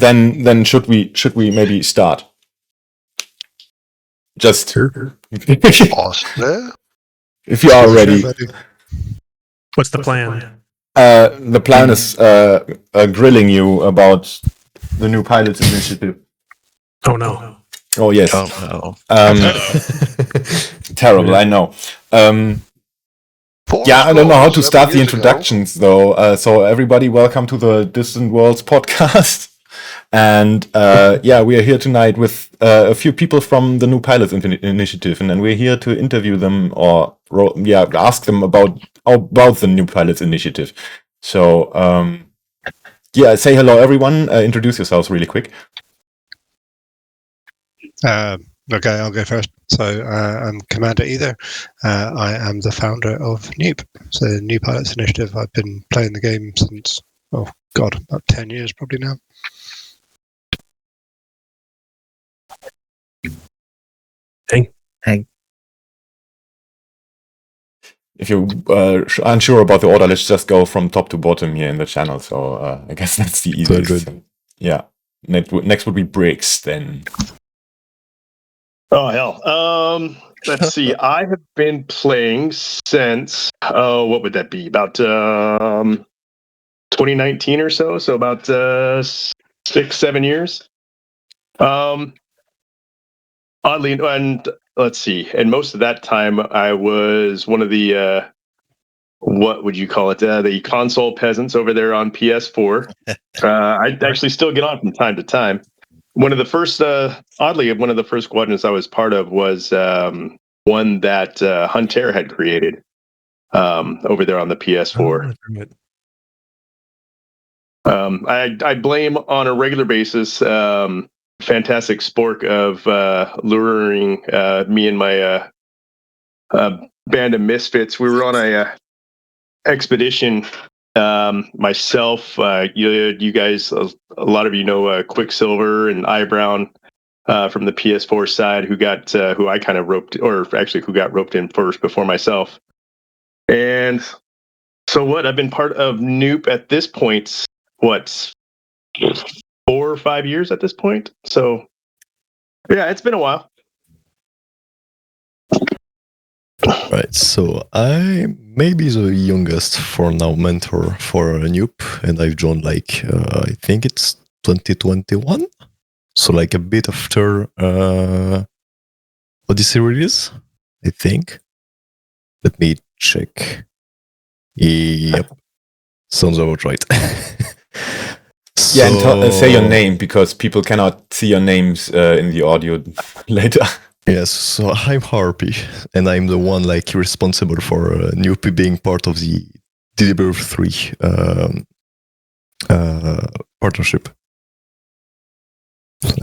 then should we maybe start? Just if you are ready. What's the plan? The plan is grilling you about the new pilots initiative. Oh no. Oh yes. Oh no. Terrible, I know. Yeah, I don't know how to start the introductions though. So everybody, welcome to the Distant Worlds podcast. And yeah, we are here tonight with a few people from the New Pilots Initiative, and then we're here to interview them or ask them about the New Pilots Initiative. So yeah, say hello everyone. Introduce yourselves really quick. Okay, I'll go first. So I'm Commander Either. I am the founder of NEWP, so New Pilots Initiative. I've been playing the game since, about 10 years probably now. Hey. If you're unsure about the order, let's just go from top to bottom here in the channel. So I guess that's the easiest. Good. Yeah. Next would be Briggs then. Oh hell. Let's see. I have been playing since what would that be? About 2019 or so. So about 6-7 years. Oddly, and let's see. And most of that time, I was one of the what would you call it? The console peasants over there on PS4. I actually still get on from time to time. One of the first, oddly, one of the first squadrons I was part of was one that Hunter had created over there on the PS4. I blame on a regular basis fantastic spork of luring me and my band of misfits. We were on a expedition. Myself, you guys, a lot of you know Quicksilver and Eyebrown from the PS4 side, who I kind of who got roped in first before myself. And so I've been part of NEWP at this point, 4 or 5 years at this point. So yeah, it's been a while. Right, so I may be the youngest for now mentor for NEWP, and I've joined I think it's 2021, so a bit after Odyssey release, I think. Let me check. Yep, sounds about right. Yeah, and say your name, because people cannot see your names in the audio later. Yes, so I'm Harpy, and I'm the one responsible for NEWP being part of the Deliver 3 partnership.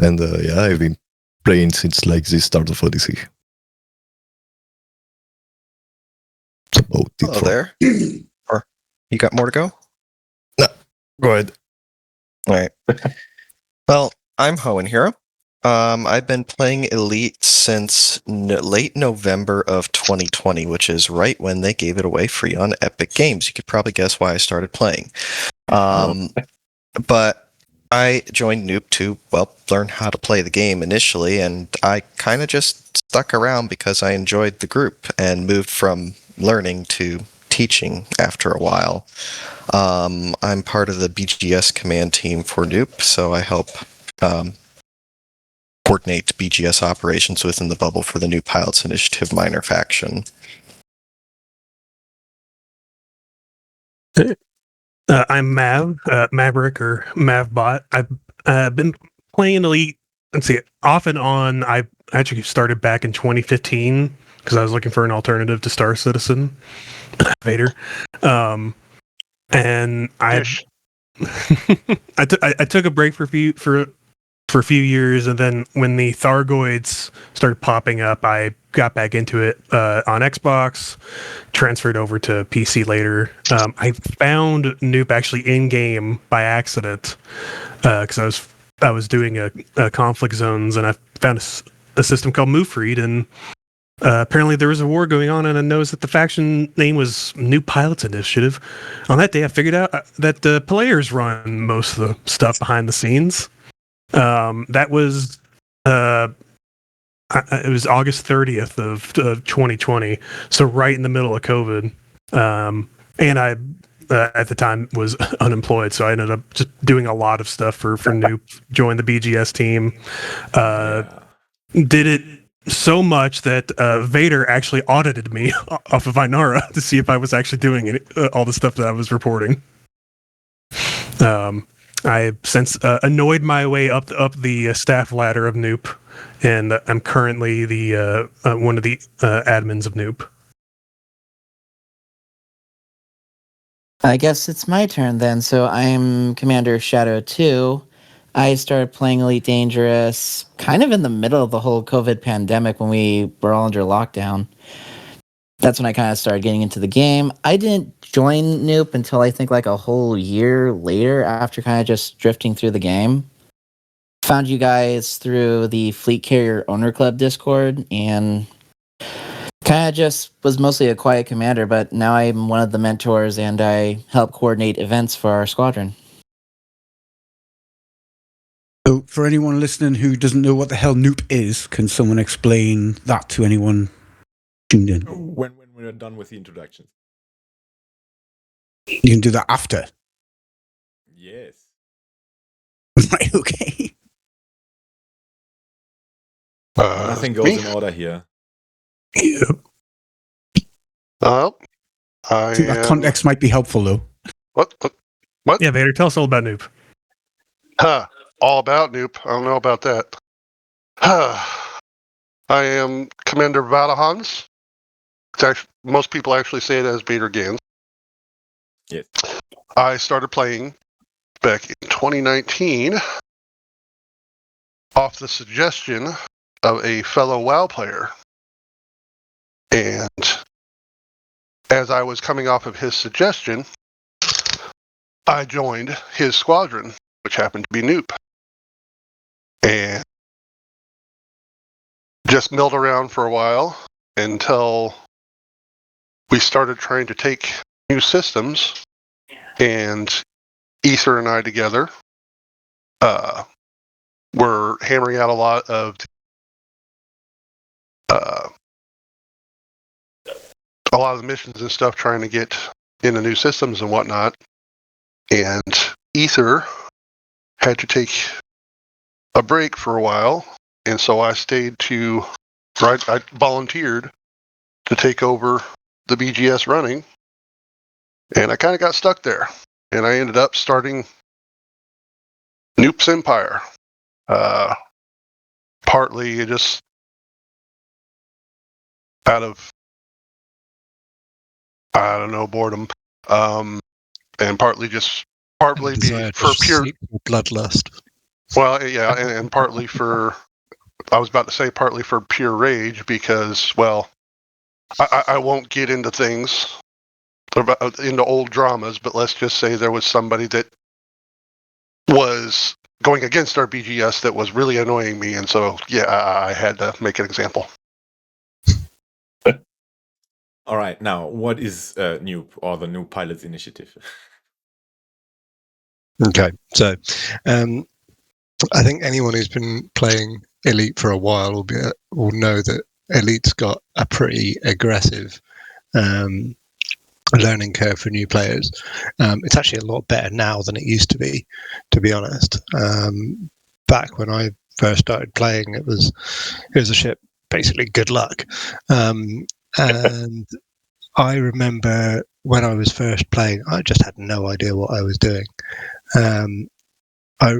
And yeah, I've been playing since the start of Odyssey. That's about it. Hello there. Or you got more to go? No, go ahead. All right. Well, I'm Hoenn Hero. I've been playing Elite since late November of 2020, which is right when they gave it away free on Epic Games. You could probably guess why I started playing. But I joined NEWP to, learn how to play the game initially, and I kind of just stuck around because I enjoyed the group and moved from learning to teaching after a while. I'm part of the BGS command team for NEWP, so I help coordinate BGS operations within the bubble for the New Pilots Initiative minor faction. I'm Mav, Maverick or Mavbot. I've been playing Elite, off and on. I actually started back in 2015 because I was looking for an alternative to Star Citizen, Vader. And I took a break for a few years, and then when the Thargoids started popping up, I got back into it on Xbox, transferred over to PC later. I found NEWP actually in game by accident because I was doing a conflict zones, and I found a system called Move Freed, and apparently there was a war going on, and I noticed that the faction name was New Pilots Initiative. On that day, I figured out that the players run most of the stuff behind the scenes. That was it was August 30th of 2020, so right in the middle of COVID. And I at the time was unemployed, so I ended up just doing a lot of stuff for NEWP. Joined the BGS team. Did it so much that Vader actually audited me off of Inara to see if I was actually doing all the stuff that I was reporting. I have since annoyed my way up the staff ladder of NEWP, and I'm currently the one of the admins of NEWP. I guess it's my turn then. So I'm Commander Shadow 2. I started playing Elite Dangerous kind of in the middle of the whole COVID pandemic when we were all under lockdown. That's when I kind of started getting into the game. I didn't join NEWP until I think like a whole year later after kind of just drifting through the game. Found you guys through the Fleet Carrier Owner Club Discord and kind of just was mostly a quiet commander, but now I'm one of the mentors and I help coordinate events for our squadron. So for anyone listening who doesn't know what the hell NEWP is, can someone explain that to anyone tuned in? When we're done with the introductions. You can do that after. Yes. Right, okay. Nothing goes me? in order here. Well, I think that am- context might be helpful though. What? Yeah, Vader, tell us all about NEWP. Huh. All about NEWP. I don't know about that. I am Commander Valahans. It's actually, most people actually say it as Vader Gans. Yes. I started playing back in 2019 off the suggestion of a fellow WoW player. And as I was coming off of his suggestion, I joined his squadron, which happened to be NEWP. And just milled around for a while until we started trying to take new systems, and Ether and I together were hammering out a lot of the missions and stuff, trying to get into new systems and whatnot. And Ether had to take a break for a while, and so I I volunteered to take over the BGS running, and I kind of got stuck there, and I ended up starting NEWP's Empire. Partly just out of, I don't know, boredom, and partly Desire for to pure seek bloodlust. Well, yeah, and partly for, I was about to say partly for pure rage because, well, I won't get into things, into old dramas, but let's just say there was somebody that was going against our BGS that was really annoying me, and so, yeah, I had to make an example. All right. Now, what is NEWP, or the New Pilots Initiative? Okay, so I think anyone who's been playing Elite for a while will know that Elite's got a pretty aggressive learning curve for new players. It's actually a lot better now than it used to be honest. Back when I first started playing, it was a ship, basically good luck. And I remember when I was first playing, I just had no idea what I was doing. I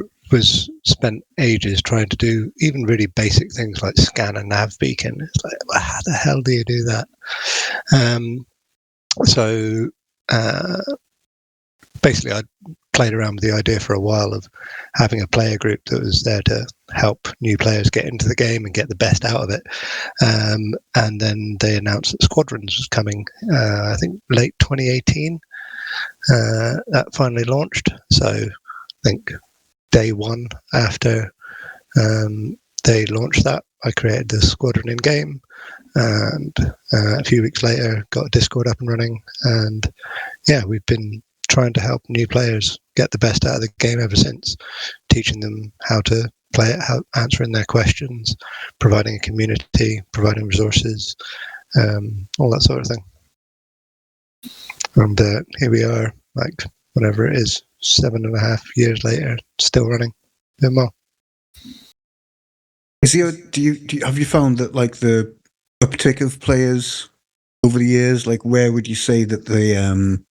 spent ages trying to do even really basic things like scan a nav beacon. It's like, well, how the hell do you do that? So basically, I played around with the idea for a while of having a player group that was there to help new players get into the game and get the best out of it. And then they announced that Squadrons was coming, I think late 2018. That finally launched. So I think day one after they launched that, I created the Squadron in game, and a few weeks later got Discord up and running. And yeah, we've been trying to help new players get the best out of the game ever since, teaching them how to play it, answering their questions, providing a community, providing resources, all that sort of thing. And here we are, like whatever it is, 7.5 years later, still running. Doing well. Have you found that like the uptick of players over the years, like where would you say that the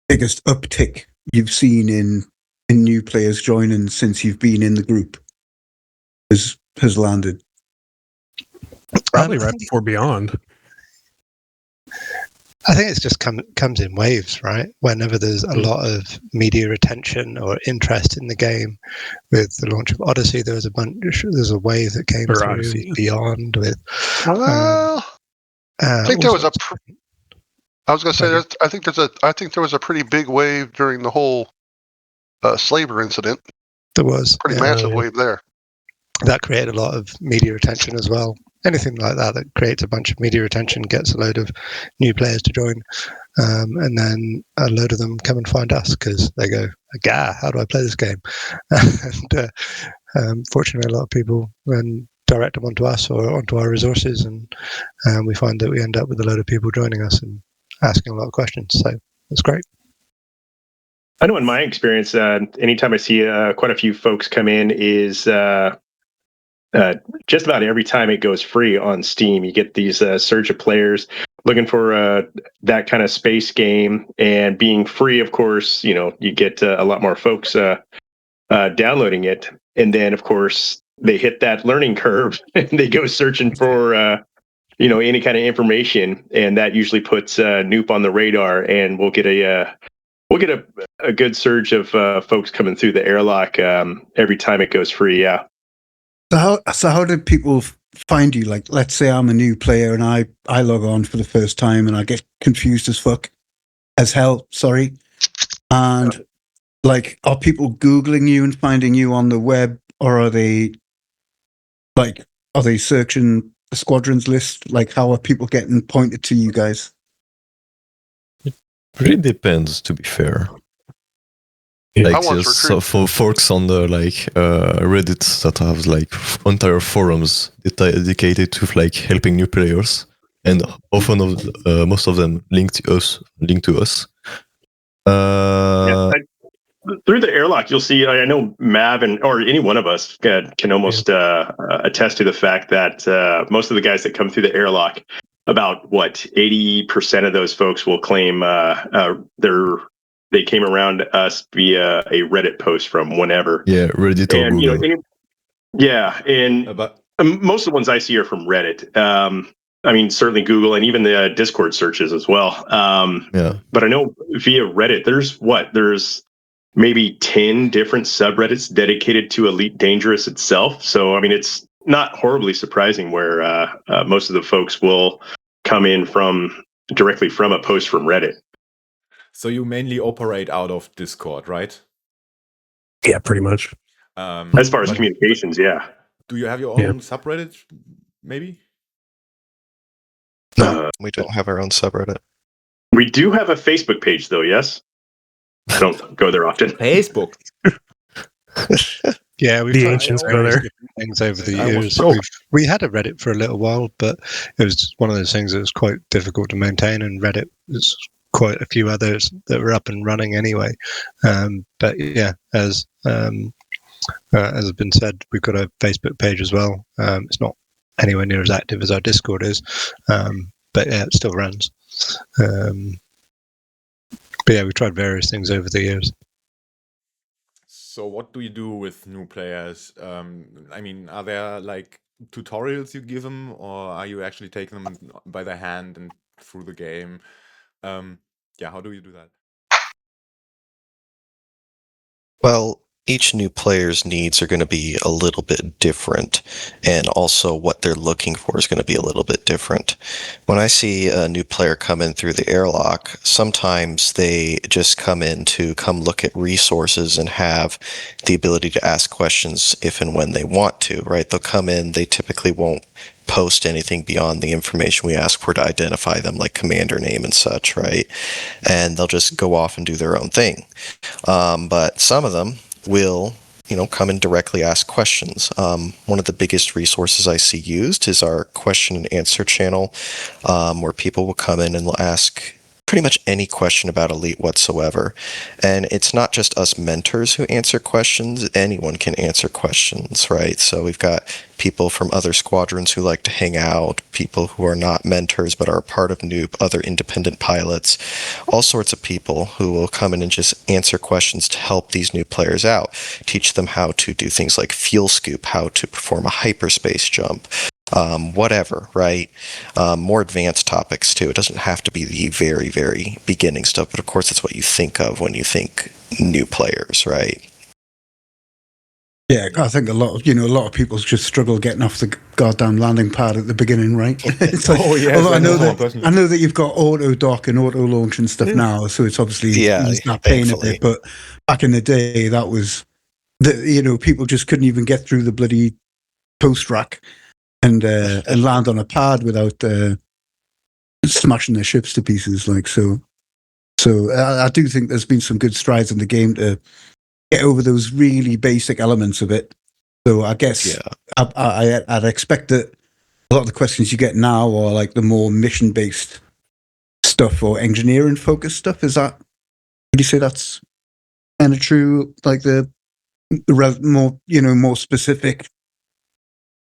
biggest uptick you've seen in new players joining since you've been in the group has landed? Probably right before Beyond. I think it's just comes in waves, right? Whenever there's a lot of media attention or interest in the game, with the launch of Odyssey, there's a wave that came through. Odyssey. Beyond with. I think there was a. I was going to say, I think there was a pretty big wave during the whole Slaver incident. There was pretty massive wave there. That created a lot of media attention as well. Anything like that creates a bunch of media attention, gets a load of new players to join, and then a load of them come and find us because they go, "Gah, how do I play this game?" And fortunately, a lot of people then direct them onto us or onto our resources, and we find that we end up with a load of people joining us and asking a lot of questions. So it's great. I know in my experience, anytime I see quite a few folks come in is just about every time it goes free on Steam, you get these surge of players looking for that kind of space game, and being free, of course, you get a lot more folks downloading it. And then, of course, they hit that learning curve and they go searching for, any kind of information. And that usually puts NEWP on the radar, and we'll get a good surge of folks coming through the airlock every time it goes free. Yeah. So how did people find you? Like, let's say I'm a new player and I log on for the first time and I get confused as hell, sorry. And like, are people Googling you and finding you on the web, or are they searching the Squadrons list? Like, how are people getting pointed to you guys? It really depends, to be fair. Like, so for folks on the Reddit that have like entire forums dedicated to like helping new players, and often most of them link to us. Through the airlock, you'll see. I know Mav or any one of us can almost attest to the fact that most of the guys that come through the airlock, about 80% of those folks will claim they came around us via a Reddit post from whenever. Yeah, Reddit or Google. Most of the ones I see are from Reddit. I mean, certainly Google and even the Discord searches as well. But I know via Reddit, there's maybe 10 different subreddits dedicated to Elite Dangerous itself. So, I mean, it's not horribly surprising where most of the folks will come in directly from a post from Reddit. So you mainly operate out of Discord, right? Yeah, pretty much. As far as communications, yeah. Do you have your own subreddit, maybe? No, we don't have our own subreddit. We do have a Facebook page, though, yes? I don't go there often. Facebook? Yeah, we've tried various things over the years. We had a Reddit for a little while, but it was one of those things that was quite difficult to maintain, and Reddit is quite a few others that were up and running anyway. But yeah, as has been said, we've got a Facebook page as well. It's not anywhere near as active as our Discord is, but yeah, it still runs. But yeah, we've tried various things over the years. So what do you do with new players? I mean, are there like tutorials you give them, or are you actually taking them by the hand and through the game? How do you do that? Well, each new player's needs are going to be a little bit different, and also what they're looking for is going to be a little bit different. When I see a new player come in through the airlock, sometimes they just come in to come look at resources and have the ability to ask questions if and when they want to, right? They'll come in, they typically won't post anything beyond the information we ask for to identify them, like commander name and such, right? And they'll just go off and do their own thing. But some of them will, come and directly ask questions. One of the biggest resources I see used is our question and answer channel, where people will come in and will ask pretty much any question about Elite whatsoever. And it's not just us mentors who answer questions. Anyone can answer questions, right? So we've got people from other squadrons who like to hang out, people who are not mentors but are a part of NEWP, other independent pilots, all sorts of people who will come in and just answer questions to help these new players out, teach them how to do things like fuel scoop, how to perform a hyperspace jump, whatever, right? More advanced topics too. It doesn't have to be the very, very beginning stuff, but of course it's what you think of when you think new players, right? Yeah, I think a lot of people just struggle getting off the goddamn landing pad at the beginning, right? It's like, although I know that you've got auto dock and auto launch and stuff now, so it's obviously eased that pain a bit. But back in the day, that was people just couldn't even get through the bloody post rack and land on a pad without smashing their ships to pieces. Like so, I do think there's been some good strides in the game to get over those really basic elements of it. So I guess I'd expect that a lot of the questions you get now are like the more mission-based stuff or engineering-focused stuff. Would you say that's kind of true? Like the more more specific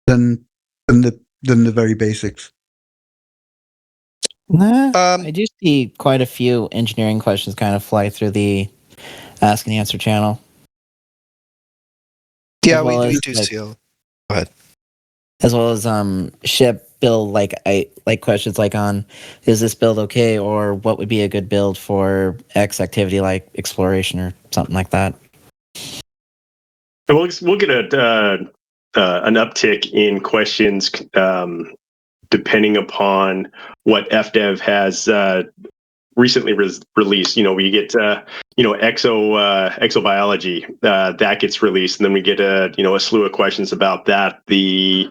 than the very basics. Nah, I do see quite a few engineering questions kind of fly through the ask and answer channel. Yeah, we do see. Go ahead. As well as ship build, like questions like on, is this build okay, or what would be a good build for X activity like exploration or something like that. We'll get an uptick in questions depending upon what FDev has recently released. We get exobiology that gets released, and then we get a slew of questions about that. The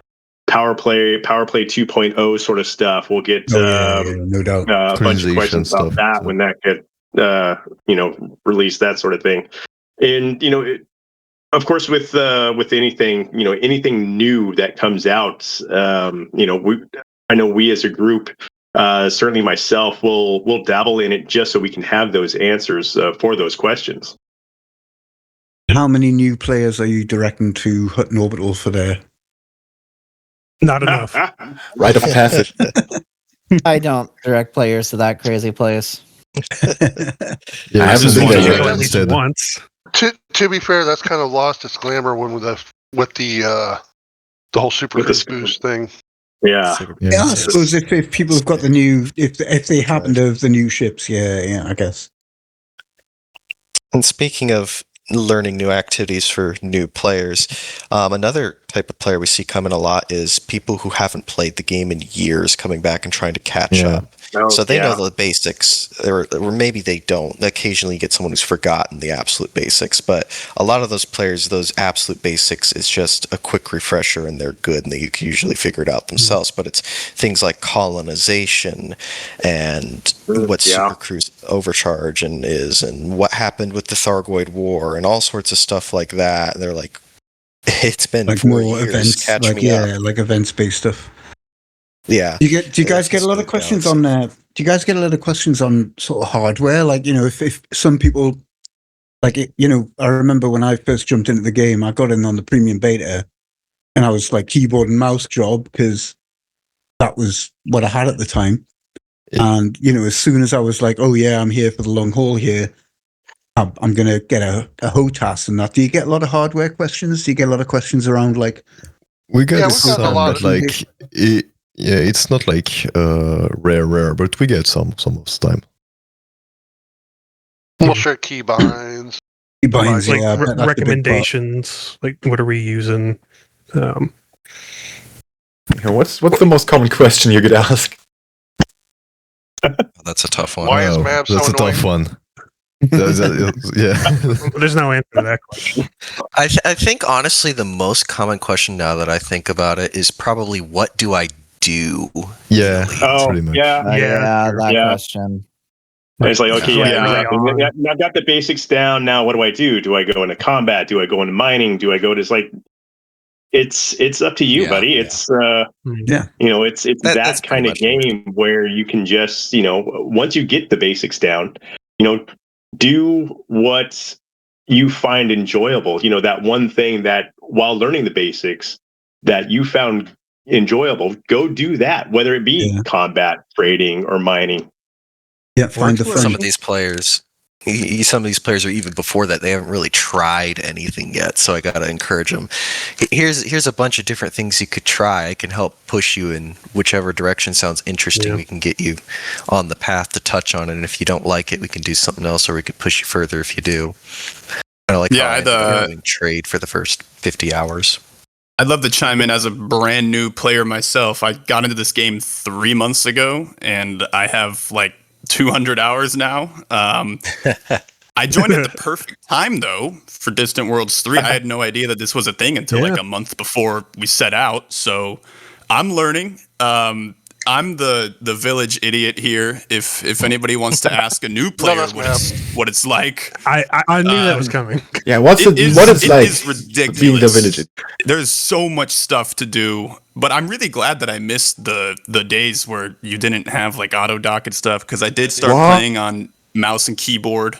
power play 2.0 sort of stuff. We'll get no doubt a bunch of questions about that when that get released, that sort of thing. And of course, with anything anything new that comes out, I know we as a group. Certainly myself will dabble in it just so we can have those answers for those questions. How many new players are you directing to Hutton Orbital for their? Not enough. Rite of passage. I don't direct players to that crazy place. Yeah, I haven't been there at least once. To be fair, that's kind of lost its glamour with the whole super boost thing. Yeah. I suppose if people have got the new, if they happen to have the new ships, I guess. And speaking of learning new activities for new players, another type of player we see coming a lot is people who haven't played the game in years coming back and trying to catch up. So they know the basics, or maybe they don't. Occasionally you get someone who's forgotten the absolute basics, but a lot of those players, those absolute basics is just a quick refresher and they're good and they can usually figure it out themselves. But it's things like colonization and what Supercruise overcharge is and what happened with the Thargoid War and all sorts of stuff like that. And they're like, it's been like 4 more years, events, catch me up. like events-based stuff. Yeah. Do you guys get a lot of questions on do you guys get a lot of questions on sort of hardware? Like, if some people like it, I remember when I first jumped into the game, I got in on the premium beta and I was like keyboard and mouse job because that was what I had at the time. And, as soon as I was like, oh yeah, I'm here for the long haul here, I'm going to get a HOTAS and that. Do you get a lot of hardware questions? Do you get a lot of questions around like... We get some, a lot but it's not like rare, but we get some of the time. We'll share keybinds. Keybinds, like recommendations. Like, what are we using? What's the most common question you get asked? That's a tough one. Why is map so That's annoying? a tough one. There's no answer to that question. I think honestly the most common question now that I think about it is probably what do I do? Yeah, Oh, pretty much. yeah. That question. And it's like, okay, Yeah. exactly. I've got the basics down. Now, what do I do? Do I go into combat? Do I go into mining? Do I go to like? It's up to you, buddy. It's it's That's that kind of game where you can just once you get the basics down, do what you find enjoyable. That one thing that while learning the basics that you found enjoyable, go do that. Whether it be combat, trading, or mining. Yeah, find the fun. Some of these players are even before that. They haven't really tried anything yet, so I got to encourage them. Here's a bunch of different things you could try. I can help push you in whichever direction sounds interesting. We can get you on the path to touch on it, and if you don't like it, we can do something else, or we could push you further if you do. Kind of like how I ended up doing trade for the first 50 hours. I'd love to chime in as a brand new player myself. I got into this game 3 months ago, and I have like 200 hours now. I joined at the perfect time, though, for Distant Worlds 3. I had no idea that this was a thing until like a month before we set out. So I'm learning. I'm the village idiot here. If anybody wants to ask a new player what it's like, I knew that was coming. Yeah, what it's like is ridiculous. Being the village. There's so much stuff to do, but I'm really glad that I missed the days where you didn't have like auto docket stuff, because I did start playing on mouse and keyboard.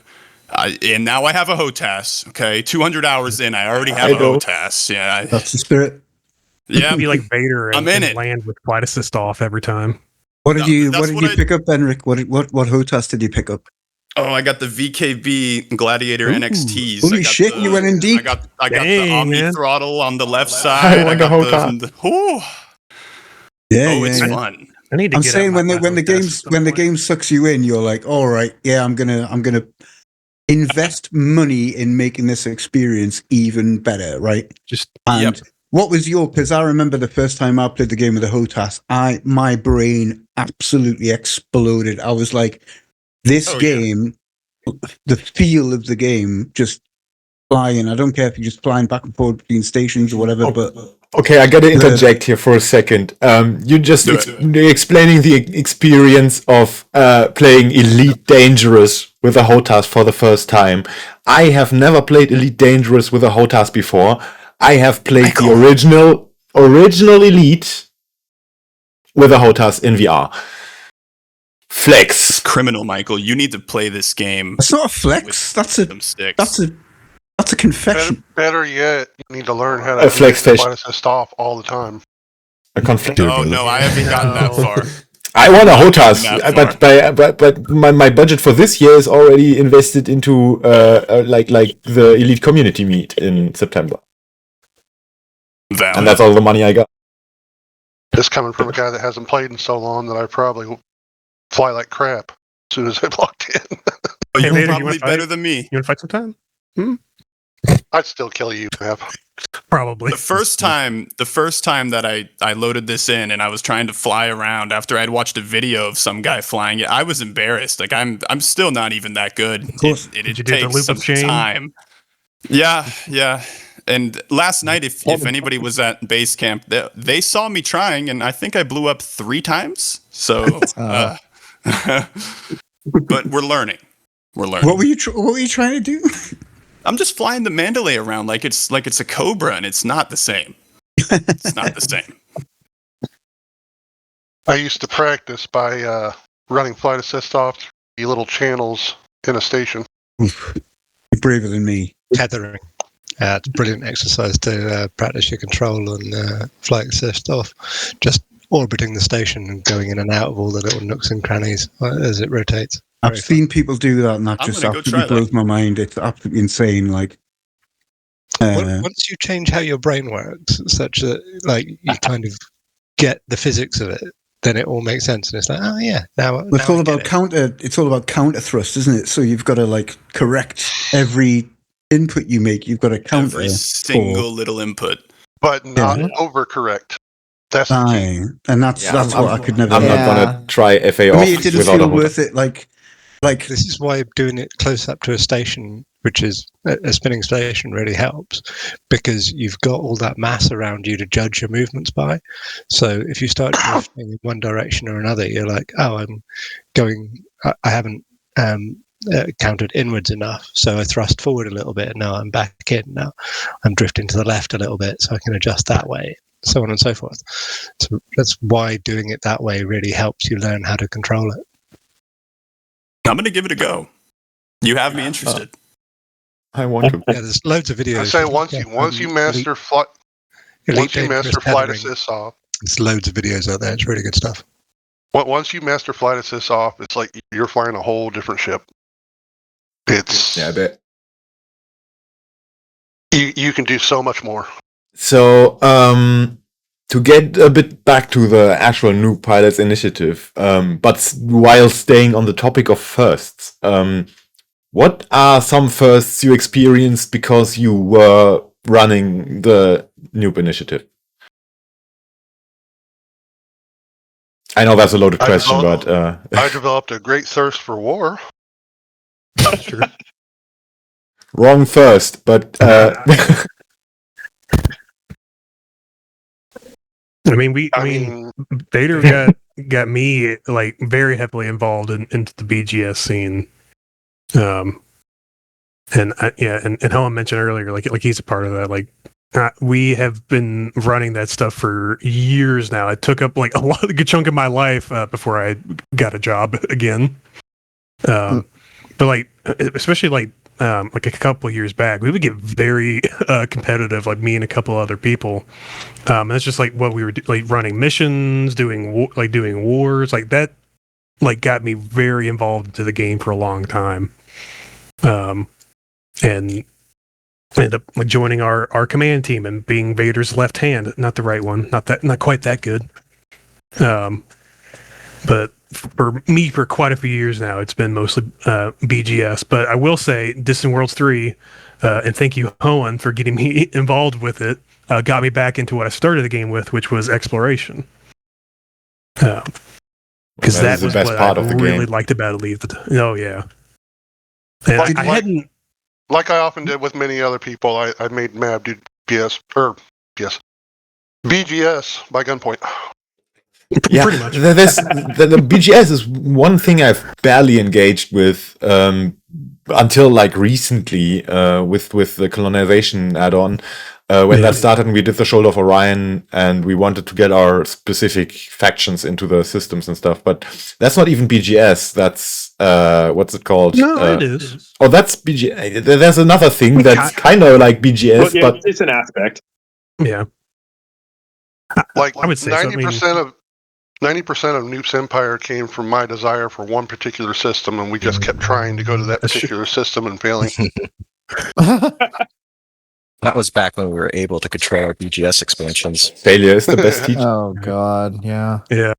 And now I have a HOTAS. Okay, 200 hours in, I already have a HOTAS. Yeah, that's the spirit. Yeah, be like Vader and, I'm in and it. land with flight assist off every time. What did you pick up, Enric? What HOTAS did you pick up? Oh, I got the VKB Gladiator NXTs. Holy shit, you went in deep. I got the Omni throttle on the left side. I got it's fun. I need to I'm get saying out when the game sucks you in, you're like, all right, yeah, I'm gonna invest money in making this experience even better, right? What was because I remember the first time I played the game with the HOTAS, my brain absolutely exploded. I was like, this game, the feel of the game, just flying. I don't care if you're just flying back and forth between stations or whatever, but... Okay, I got to interject here for a second. You just explaining the experience of playing Elite Dangerous with a HOTAS for the first time. I have never played Elite Dangerous with a HOTAS before. I have played the original Elite with a HOTAS in VR. Flex. It's criminal, Michael. You need to play this game. That's not a flex. That's a confession. Better yet, you need to learn how to flex station. Stop all the time. A conflict. Oh no, I haven't gotten that far. I want a HOTAS, but my budget for this year is already invested into like the Elite Community Meet in September. Valid. And that's all the money I got. This coming from a guy that hasn't played in so long that I probably will fly like crap as soon as I locked in. Oh, you're Vader, probably better than me. You want to fight sometime? I'd still kill you, Pep. Probably. The first time that I loaded this in and I was trying to fly around after I'd watched a video of some guy flying it, I was embarrassed. Like I'm still not even that good. It takes some time. Yeah. And last night, if anybody was at base camp, they saw me trying, and I think I blew up 3 times. So, but we're learning. What were you trying to do? I'm just flying the Mandalay around like it's a Cobra, and it's not the same. It's not the same. I used to practice by running flight assist off the little channels in a station. You're braver than me. Tethering. It's a brilliant exercise to practice your control and flight assist off. Just orbiting the station and going in and out of all the little nooks and crannies as it rotates. I've seen people do that, and that just absolutely blows my mind. It's absolutely insane. Like, once you change how your brain works, such that like you kind of get the physics of it, then it all makes sense, and it's like, oh yeah, now it's all about counter. It's all about counter thrust, isn't it? So you've got to like correct every input you make. You've got to counter every single little input, but not overcorrect. That's and that's what I could never. I'm not gonna try FA off. For me, it didn't feel worth it. Like this is why doing it close up to a station, which is a spinning station, really helps, because you've got all that mass around you to judge your movements by. So if you start drifting in one direction or another, you're like, oh, I haven't countered inwards enough. So I thrust forward a little bit, and now I'm back in. Now I'm drifting to the left a little bit, so I can adjust that way, so on and so forth. So that's why doing it that way really helps you learn how to control it. I'm going to give it a go. You have me interested. I want to. Yeah, there's loads of videos. I say once you master flight assist off. There's loads of videos out there. It's really good stuff. Once you master flight assist off, it's like you're flying a whole different ship. It's I bet. You can do so much more. So, to get a bit back to the actual New Pilots initiative, but while staying on the topic of firsts, what are some firsts you experienced because you were running the NEWP initiative? I know that's a loaded question, but I developed a great thirst for war. Sure. Wrong first, but I mean, Vader got me like very heavily involved into the BGS scene. And Helen mentioned earlier, like he's a part of that. Like, we have been running that stuff for years now. It took up like a good chunk of my life before I got a job again. But like, especially like a couple of years back, we would get very competitive, like me and a couple other people. That's just like what we were like running missions, doing wars, like that. Like got me very involved into the game for a long time. And ended up like joining our command team and being Vader's left hand, not the right one, not quite that good. But for me, for quite a few years now, it's been mostly BGS. But I will say, Distant Worlds 3, and thank you, Hoen, for getting me involved with it, got me back into what I started the game with, which was exploration. Because that was the best part of the game. I really liked about Elite. Oh, yeah. And I hadn't... Like I often did with many other people, I made Mab do BGS by gunpoint. Yeah, pretty much. The BGS is one thing I've barely engaged with until like recently with the colonization add-on. When that started and we did the Shoulder of Orion and we wanted to get our specific factions into the systems and stuff. But that's not even BGS. That's, what's it called? No, it is. Oh, that's BGS. There's another thing that's kind of like BGS, but it's an aspect. Yeah. Like I would say 90% of NEWP's empire came from my desire for one particular system, and we just kept trying to go to that particular system and failing. That was back when we were able to control our BGS expansions. Failure is the best teacher. Oh God, yeah. Yeah.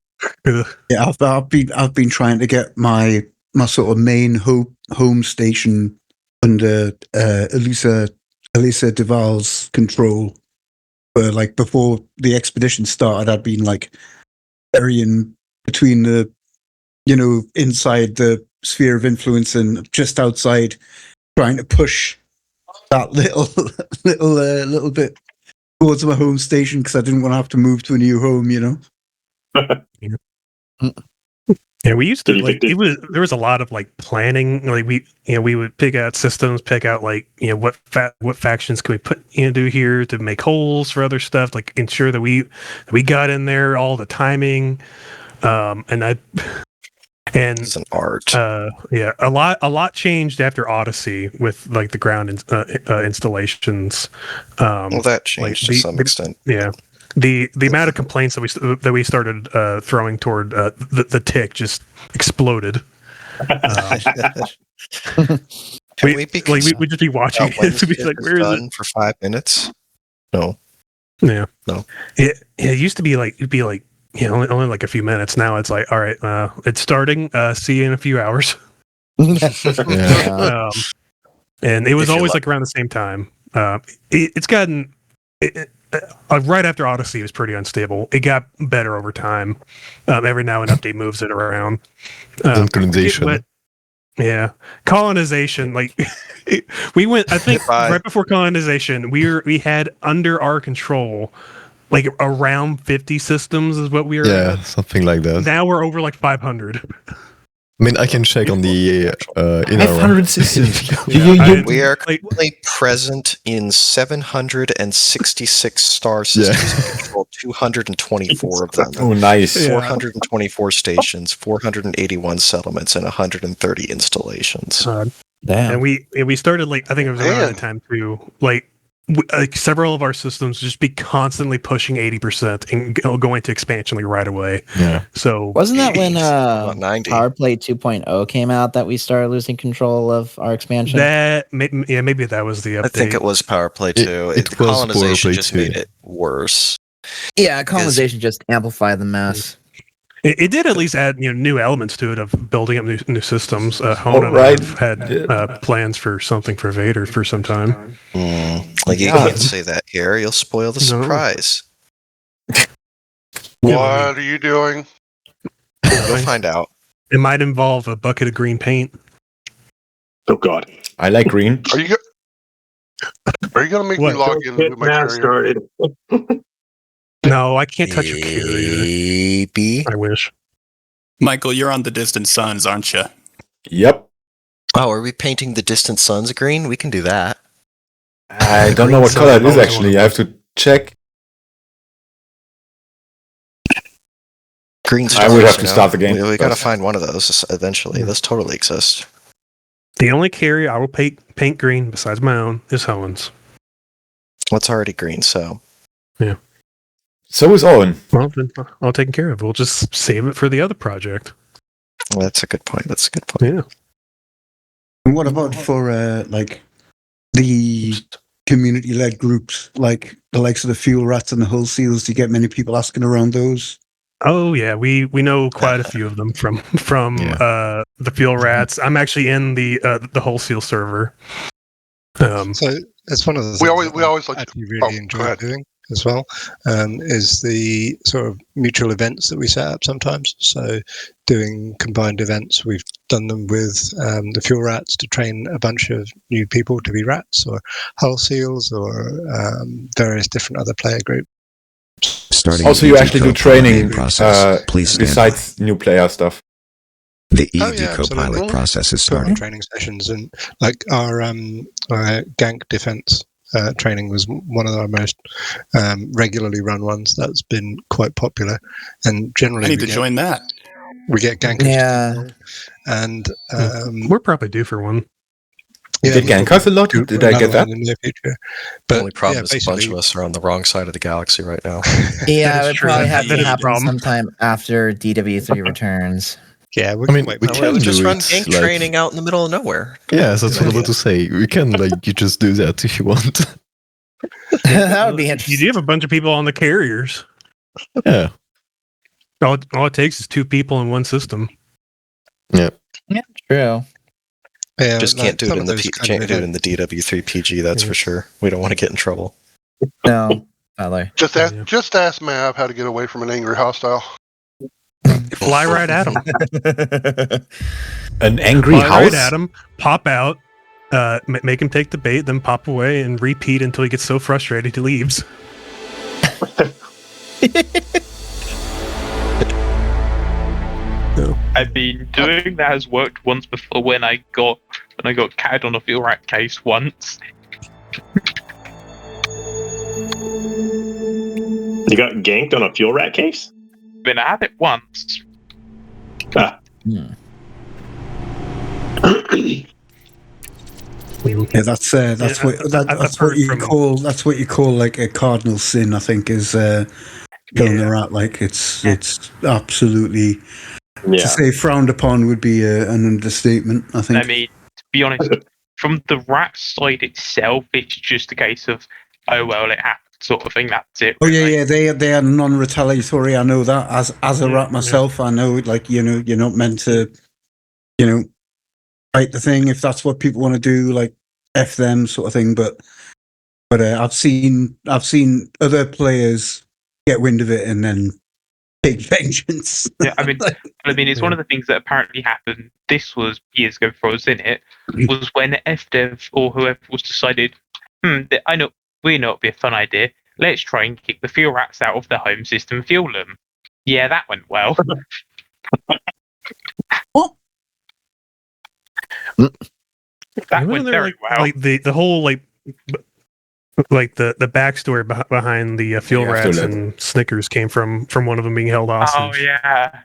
Yeah, I've been trying to get my sort of main home station under Elisa Duval's control. But like before the expedition started, I'd been like burying between the, inside the sphere of influence and just outside, trying to push that little bit towards my home station because I didn't want to have to move to a new home, Yeah, we used to like there was a lot of like planning. Like we would pick out systems, pick out like what factions can we put do here to make holes for other stuff, like ensure that we got in there, all the timing, and It's an art. Yeah, a lot changed after Odyssey with like the ground installations. Well, that changed to some extent. Yeah. The amount of complaints that we started throwing toward the tick just exploded. We'd just be watching it to be like, "Where is it?" For 5 minutes. No. Yeah. No. It used to be like it'd be like only like a few minutes. Now it's like, all right, it's starting. See you in a few hours. Yeah. And it was always like around the same time. It's gotten. Right after Odyssey, it was pretty unstable. It got better over time. Every now and update moves it around. Colonization. Yeah, colonization. Like we went. I think right before colonization, we had under our control like around 50 systems is what we were. Yeah, at. something like that. Now we're over like 500. I mean, I can check on the inner 500 systems. We are currently present in 766 star systems and control 224 of them. Oh, nice. 424 stations, 481 settlements, and 130 installations. Damn. And we started like I think it was around the time too. Like several of our systems just be constantly pushing 80% and going to expansion like right away. Yeah. So Wasn't that when About 90. PowerPlay 2.0 came out that we started losing control of our expansion? Maybe that was the update. I think it was PowerPlay 2. It was colonization PowerPlay just 2. made it worse. Yeah, colonization just amplified the mess. It did at least add new elements to it of building up new systems. Hone and right. I've had plans for something for Vader for some time. Like you can't say that here. You'll spoil the surprise. What are you doing? You'll find out. It might involve a bucket of green paint. Oh God! I like green. Are you going to make me log into my carrier? Started. No, I can't touch your carrier. Maybe. I wish. Michael, you're on the Distant Suns, aren't you? Yep. Oh, are we painting the distant suns green? We can do that. I don't know what color it is actually. I have to check. Green I stars, would have to start the game We got to first. find one of those eventually. Those totally exist. The only carrier I will paint green besides my own is Hohen's. What's already green? So So is Owen. Well, then all taken care of. We'll just save it for the other project. well, that's a good point. Yeah. And what about for like the community-led groups, like the likes of the Fuel Rats and the Hull Seals? Do you get many people asking around those? Oh yeah, we know quite a few of them from the Fuel Rats. I'm actually in the Hull Seal server. So it's one of the things We always like actually to. really Go enjoy ahead. doing as well, is the sort of mutual events that we set up sometimes. So doing combined events, we've done them with the Fuel Rats to train a bunch of new people to be rats, or Hull Seals, or various different other player groups. Starting Also, you actually do training Please stand besides new player stuff. The Oh, ED yeah, co-pilot absolutely. process is Sort of starting. training sessions, and like our gank defense training was one of our most regularly run ones. That's been quite popular, and generally I need to join that. we get gankers Yeah. together, and We're probably due for one. You get gankers a lot? Did I get that? in the near future? the But only problem yeah, is a bunch of basically, us are on the wrong side of the galaxy right now. Yeah, That it is would true. probably That have is to a happen problem. sometime after DW3 returns. yeah, we I mean, wait we for We can would just do run it, gank like- training out in the middle of nowhere. Yeah, that's what I was about to say. We can you just do that if you want. That would be You interesting. do have a bunch of people on the carriers. Yeah. All it takes is 2 people in one system. True. Yeah, Just like can't do it some in of the those kind can't of do it in events. the DW3 PG. That's for sure. We don't want to get in trouble. No, Tyler. Just Yeah. ask Mav how to get away from an angry hostile. Fly right at them. An angry Fly right house? at him. Pop out. Make him take the bait, then pop away and repeat until he gets so frustrated he leaves. I've been doing that has worked once before when I got CAD on a Fuel Rat case once. You got ganked on a Fuel Rat case? Then I had it once. Ah. Yeah, that's Yeah, what I've that's heard what you from- call like a cardinal sin. I think is killing the rat. Like it's absolutely to Yeah. say frowned upon would be an understatement. I think. I mean, to be honest, from the rat side itself, it's just a case of, oh well, it happened, sort of thing. That's it. Oh yeah, really. yeah, they are non-retaliatory. I know that as a rat myself. I know, like you're not meant to, fight the thing if that's what people want to do. Like f them sort of thing. But I've seen other players get wind of it and then take vengeance. Yeah, I mean, it's one of the things that apparently happened. This was years ago before I was in it. Was when FDev or whoever was decided, we know it'd be a fun idea. Let's try and kick the fuel rats out of the home system, fuel them. Yeah, that went well. What? That went very well. Like the whole like the backstory behind the fuel rats and Snickers came from one of them being held hostage. Oh yeah,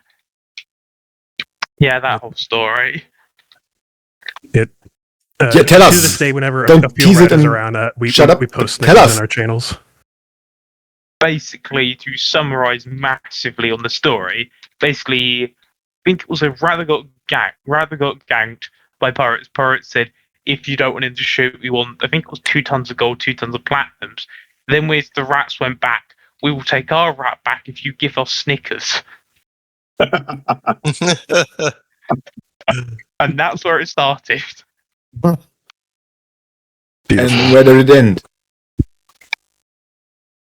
yeah, that whole story. It. Yeah, tell us. To this day, whenever Don't a fuel tease rat it is and around, we shut up. post Tell Snickers us. in our channels. Basically, to summarize massively on the story, basically, I think it was a Rather got ganked by pirates. Pirates said, if you don't want him to shoot, we want, I think it was 2 tons of gold, 2 tons of platinums. Then with the rats went back, we will take our rat back if you give us Snickers. And that's where it started. And where did it end?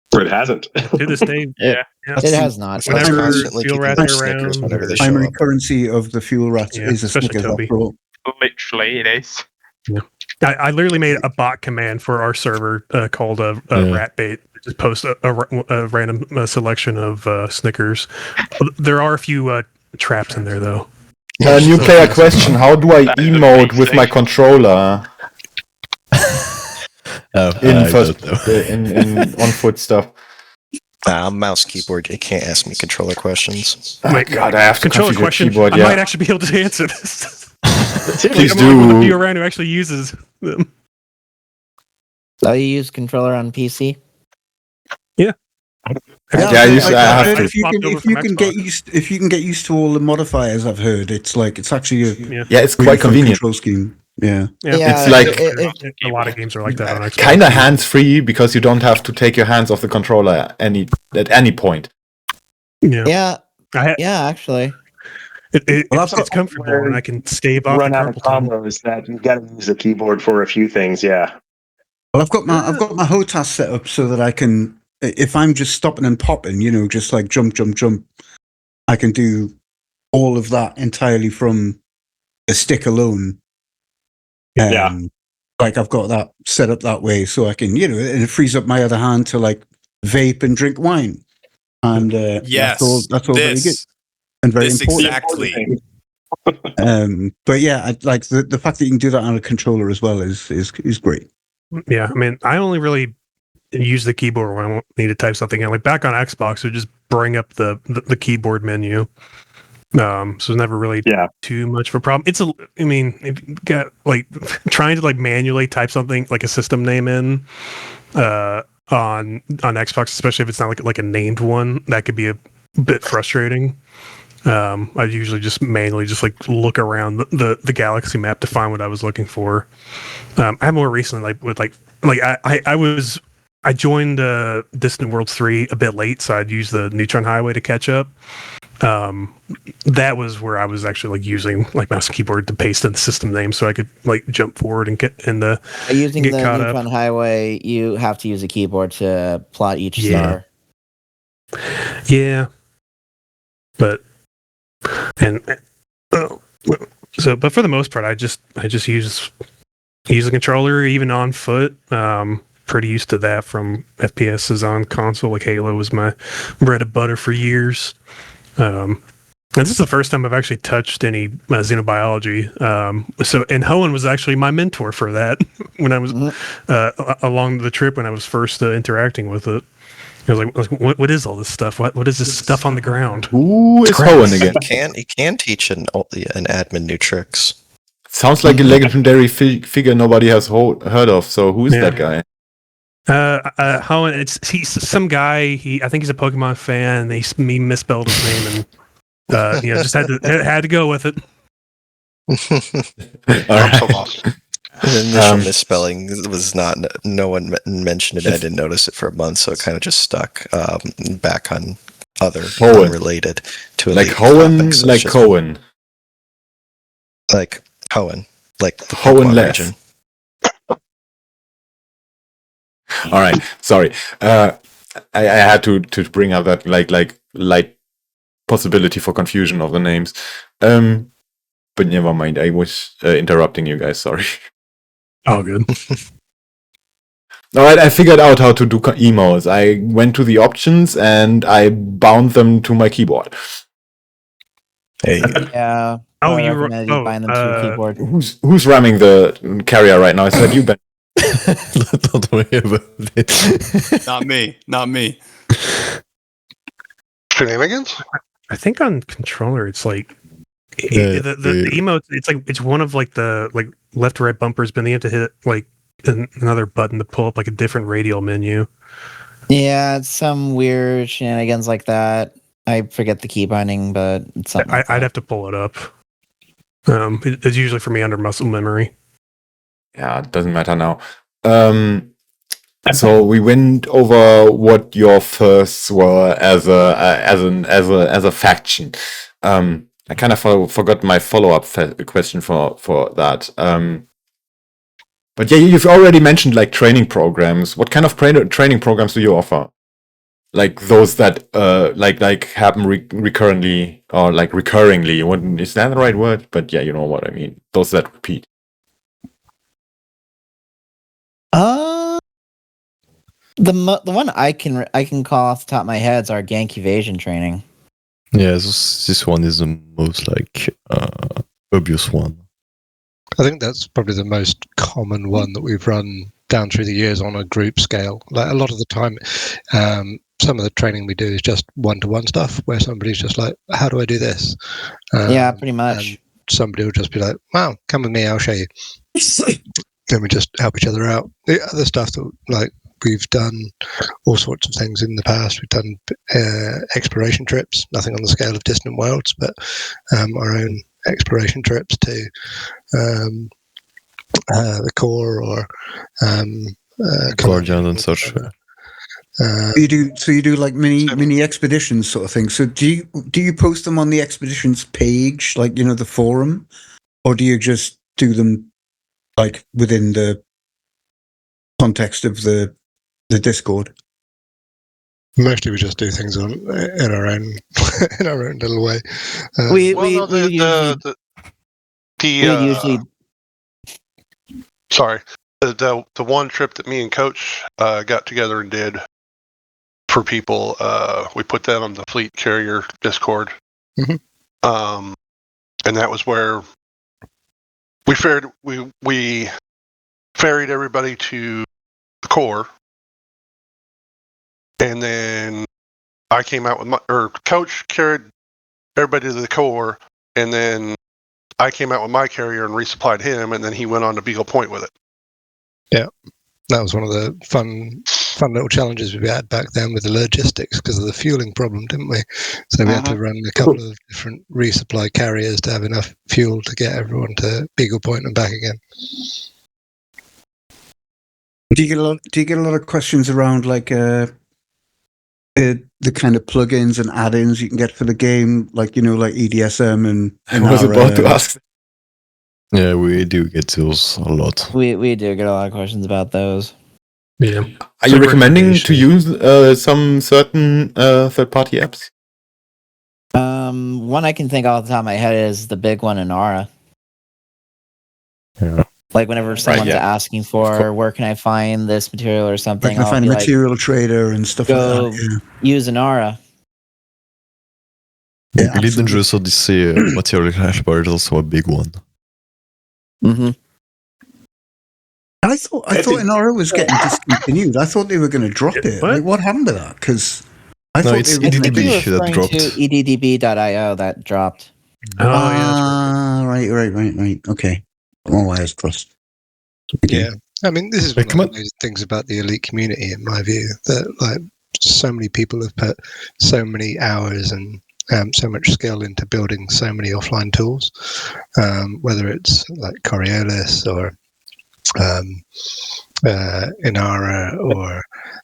Where it hasn't. To this day, Yeah. It has not. Whenever Constantly fuel keeping rats are Snickers around, whenever they show Primary up. currency of the fuel rat Yeah, is a especially Snickers Toby. after all. Literally, it is. I literally made a bot command for our server called a rat bait. Just post a random selection of Snickers. There are a few traps in there though. New player question: how do I emote with my controller in on foot stuff? Mouse keyboard. You can't ask me controller questions. Oh my God, I have to controller configure question. keyboard. I Yeah, might actually be able to answer this. please I'm one of the few do. around who actually uses them. So you use controller on PC? Yeah, I used to- I have heard to. if you can get used to all the modifiers, I've heard it's actually a Yeah, it's really quite fun convenient. control scheme. Yeah. It's like a lot of games are like that on Xbox. kind of hands free because you don't have to take your hands off the controller at any point. Yeah, Yeah, actually. It's comfortable and I can stave off Run the out of carpal tunnel. combos that you got to use the keyboard for a few things. Yeah. Well, I've got my HOTAS set up so that I can, if I'm just stopping and popping, just like jump, I can do all of that entirely from a stick alone. Yeah. Like I've got that set up that way so I can, and it frees up my other hand to like vape and drink wine. And Yes, that's all very good and very this important. exactly. But yeah, I like the fact that you can do that on a controller as well is great. Yeah, I mean, I only really use the keyboard when I need to type something in. Like back on Xbox, it would just bring up the keyboard menu. So it's never really too much of a problem. If you got like trying to like manually type something like a system name in on Xbox, especially if it's not like a named one, that could be a bit frustrating. I usually just manually just like look around the galaxy map to find what I was looking for. I have more recently I joined Distant Worlds 3 a bit late, so I'd use the Neutron Highway to catch up. That was where I was actually like using like mouse and keyboard to paste in the system name so I could like jump forward and get in the Using get the caught Neutron up. Highway, you have to use a keyboard to plot each star. Yeah, but but for the most part, I just use a controller even on foot. Pretty used to that from FPSs on console. Like Halo was my bread and butter for years. And this is the first time I've actually touched any xenobiology. And Hoenn was actually my mentor for that when I was along the trip when I was first interacting with it. I was like, what is all this stuff? What is this stuff on the ground? Who is Hoenn again? You can teach an admin new tricks. Sounds like a legendary figure nobody has heard of. So who is that guy? Hoenn, he's some guy. I think he's a Pokemon fan. He misspelled his name and just had to go with it. I'm so lost. The initial misspelling was not. No one mentioned it. I didn't notice it for a month, so it kind of just stuck back on other unrelated to like Hoenn, like Cohen, like Hoenn, like the Hoenn Pokemon left. region. All right, sorry. I had to bring up that like possibility for confusion of the names. But never mind. I was interrupting you guys. Sorry. Oh, good. All right, I figured out how to do emos. I went to the options and I bound them to my keyboard. Hey. Yeah. Oh, I you recommend you bind them to your keyboard. Who's ramming the carrier right now? Is that you, Ben? Don't worry about it. Not me. Not me. Shenanigans? I think on controller it's like the emote. It's like it's one of like the like left or right bumpers, but then you have to hit like another button to pull up like a different radial menu. Yeah, it's some weird shenanigans like that. I forget the key binding, but it's something. I'd have to pull it up. It's usually for me under muscle memory. Yeah, it doesn't matter now. So we went over what your firsts were as a faction. I kind of forgot my follow-up question for that. But yeah, you've already mentioned like training programs. What kind of training programs do you offer? Like those that like happen recurrently or like recurringly. Is that the right word? But yeah, you know what I mean. Those that repeat. The one I can call off the top of my head is our gank evasion training. Yeah, this one is the most like obvious one. I think that's probably the most common one that we've run down through the years on a group scale. Like a lot of the time, some of the training we do is just one-to-one stuff where somebody's just like, how do I do this? Yeah, pretty much. And somebody will just be like, wow, come with me, I'll show you. Then we just help each other out. The other stuff that like we've done all sorts of things in the past. We've done exploration trips, nothing on the scale of Distant Worlds, but our own exploration trips to the core or Guardian and such. You do like mini expeditions sort of thing. So do you post them on the expeditions page, like the forum, or do you just do them like within the context of the Discord? Mostly we just do things in our own in our own little way. We usually sorry, the one trip that me and Coach got together and did for people, we put that on the Fleet Carrier Discord, and that was where we ferried everybody to the core, and then I came out with Coach carried everybody to the core, and then I came out with my carrier and resupplied him, and then he went on to Beagle Point with it. Yeah, that was one of the fun little challenges we had back then with the logistics because of the fueling problem, didn't we? So we had to run a couple of different resupply carriers to have enough fuel to get everyone to Beagle Point and back again. Do you get a lot of questions around like the kind of plugins and add-ins you can get for the game, like like EDSM and I was about to ask. Yeah, we do get those a lot. we do get a lot of questions about those. Yeah. Are you recommending to use some certain third-party apps? One I can think off the top of my head is the big one in Aura. Yeah. Like whenever someone's asking for where can I find this material or something, I can find a material trader and stuff like that. Use an Aura. Yeah, Elite Dangerous Odyssey material helper is also a big one. Mm-hmm. I thought Inara was getting discontinued. I thought they were going to drop it. What? Like, what happened to that? Because I thought it's they were EDDB that dropped. To EDDB.io that dropped. Oh, yeah, right. Okay. All wires crossed. Yeah, I mean, this is one of those things about the Elite community, in my view, that like so many people have put so many hours and so much skill into building so many offline tools, whether it's like Coriolis or Inara or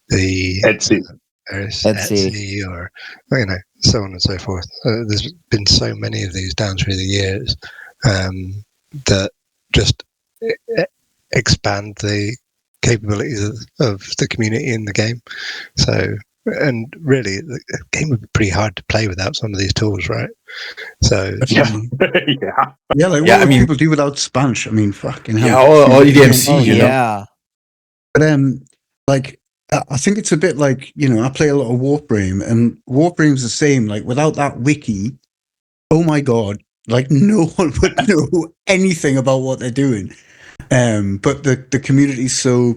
the Etsy or so on and so forth. There's been so many of these down through the years that just expand the capabilities of the community in the game. So, and really, the game would be pretty hard to play without some of these tools, right? So, yeah. Like what would people do without Sponge? I mean, fucking hell. Yeah, or EDMC, you know. Yeah. But like, I think it's a bit like I play a lot of Warframe, and Warframe's the same. Like, without that wiki, oh my god, Like no one would know anything about what they're doing. But the community's so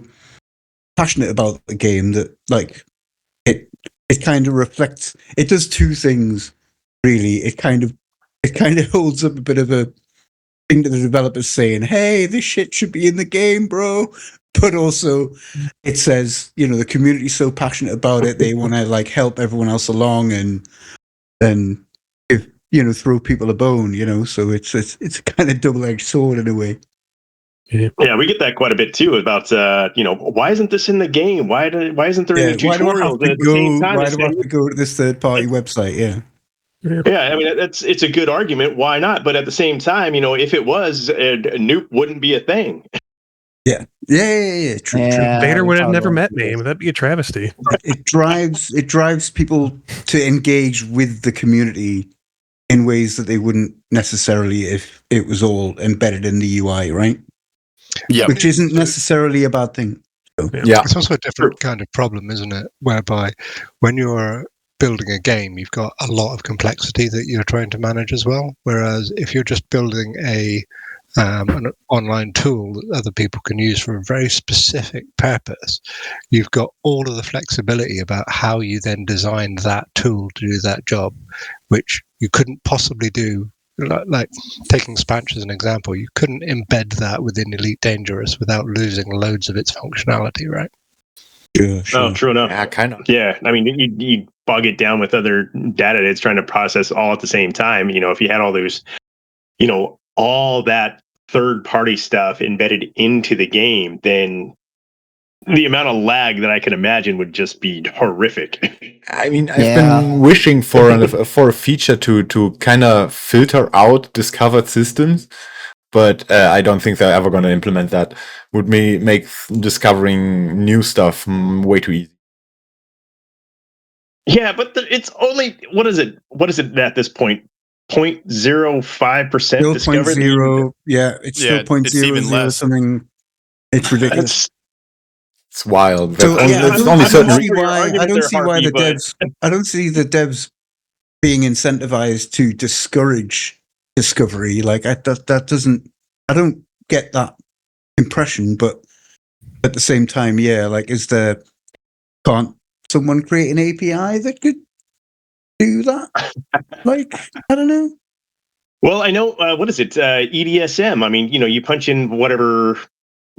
passionate about the game that like it kind of reflects. It does two things really. It kind of holds up a bit of a thing to the developers saying, "Hey, this shit should be in the game, bro." But also, it says, the community's so passionate about it, they want to like help everyone else along and if, throw people a bone, So it's a kind of double-edged sword in a way. Yeah, we get that quite a bit too about why isn't this in the game? Why isn't there any tutorials? And at the same time, why do I have to go to this third-party website? Yeah. Yeah, I mean it's a good argument. Why not? But at the same time, if it was, NEWP wouldn't be a thing. Yeah. True. Vader would have never met me. That'd be a travesty. It drives people to engage with the community in ways that they wouldn't necessarily if it was all embedded in the UI, right? Yeah, which isn't necessarily a bad thing. So. Yeah, it's also a different kind of problem, isn't it? Whereby when you're building a game, you've got a lot of complexity that you're trying to manage as well. Whereas if you're just building an online tool that other people can use for a very specific purpose, you've got all of the flexibility about how you then design that tool to do that job, which you couldn't possibly do. Like taking Spanch as an example, you couldn't embed that within Elite Dangerous without losing loads of its functionality, right? Sure. Oh, true enough. Yeah, kind of. Yeah, I mean, you bog it down with other data that it's trying to process all at the same time. If you had all those, all that third-party stuff embedded into the game, then the amount of lag that I can imagine would just be horrific. I mean, I've been wishing for a feature to kind of filter out discovered systems, but I don't think they're ever going to implement that. Would make discovering new stuff way too easy. Yeah, but it's only what is it at this point? 0.05% discovered. 0.0. Yeah, it's still 0.00 something. It's ridiculous. It's wild. So, I don't see why the devs being incentivized to discourage discovery. Like that doesn't. I don't get that impression. But at the same time, can't someone create an API that could do that? Like, I don't know. Well, I know. What is it? EDSM. I mean, you punch in whatever,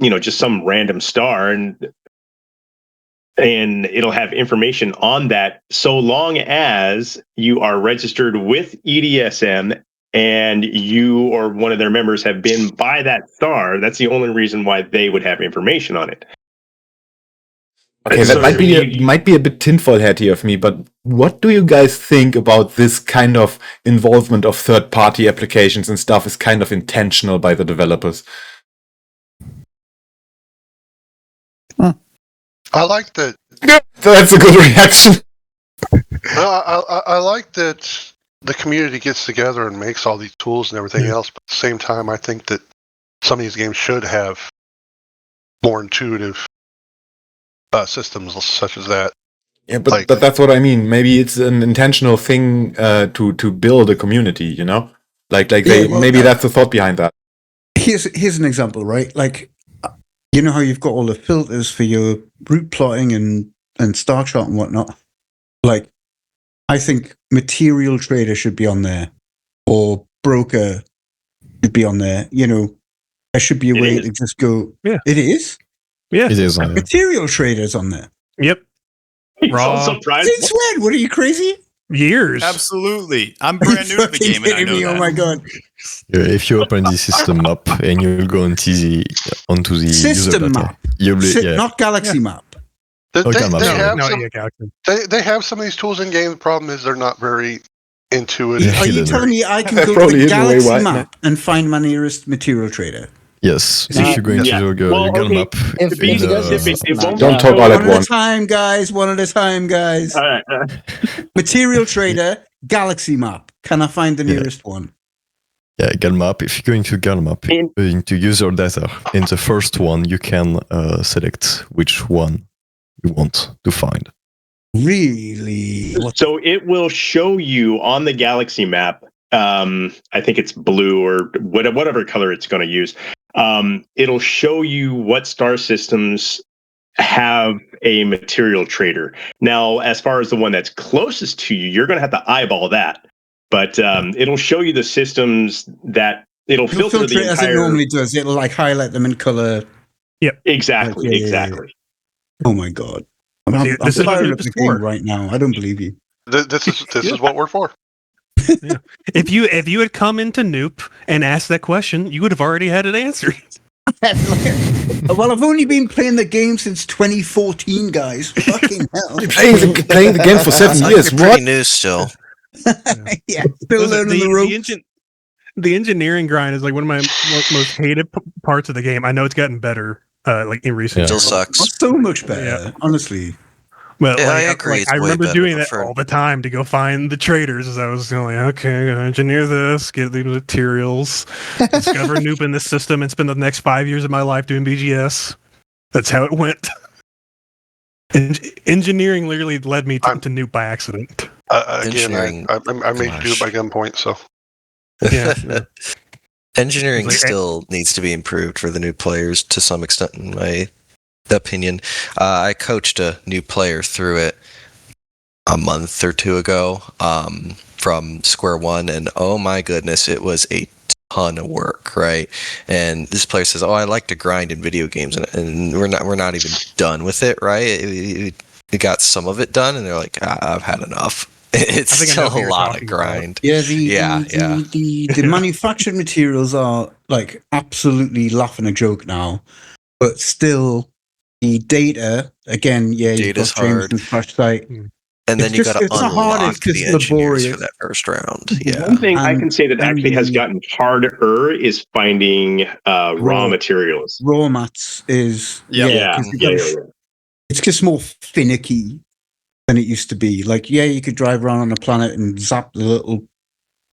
just some random star and it'll have information on that so long as you are registered with EDSM and you or one of their members have been by that star. That's the only reason why they would have information on it. Okay, that might be a bit tinfoil hatty of me, but what do you guys think about this kind of involvement of third-party applications and stuff is kind of intentional by the developers? I like that. That's a good reaction. I like that the community gets together and makes all these tools and everything else, but at the same time, I think that some of these games should have more intuitive systems such as that. Yeah, but that's what I mean. Maybe it's an intentional thing to build a community, Like that's the thought behind that. Here's an example, right? Like, you know how you've got all the filters for your route plotting and star chart and whatnot? Like, I think material trader should be on there, or broker should be on there. There should be a way to just go. Yeah, it is. Yeah, it is. Material traders on there. Yep. Raw. Since when? What are you, crazy? Years. Absolutely. I'm brand new to the game, and I know that. Oh my god! If you open the system map and you'll go onto the system map, not galaxy map. They have some of these tools in game. The problem is they're not very intuitive. Are you telling me I can go to the galaxy map and find my nearest material trader? Yes, if you go into your girl map. Don't talk all at once. One at a time, guys. All right. Material trader, galaxy map. Can I find the nearest one? Yeah, Gal map. If you go into Gal map, into user data, in the first one, you can select which one you want to find. Really? So it will show you on the galaxy map I think it's blue or whatever color it's going to use. It'll show you what star systems have a material trader. Now, as far as the one that's closest to you, you're going to have to eyeball that. But it'll show you the systems that it'll filter the entire. As it normally does. It'll like highlight them in color. Yep. Exactly. Like, exactly. Oh my god! I'm this is what firing NEWP up the is game for. right now. I don't believe you. This is what we're for. Yeah. If you had come into NEWP and asked that question, you would have already had it answered. Well, I've only been playing the game since 2014, guys. Fucking hell! Playing the game for 7 Like years. you're pretty What? new still. Yeah, still learning the ropes. The engineering grind is like one of my most hated parts of the game. I know it's gotten better, like in recent Still years. sucks. So much better, honestly. Well, Yeah, like, I agree. It's I way remember better doing that for- all the time to go find the traders. As I was going, okay, I'm gonna engineer this, get the materials, discover NEWP in this system, and spend the next 5 years of my life doing BGS. That's how it went. Engineering literally led me to NEWP by accident. Again, Engineering- I made you do it gosh. by gunpoint. So Yeah. Engineering It's like- still needs to be improved for the new players to some extent, in my opinion. I coached a new player through it a month or two ago from square one, and oh my goodness, it was a ton of work, right? And this player says, "Oh, I like to grind in video games," and we're not even done with it, right? We got some of it done, and they're like, "I've had enough." It's I think I know still who a you're lot talking of grind. Yeah, Yeah. the manufactured materials are like absolutely laughing a joke now, but still the data again. Yeah, you've Data's got James hard. and Flash Site. And then It's you just- got to it's not hard, unlock it's just the engineers for laborious. that first round. Yeah. One thing I can say that And actually has the- gotten harder is finding raw materials. Raw mats is Yeah. 'cause it's just more finicky than it used to be. Like, yeah, you could drive around on a planet and zap the little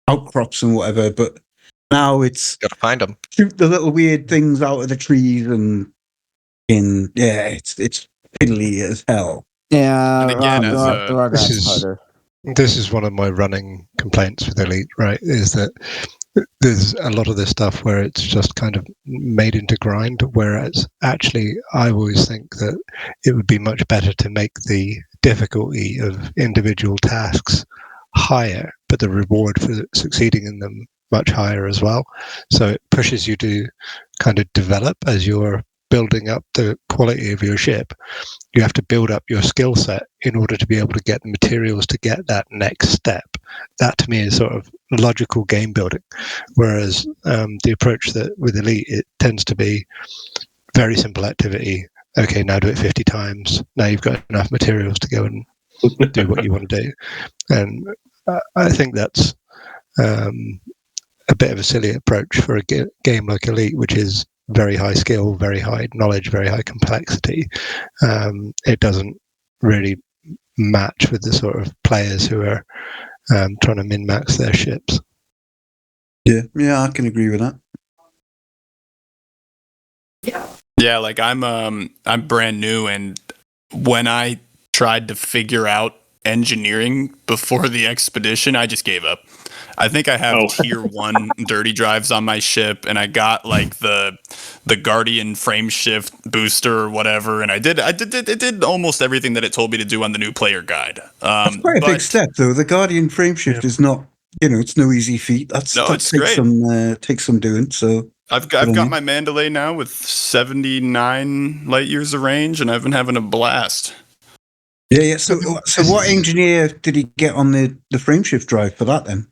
outcrops and whatever, but now it's Got to find them. shoot the little weird things out of the trees and it's fiddly as hell. Yeah, And again, as the a- raw This grad's is- harder. This is one of my running complaints with Elite, right? Is that there's a lot of this stuff where it's just kind of made into grind, whereas actually I always think that it would be much better to make the difficulty of individual tasks higher, but the reward for succeeding in them much higher as well. So it pushes you to kind of develop as you're building up the quality of your ship. You have to build up your skill set in order to be able to get the materials to get that next step. That to me is sort of logical game building. Whereas the approach that with Elite, it tends to be very simple activity. Okay, now do it 50 times. Now you've got enough materials to go and do what you want to do. And I think that's a bit of a silly approach for a game like Elite, which is very high skill, very high knowledge, very high complexity. It doesn't really match with the sort of players who are trying to min-max their ships. Yeah, I can agree with that. Yeah, like I'm brand new, and when I tried to figure out engineering before the expedition, I just gave up. I think I have tier 1 dirty drives on my ship, and I got like the Guardian frame shift booster or whatever, and I did almost everything that it told me to do on the new player guide. That's quite a big step, though. The Guardian frameshift is not, it's no easy feat. That it's takes some doing. So I've got my Mandalay now with 79 light years of range, and I've been having a blast. Yeah. So what engineer did he get on the frameshift drive for that then?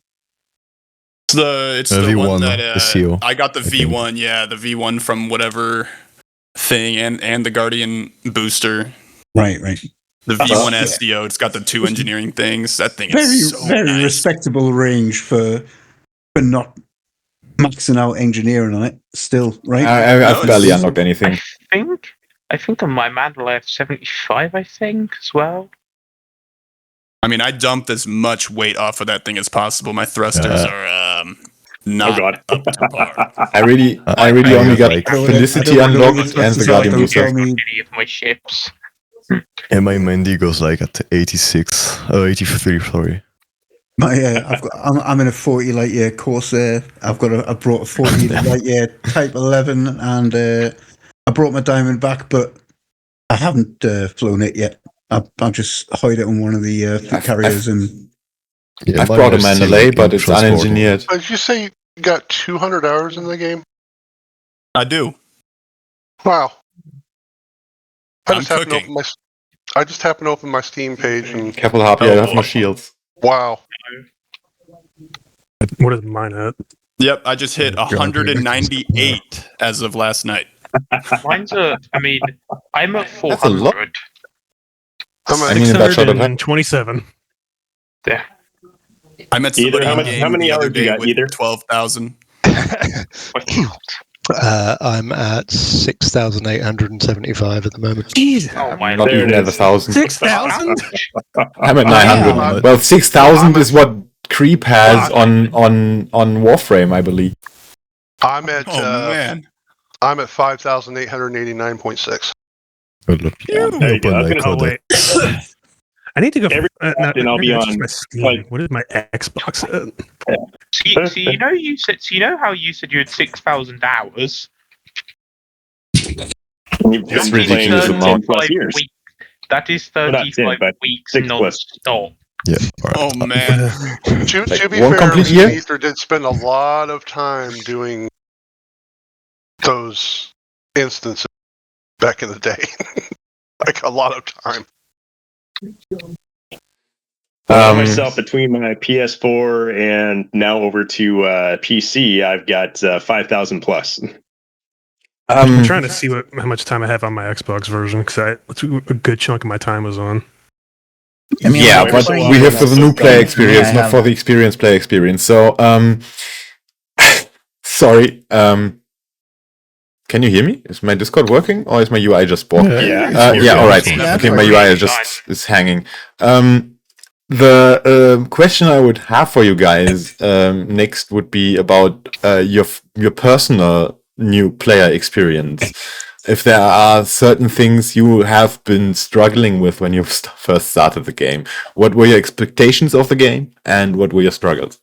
It's the V1, one that the seal, I got the I think. V1, yeah, the V1 from whatever thing, and the Guardian booster. Right. The V1 SDO, it's got the 2 engineering things. That thing Very, is so very nice. respectable range for not maxing out engineering on it. Still, right? I've barely unlocked anything. I think on my Mandalay I have 75, I think, as well. I mean, I dumped as much weight off of that thing as possible. My thrusters are not up to par. I really only got Felicity unlocked and the Guardian booster. Any of my ships. And my Mandy goes like at 86, 83, sorry. I'm in a 40 light year Corsair. I brought a 40 light year Type 11, and I brought my Diamond back, but I haven't flown it yet. I'll just hide it on one of the fleet carriers and. Yeah, I've mine brought a are still Mandalay, in but it's transport. unengineered. Did you say you got 200 hours in the game? I do. Wow. I I'm just happened to cooking. open my Steam page and Careful, Harpy, I have no shields. wow. What is mine at? Yep, I just hit God, 198 as of last night. Mine's I'm at That's a lot. 400. I'm I at, mean, that shot at 627. Yeah. I met Either, somebody how in much- game how many the other hours you day got, with either? 12,000. I'm at 6,875 at the moment. Jesus. Oh my Not There even it at is. 1,000. 6,000? I'm at Wow. 900. Well, 6,000 I'm is what Creep has on Warframe, I believe. I'm at Oh, man. I'm at 5,889.6. Good luck. There you go. I was gonna- Oh, wait. I need to go. Every often I'll be that's on, just my Steam. like- What is my Xbox at? So you know how you said you had 6,000 hours. You've That's been playing ridiculous for amount. 10 plus years. Weeks. That is Well, not 35 10, but weeks 6 plus. non-stop. Yeah. All right. Oh, man. To be one fair, complete me year? and Ether did spend a lot of time doing those instances back in the day. Like a lot of time. Myself, between my PS4 and now over to PC, I've got 5,000 plus. I'm trying to see how much time I have on my Xbox version because a good chunk of my time was on. I mean, yeah, like, but playing we're here games for the new like player me, experience, I not have- for the experienced player experience. So, sorry. Can you hear me? Is my Discord working, or is my UI just broken? Yeah. All right. Yeah, Okay, it's my working. UI is hanging. The question I would have for you guys next would be about your personal new player experience. If there are certain things you have been struggling with when you first started the game, what were your expectations of the game, and what were your struggles?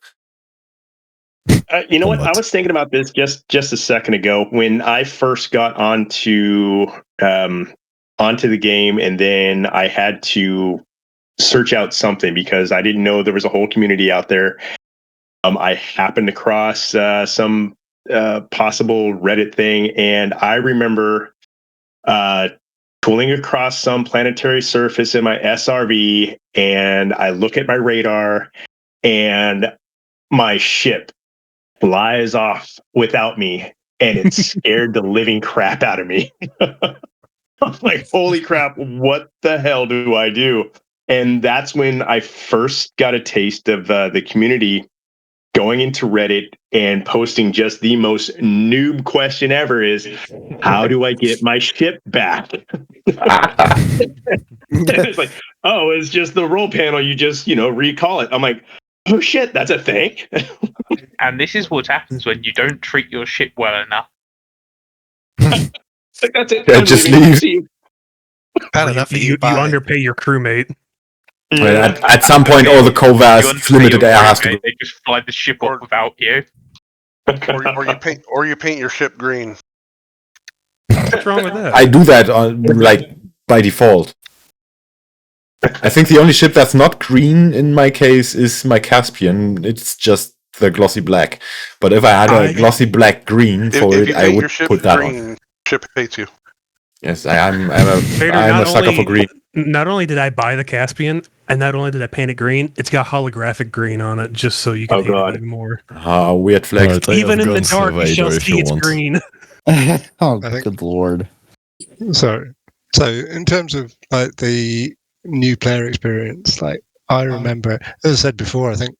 You know what? I was thinking about this just a second ago when I first got onto the game, and then I had to search out something because I didn't know there was a whole community out there. I happened across some possible Reddit thing, and I remember tooling across some planetary surface in my SRV, and I look at my radar, and my ship flies off without me, and it scared the living crap out of me. I'm like, holy crap, what the hell do I do? And that's when I first got a taste of the community, going into Reddit and posting just the most noob question ever is, how do I get my ship back? It's like, oh, it's just the roll panel. You just, recall it. I'm like, oh shit, that's a thing. And this is what happens when you don't treat your ship well enough. Like, that's it. Yeah, I'm just leaving. leave. See you. Bad enough that You you buy. underpay your crewmate. At some point, all the You Covas underpay limited your air has to crewmate, go. They just fly the ship off without you. Or you paint your ship green. What's wrong with that? I do that by default. I think the only ship that's not green in my case is my Caspian. It's just the glossy black. But if I had a glossy black green for If it, you I paint would your ship put that green, on. ship hates you. Yes, I'm Vader, a sucker for green. Not only did I buy the Caspian, and not only did I paint it green, it's got holographic green on it, just so you can hate it even more. Weird flex. Alright, I Even have in the guns, dark, you Vader, shall if see you it's want. green. Oh, I think- good lord. So in terms of like the new player experience, like I remember, as I said before, I think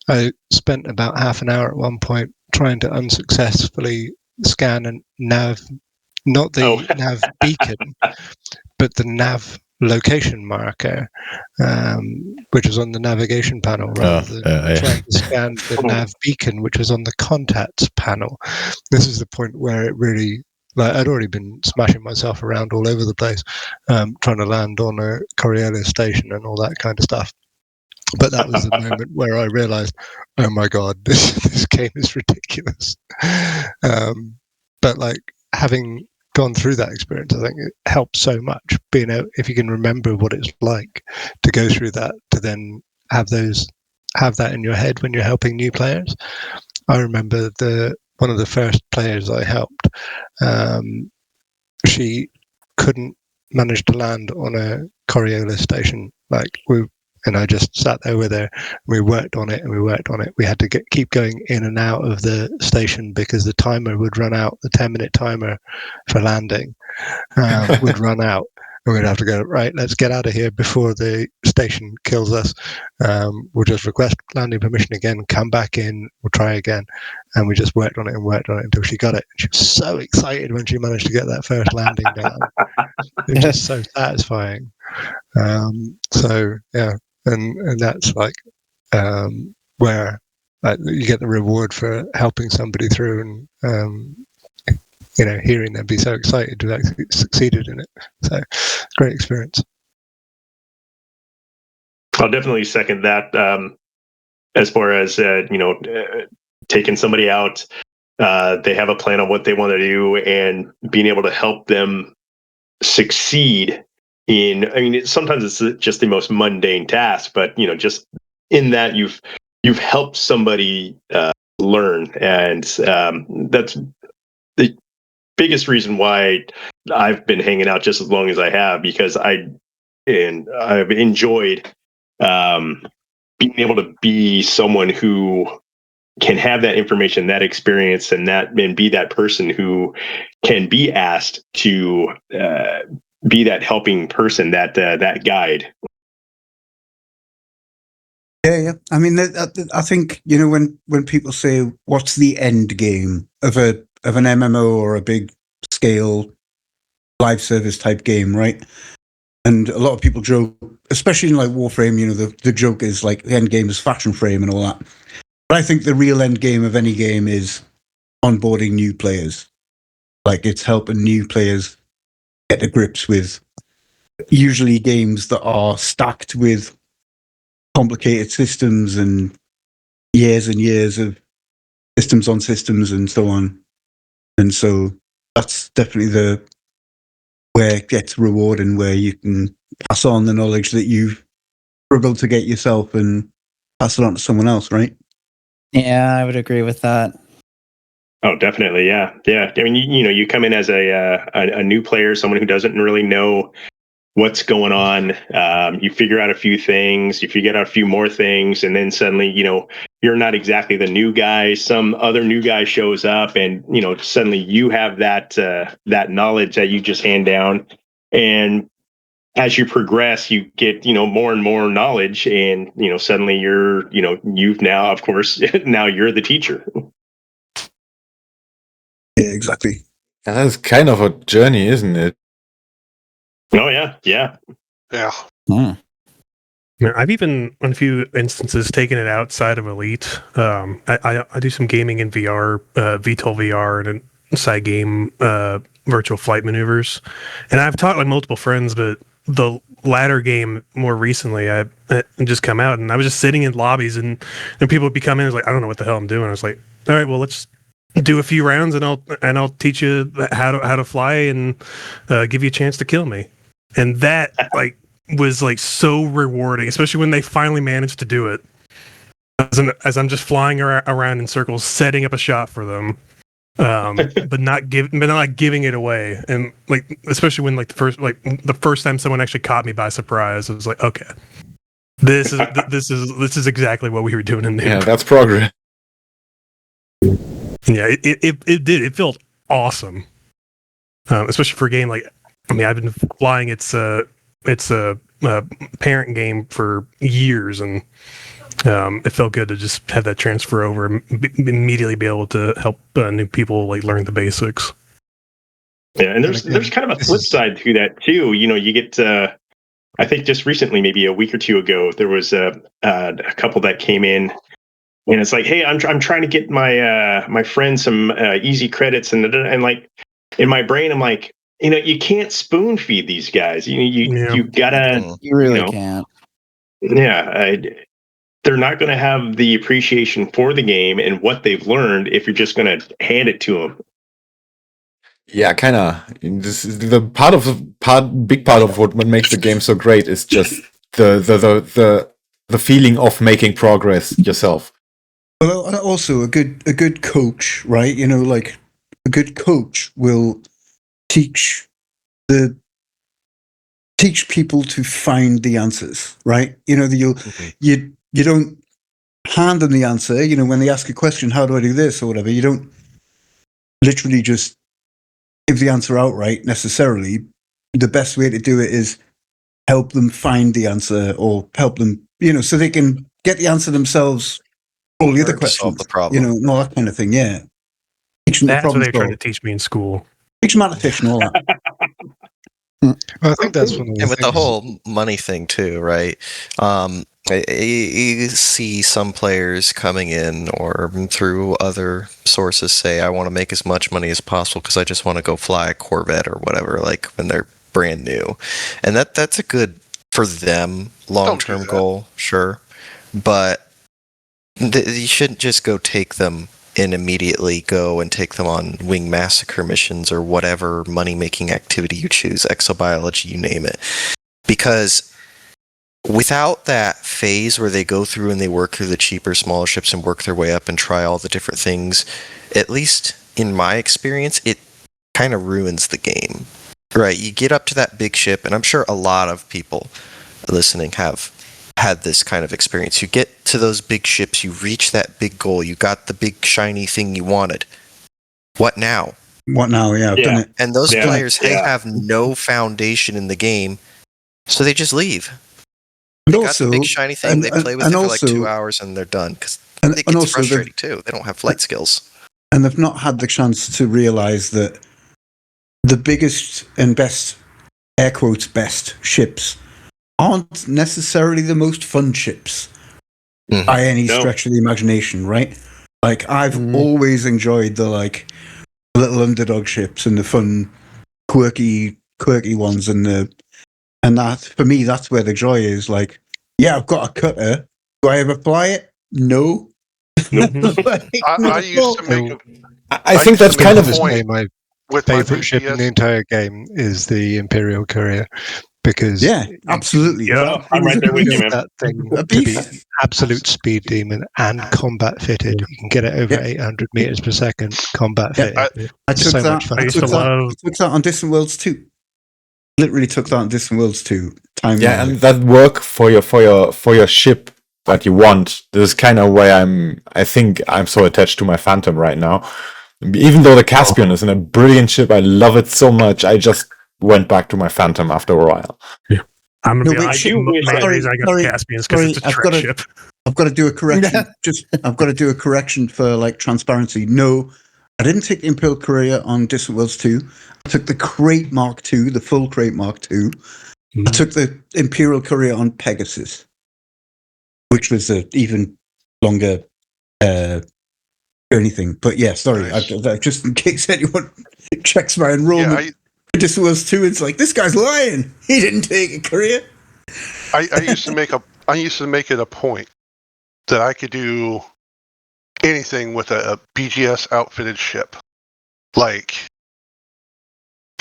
I spent about half an hour at one point trying to unsuccessfully scan a nav, not the nav beacon, but the nav location marker, which was on the navigation panel, rather than trying to scan the nav beacon, which was on the contacts panel. This is the point where it really, like, I'd already been smashing myself around all over the place, trying to land on a Coriolis station and all that kind of stuff. But that was the moment where I realized, oh my god, this game is ridiculous. But like having gone through that experience, I think it helps so much. Being able, if you can remember what it's like to go through that, to then have that in your head when you're helping new players. I remember one of the first players I helped. She couldn't manage to land on a Coriolis station. And I just sat there with her. We worked on it and we worked on it. We had to keep going in and out of the station because the timer would run out. The 10-minute timer for landing would run out. And we'd have to go, right, let's get out of here before the station kills us. We'll just request landing permission again, come back in, we'll try again. And we just worked on it until she got it. She was so excited when she managed to get that first landing down. It was just so satisfying. So, yeah. And that's like where you get the reward for helping somebody through and hearing them be so excited to have actually succeeded in it. So great experience. I'll definitely second that. As far as taking somebody out, they have a plan on what they want to do, and being able to help them succeed in. I mean, sometimes it's just the most mundane task, but just in that you've helped somebody learn, and that's the biggest reason why I've been hanging out just as long as I have, because I've enjoyed being able to be someone who can have that information, that experience, and be that person who can be asked to be that helping person, that guide. Yeah. I mean, I think when people say what's the end game of an MMO or a big scale live service type game, right? And a lot of people joke, especially in like Warframe, the joke is like the end game is faction frame and all that. But I think the real end game of any game is onboarding new players. Like it's helping new players get to grips with usually games that are stacked with complicated systems and years of systems on systems and so on. And so that's definitely where it gets rewarding, where you can pass on the knowledge that you've struggled to get yourself and pass it on to someone else, right? Yeah, I would agree with that. Oh, definitely. Yeah. I mean, you come in as a new player, someone who doesn't really know what's going on. You figure out a few things, you figure out a few more things, and then suddenly, you're not exactly the new guy. Some other new guy shows up, and suddenly you have that knowledge that you just hand down. And as you progress, you get more and more knowledge, and suddenly you've now, of course, now you're the teacher. Yeah, exactly. That's kind of a journey, isn't it? Oh yeah. I've even, on a few instances, taken it outside of Elite. I do some gaming in VR, VTOL VR, and a side game, virtual flight maneuvers. And I've taught like multiple friends, but the latter game more recently, I just come out, and I was just sitting in lobbies, and people would be coming. I was like, I don't know what the hell I'm doing. I was like, all right, well, let's do a few rounds, and I'll teach you how to fly and give you a chance to kill me. And that was like so rewarding, especially when they finally managed to do it. As I'm just flying around in circles, setting up a shot for them, but not giving it away. And like, especially when the first time someone actually caught me by surprise, I was like, okay, this is exactly what we were doing in NEWP. Yeah, that's progress. Yeah, it did. It felt awesome, especially for a game like. I mean, I've been flying. It's a parent game for years, and it felt good to just have that transfer over and immediately be able to help new people like learn the basics. Yeah, and there's kind of a flip side to that too. You get I think just recently, maybe a week or two ago, there was a couple that came in, and it's like, hey, I'm trying to get my friend some easy credits, and like in my brain, I'm like, you can't spoon feed these guys. You gotta. You really can't. Yeah, they're not going to have the appreciation for the game and what they've learned if you're just going to hand it to them. Yeah, kind of. This is the big part of what makes the game so great is just the feeling of making progress yourself. Well, and also a good coach, right? You know, like a good coach will teach people to find the answers, right? You know, you don't hand them the answer. You know, when they ask a question, how do I do this or whatever, you don't literally just give the answer outright necessarily. The best way to do it is help them find the answer or help them, you know, so they can get the answer themselves. All the other questions, solve the problem. you know, and all that kind of thing. Yeah, teach them the That's what problem they tried to solved. teach me in school. Teach them how to fish and all that. Well, I think that's one of the And with the things. whole money thing too, right? You see some players coming in or through other sources say, I want to make as much money as possible because I just want to go fly a Corvette or whatever, like when they're brand new. And that's a good for them long-term goal, sure. But you shouldn't just go take them and immediately go and take them on wing massacre missions or whatever money-making activity you choose, exobiology, you name it. Because without that phase where they go through and they work through the cheaper, smaller ships and work their way up and try all the different things, at least in my experience, it kind of ruins the game. Right? You get up to that big ship, and I'm sure a lot of people listening have had this kind of experience. You get to those big ships, you reach that big goal, you got the big shiny thing you wanted. What now? What now? Yeah, I've done it. And those players, they have no foundation in the game, so they just leave. They got the big shiny thing, they play with it for like 2 hours and they're done. Because it gets frustrating too. They don't have flight skills. And they've not had the chance to realize that the biggest and best, air quotes, best ships aren't necessarily the most fun ships by any stretch of the imagination, right? Like, I've always enjoyed the little underdog ships and the fun, quirky ones, and that for me, that's where the joy is. Like, yeah, I've got a cutter. Do I ever fly it? No. I used to make. I think that's kind of the point. My With favorite ship in the entire game is the Imperial Courier. Because absolutely, I'm right there with you, man. That thing to be an absolute speed demon and combat fitted. You can get it over 800 meters per second, combat fitted. I took so that. much fun. I took that on Distant Worlds 2. Literally took that on Distant Worlds 2. And that work for your ship that you want. This is kind of why I think I'm so attached to my Phantom right now. Even though the Caspian is a brilliant ship, I love it so much. I just went back to my Phantom after a while. Yeah. I'm gonna be honest. I got Caspians because it's a trick ship. I've got to do a correction. I've got to do a correction for like transparency. No, I didn't take the Imperial Courier on Distant Worlds 2. I took the Crate Mark II, the full Crate Mark II. I took the Imperial Courier on Pegasus, which was an even longer journey thing. But yeah, sorry, I just in case anyone checks my enrollment. Distant Worlds 2, it's like, this guy's lying. He didn't take a career. I used to make it a point that I could do anything with a BGS outfitted ship, like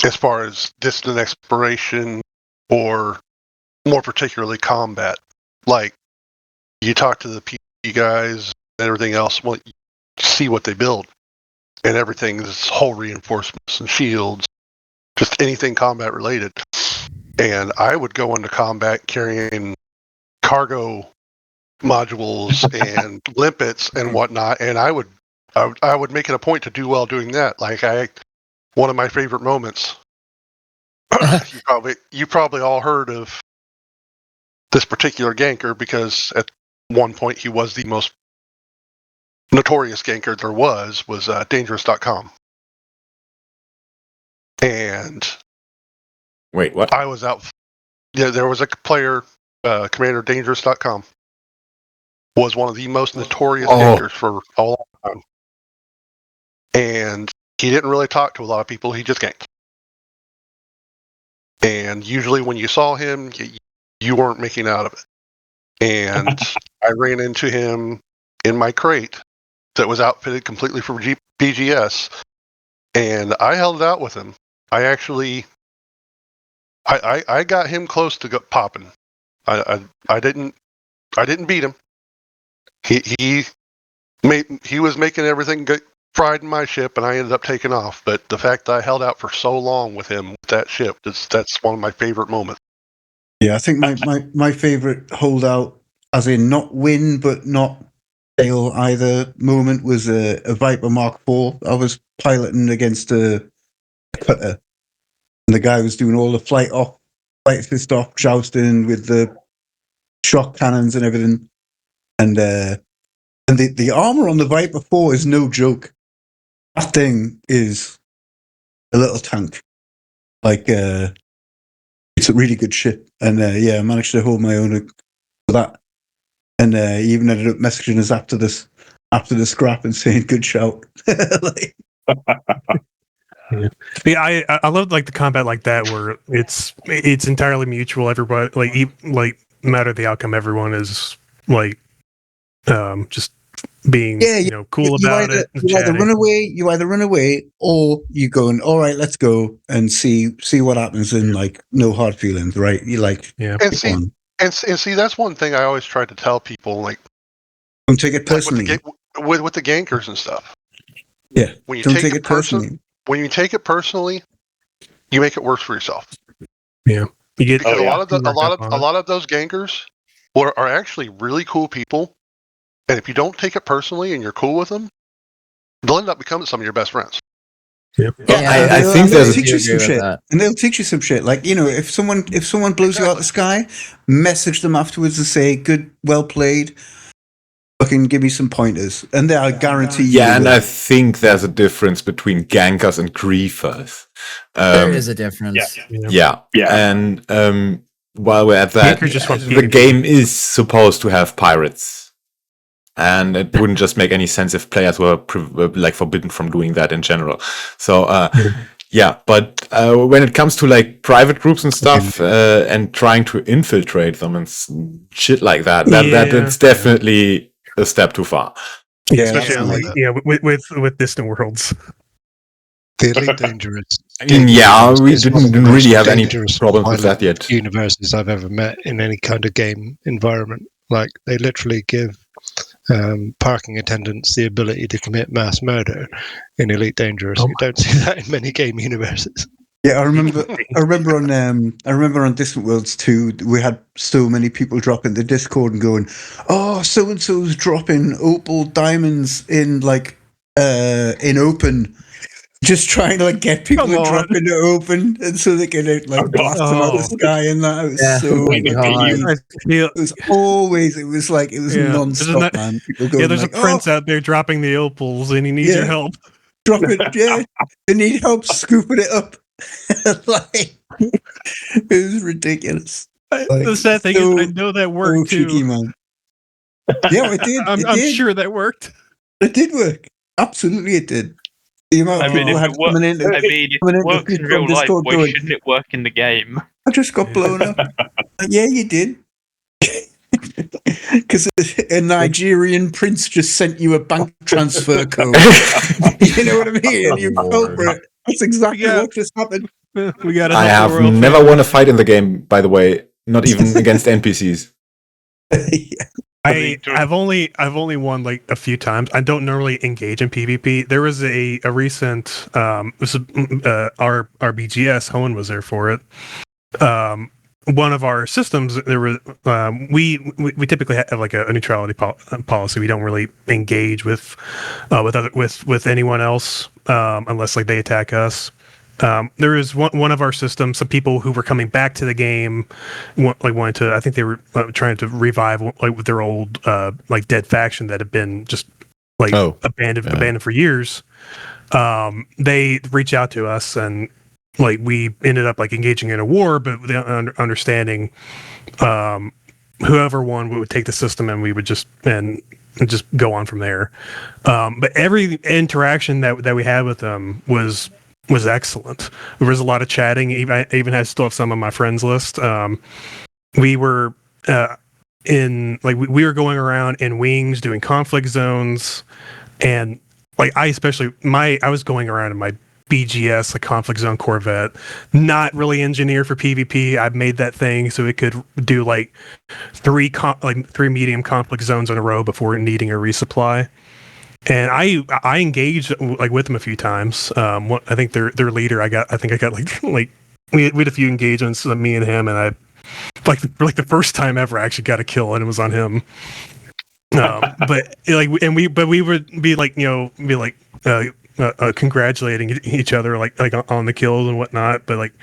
as far as distant exploration or more particularly combat. Like you talk to the PC guys and everything else, well, you see what they build and everything. This whole reinforcements and shields. Just anything combat related. And I would go into combat carrying cargo modules and limpets and whatnot, and I would make it a point to do well doing that. Like one of my favorite moments. you probably all heard of this particular ganker because at one point he was the most notorious ganker there was dangerous.com. And wait, what? I was out. Yeah, there was a player, Commander Dangerous.com, was one of the most notorious gankers for a long time. And he didn't really talk to a lot of people. He just ganked. And usually when you saw him, you weren't making out of it. And I ran into him in my crate that was outfitted completely for BGS, and I held it out with him. I actually, I got him close to popping. I didn't beat him. He was making everything get fried in my ship, and I ended up taking off. But the fact that I held out for so long with him with that ship, that's one of my favorite moments. Yeah, I think my favorite holdout, as in not win but not fail either, moment was a Viper Mark IV. I was piloting against a cutter, and the guy was doing all the flight assist off, jousting with the shock cannons and everything, and the armor on the Viper IV is no joke. That thing is a little tank. Like, it's a really good ship. And I managed to hold my own for that. And he even ended up messaging us after the scrap and saying, "Good shout." Like, Yeah, I love like the combat like that where it's entirely mutual. Everybody no matter the outcome, everyone is like just being cool about it. You either run away, or you going, "All right, let's go and see what happens," and like no hard feelings, right? You like and see that's one thing I always try to tell people, like, don't take it personally with the gankers and stuff. Yeah, when you don't take it personally. When you take it personally, you make it worse for yourself. Yeah, you get because a lot of those gankers are actually really cool people, and if you don't take it personally and you're cool with them, they'll end up becoming some of your best friends. Yeah, I think they'll teach you some shit, and they'll teach you some shit. Like, if someone blows you out the sky, message them afterwards and say, "Good, well played. Fucking give me some pointers," and I guarantee you. Yeah, and I think there's a difference between gankers and griefers. There is a difference. Yeah. And while we're at that, the game is supposed to have pirates. And it wouldn't just make any sense if players were forbidden from doing that in general. So but when it comes to like private groups and stuff and trying to infiltrate them and shit like that's definitely a step too far. Yeah, especially with distant worlds. The Elite Dangerous. We didn't really have any problems with that yet. Universes I've ever met in any kind of game environment. Like, they literally give parking attendants the ability to commit mass murder in Elite Dangerous. You don't see that in many game universes. Yeah, I remember on Distant Worlds 2, we had so many people drop in the Discord and going, "Oh, so and so's dropping opal diamonds in in open." Just trying to like get people to drop into open, and so they can like blast them out of the sky, and that was so. It was non-stop, man. People going, there's a prince out there dropping the opals, and he needs your help. Drop it, yeah. They need help scooping it up. It was ridiculous. The sad thing is, I know that worked too. Cheeky, man. Yeah, it did. I'm sure that worked. It did work. Absolutely, it did. The amount of people had coming in. It works in real life. Why shouldn't it work in the game? I just got blown up. Yeah, you did. Because a Nigerian prince just sent you a bank transfer code. You know what I mean? And you fell for it. That's exactly what just happened. I have never won a fight in the game, by the way. Not even against NPCs. I've only won like a few times. I don't normally engage in PvP. There was a recent our BGS. Hoenn was there for it. One of our systems, there was we typically have like a neutrality policy. We don't really engage with anyone else unless like they attack us. There is one of our systems, some people who were coming back to the game, wanted to. I think they were trying to revive with their old dead faction that had been just abandoned for years. They reached out to us, and we ended up engaging in a war, but with the understanding whoever won would take the system, and we would just go on from there. But every interaction that we had with them was excellent. There was a lot of chatting. I even still have some on my friends list. We were we were going around in wings doing conflict zones, and like I was going around in my BGS, like conflict zone Corvette, not really engineered for PvP. I made that thing so it could do like three medium conflict zones in a row before needing a resupply. And I engaged like with them a few times. I think their leader, I got like we had a few engagements, me and him, and I like the first time ever I actually got a kill, and it was on him. But like, we would be like, congratulating each other like on the kills and whatnot. But like,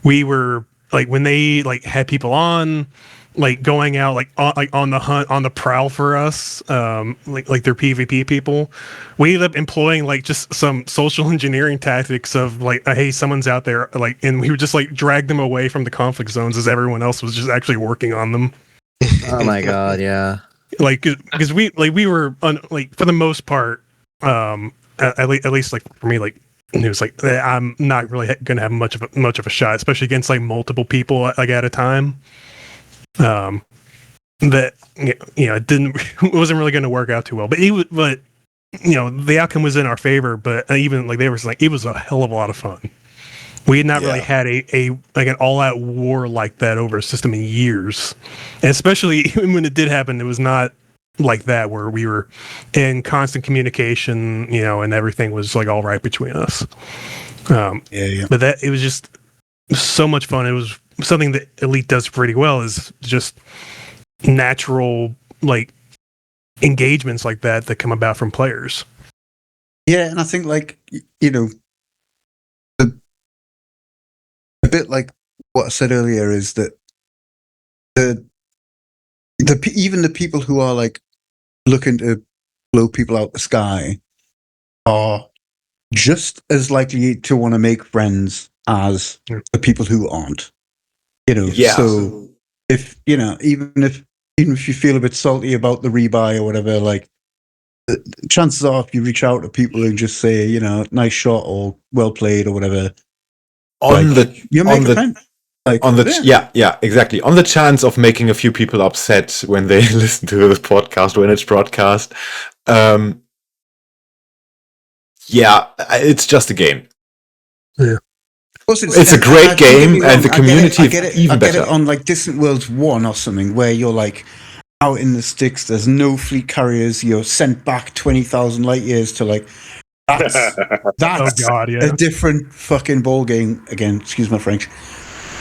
we were like when they like had people on, like going out on the hunt, on the prowl for us, like their PvP people, we ended up employing like just some social engineering tactics of like, hey, someone's out there, like, and we would just like drag them away from the conflict zones as everyone else was just actually working on them. Oh my god, yeah. Like, because we were like for the most part, at least like for me, like it was like I'm not really gonna have much of a shot, especially against like multiple people like at a time. That it wasn't really going to work out too well. But the outcome was in our favor. But even like they were like, it was a hell of a lot of fun. We had not really had a like an all-out war like that over a system in years, and especially even when it did happen, it was not like that where we were in constant communication, and everything was like all right between us. But it was just so much fun. It was something that Elite does pretty well, is just natural like engagements like that come about from players. Yeah, and I think like a bit like what I said earlier is that even the people who are like looking to blow people out the sky are just as likely to want to make friends as the people who aren't. So if even if you feel a bit salty about the rebuy or whatever, like chances are if you reach out to people and just say, nice shot or well played or whatever, you make a friend. Like, exactly. On the chance of making a few people upset when they listen to this podcast, when it's broadcast, it's just a game. Yeah. It's a great game, and the community even better. I get it on like Distant Worlds 1 or something, where you're like out in the sticks, there's no fleet carriers, you're sent back 20,000 light years to like, that's oh God, yeah. a different fucking ball game. Again, excuse my French.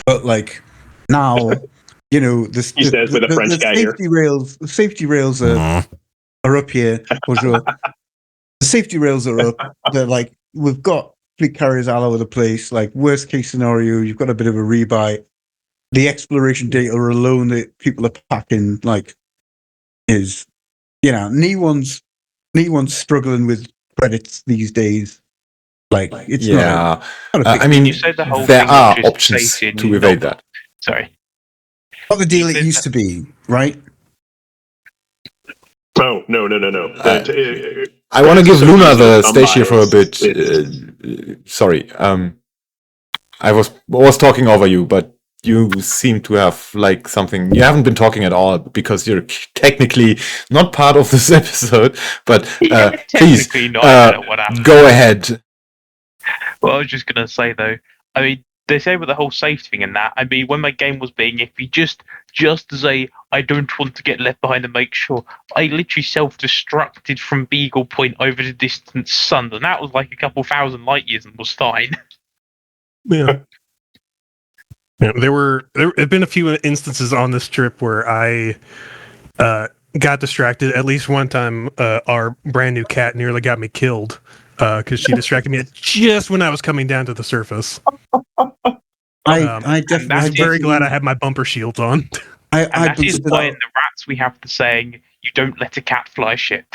But like now, the safety rails are up here. Bonjour. The safety rails are up. They're like, we've got fleet carriers all over the place. Like worst case scenario, you've got a bit of a rebuy. The exploration data alone that people are packing like is, NEWP's struggling with credits these days. Like it's not. I mean, there are options to evade that. Sorry, not the deal it used to be, right? Oh no! I want to give Luna the stage here for a bit. Sorry, I was talking over you, but you seem to have like something. You haven't been talking at all because you're technically not part of this episode. But please, go ahead. Well, I was just gonna say though. I mean, they say with the whole safety thing and that. I mean, when my game was being iffy, just as I don't want to get left behind and make sure, I literally self-destructed from Beagle Point over the distant sun, and that was like a couple thousand light years and was fine. Yeah. There have been a few instances on this trip where I got distracted. At least one time, our brand new cat nearly got me killed because she distracted me just when I was coming down to the surface. I definitely. I'm very glad I had my bumper shields on. That is why in the Rats we have the saying, "You don't let a cat fly a ship."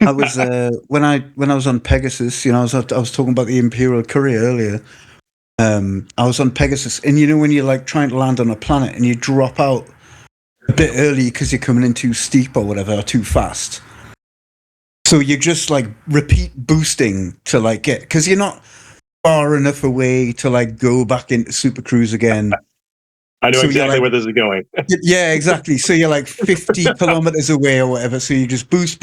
I was when I was on Pegasus. I was talking about the Imperial Courier earlier. I was on Pegasus, and when you're like trying to land on a planet and you drop out a bit early because you're coming in too steep or whatever, or too fast. So you just like repeat boosting to like get, because you're not far enough away to like go back into Super Cruise again. I know So you're exactly like- where this is going. Yeah, exactly. So you're like 50 kilometers away or whatever. So you just boost.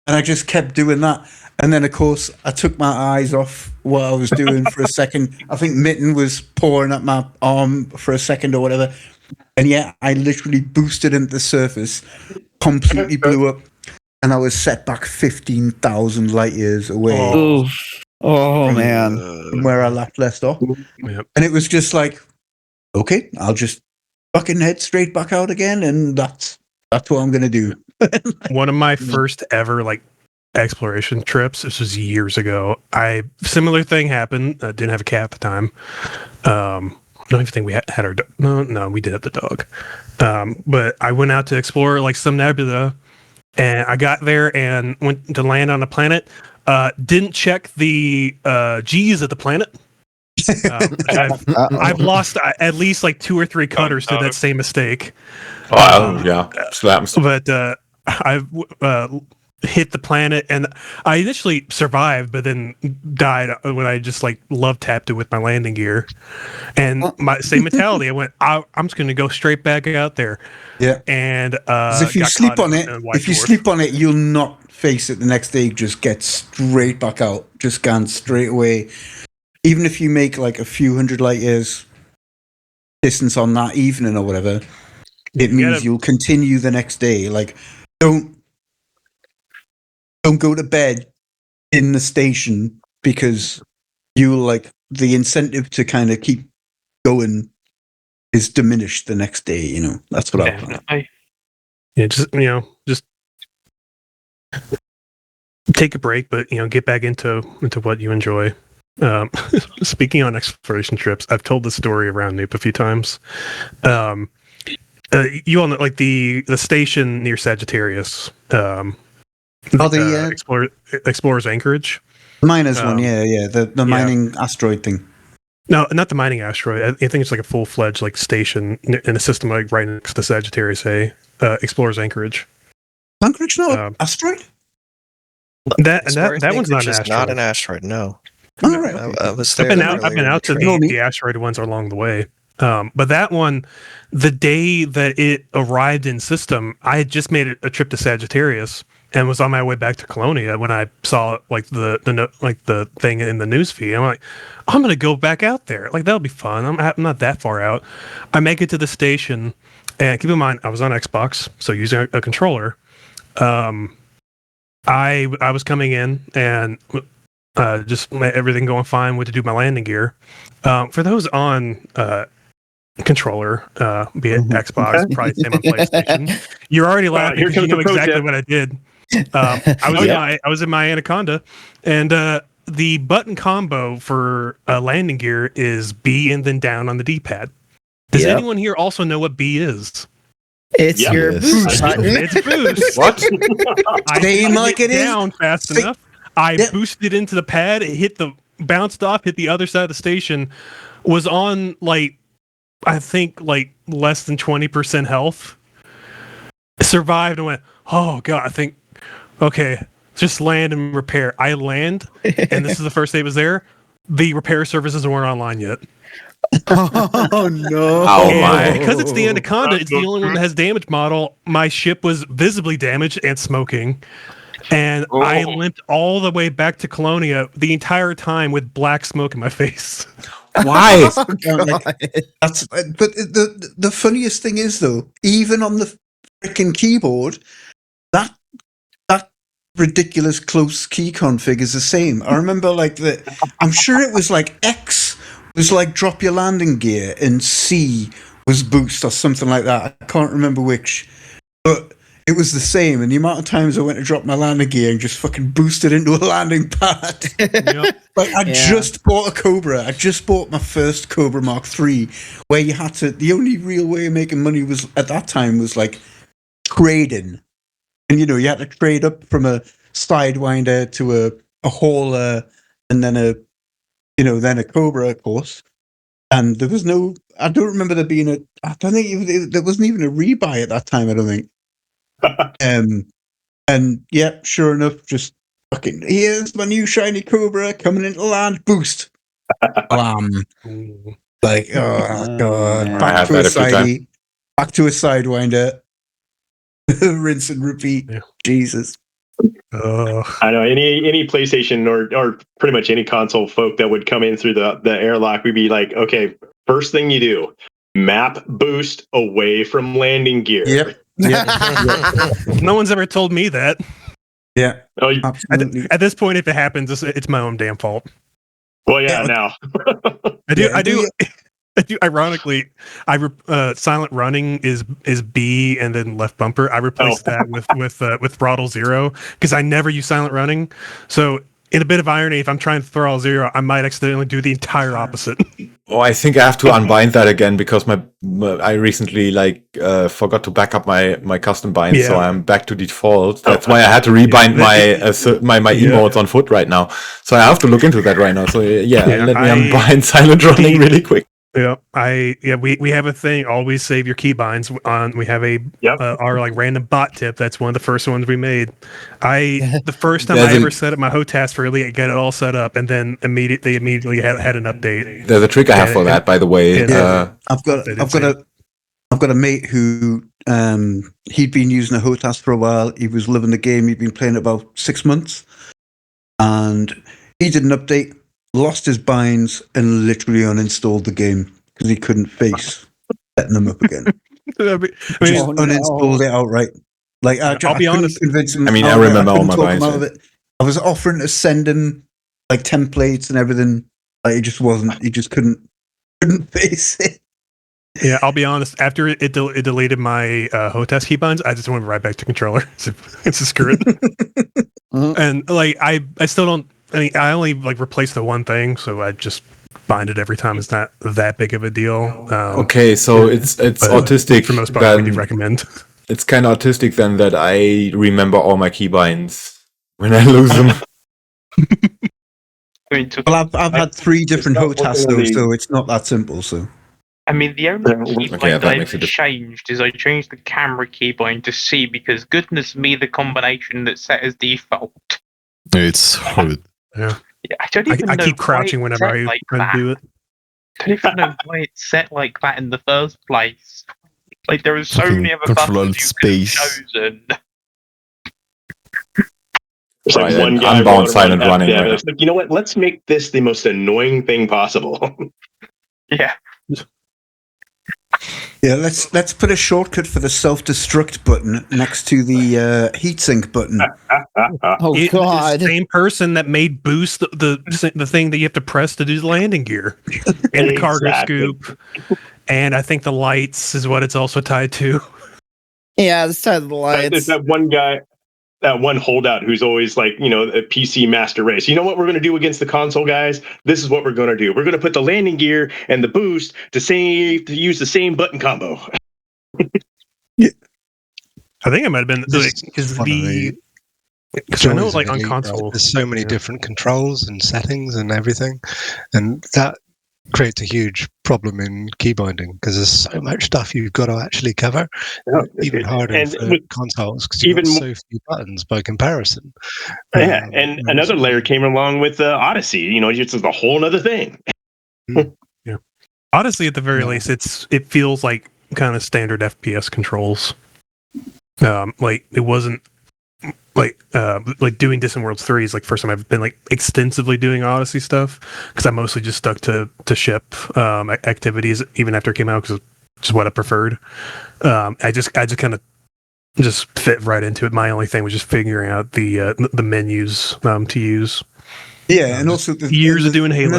And I just kept doing that. And then, of course, I took my eyes off what I was doing for a second. I think Mitten was pouring at my arm for a second or whatever. And yeah, I literally boosted into the surface, completely blew up, and I was set back 15,000 light years away Oh man. from where I left off. Yep. And it was just like, okay, I'll just fucking head straight back out again, and that's what I'm gonna do. One of my first ever like exploration trips. This was years ago. Similar thing happened. I didn't have a cat at the time. I don't even think we had our dog. No, we did have the dog. But I went out to explore like some nebula, and I got there and went to land on a planet. Didn't check the G's of the planet. I've lost at least like 2 or 3 cutters to that same mistake. Yeah, slams. But I've hit the planet, and I initially survived, but then died when I just like love tapped it with my landing gear. And my same mentality, I went, I'm just going to go straight back out there. Yeah, and if you sleep on it, you'll not face it the next day. Just get straight back out, just gone straight away. Even if you make like a few hundred light years distance on that evening or whatever, it means you'll continue the next day. Like, don't go to bed in the station, because you like the incentive to kind of keep going is diminished the next day. You know, that's what I found. Yeah, just take a break, but get back into what you enjoy. Speaking on exploration trips, I've told this story around NEWP a few times. You all know, like the station near Sagittarius. Explorer's Anchorage. Miners one, yeah. The mining asteroid thing. No, not the mining asteroid. I think it's like a full-fledged like station in a system like right next to Sagittarius A. Explorer's Anchorage. Anchorage, not an asteroid? That one's not an asteroid. Not an asteroid, no. Oh, right. I was there. I've been out to the asteroid ones along the way. But that one, the day that it arrived in system, I had just made a trip to Sagittarius and was on my way back to Colonia when I saw like the thing in the news feed. I'm like, I'm gonna go back out there. Like, that'll be fun. I'm not that far out. I make it to the station, and keep in mind I was on Xbox, so using a controller. I was coming in and just everything going fine. Went to do my landing gear. For those on controller, be it Xbox, probably same on PlayStation. You're already laughing because you know exactly what I did. I was in my Anaconda, and the button combo for landing gear is B and then down on the D-pad. Does anyone here also know what B is? It's your boost button. It's boost. What? I Same like it is. down fast enough. I boosted into the pad. It bounced off, hit the other side of the station. Was on like, I think like less than 20% health. Survived and went, oh god, I think, okay, just land and repair. I land, and this is the first day it was there. The repair services weren't online yet. Oh no! Oh my! Because it's the Anaconda, it's the only one that has damage model. My ship was visibly damaged and smoking, and I limped all the way back to Colonia the entire time with black smoke in my face. Why? But the funniest thing is though, even on the freaking keyboard, that ridiculous close key config is the same. I remember I'm sure it was like X was like drop your landing gear and C was boost or something like that. I can't remember which, but it was the same. And the amount of times I went to drop my landing gear and just fucking boosted into a landing pad. Like I just bought a Cobra. I just bought my first Cobra Mark III, where you had to. The only real way of making money was at that time was like trading, and you had to trade up from a Sidewinder to a hauler, and then a Cobra, of course. And there was no. I don't remember there being I don't think there wasn't even a rebuy at that time. I don't think. And yeah, sure enough, just fucking here's my new shiny Cobra coming into land. Boost. Like, oh god, man. I back had to a that a few times. sidey, back to a sidewinder, rinse and repeat. Yeah. Jesus. I know any PlayStation or pretty much any console folk that would come in through the airlock, we'd be like, okay, first thing you do, map boost away from landing gear. Yep. Yeah. No one's ever told me that. Yeah. Oh, Absolutely. At this point, if it happens, it's my own damn fault. well, yeah, Yeah. now. I do. Ironically, silent running is B and then left bumper. I replaced that with throttle 0 because I never use silent running. So in a bit of irony, if I'm trying to throttle 0, I might accidentally do the entire opposite. Oh, I think I have to unbind that again because I recently forgot to back up my custom bind, so I'm back to default. That's why I had to rebind my emotes on foot right now. So I have to look into that right now. So let me unbind silent running really quick. Yeah, we have a thing. Always save your keybinds on. We have our like random bot tip. That's one of the first ones we made. The first time I ever set up my HOTAS for Elite, get it all set up, and then immediately had an update. There's a trick I have for that, by the way. I've got a mate who he'd been using a HOTAS for a while. He was loving the game. He'd been playing it about 6 months, and he did an update. Lost his binds and literally uninstalled the game because he couldn't face setting them up again. Uninstalled it outright. Like I'll be honest. Convince him. I remember all my binds. I was offering to send him like templates and everything. Like, he just wasn't. He just couldn't face it. Yeah, I'll be honest. After it deleted my HOTAS keybinds, I just went right back to controller. It's a screw it. And like I still don't. I only replaced the one thing, so I just bind it every time. It's not that big of a deal. Okay, so it's autistic. For the most part, we do recommend. It's kind of autistic then that I remember all my keybinds when I lose them. Well, I've had 3 different HOTAS though, so it's not that simple. So. I mean, the only keybind I ever changed is I changed the camera keybind to C because goodness me, the combination that's set as default. It's hard. Yeah. I don't even know. I keep crouching whenever I try to do it. I don't even know why it's set like that in the first place. Like, there are so many other buttons you could have chosen. There's like one guy unbound silent running. Right, like, you know what? Let's make this the most annoying thing possible. Yeah. Yeah, let's put a shortcut for the self-destruct button next to the heatsink button. Oh God! The same person that made boost the thing that you have to press to do the landing gear and the cargo scoop, and I think the lights is what it's also tied to. Yeah, it's tied to the lights. It's that one guy, that one holdout who's always like, a PC master race. You know what we're going to do against the console guys? This is what we're going to do. We're going to put the landing gear and the boost to use the same button combo. Yeah. I think it might have been because I know like on console, there's so many different controls and settings and everything, and that creates a huge problem in key binding because there's so much stuff you've got to actually cover. Even harder for consoles because you've got so few buttons by comparison. Yeah, and another layer came along with Odyssey. It's a whole other thing. Yeah, Odyssey at the very least, it feels like kind of standard FPS controls. Like it wasn't like doing Distant Worlds 3 is like first time I've been like extensively doing Odyssey stuff because I mostly just stuck to ship activities even after it came out because it's just what I preferred. I just kind of just fit right into it. My only thing was just figuring out the menus to use. Yeah, and also years of doing Halo.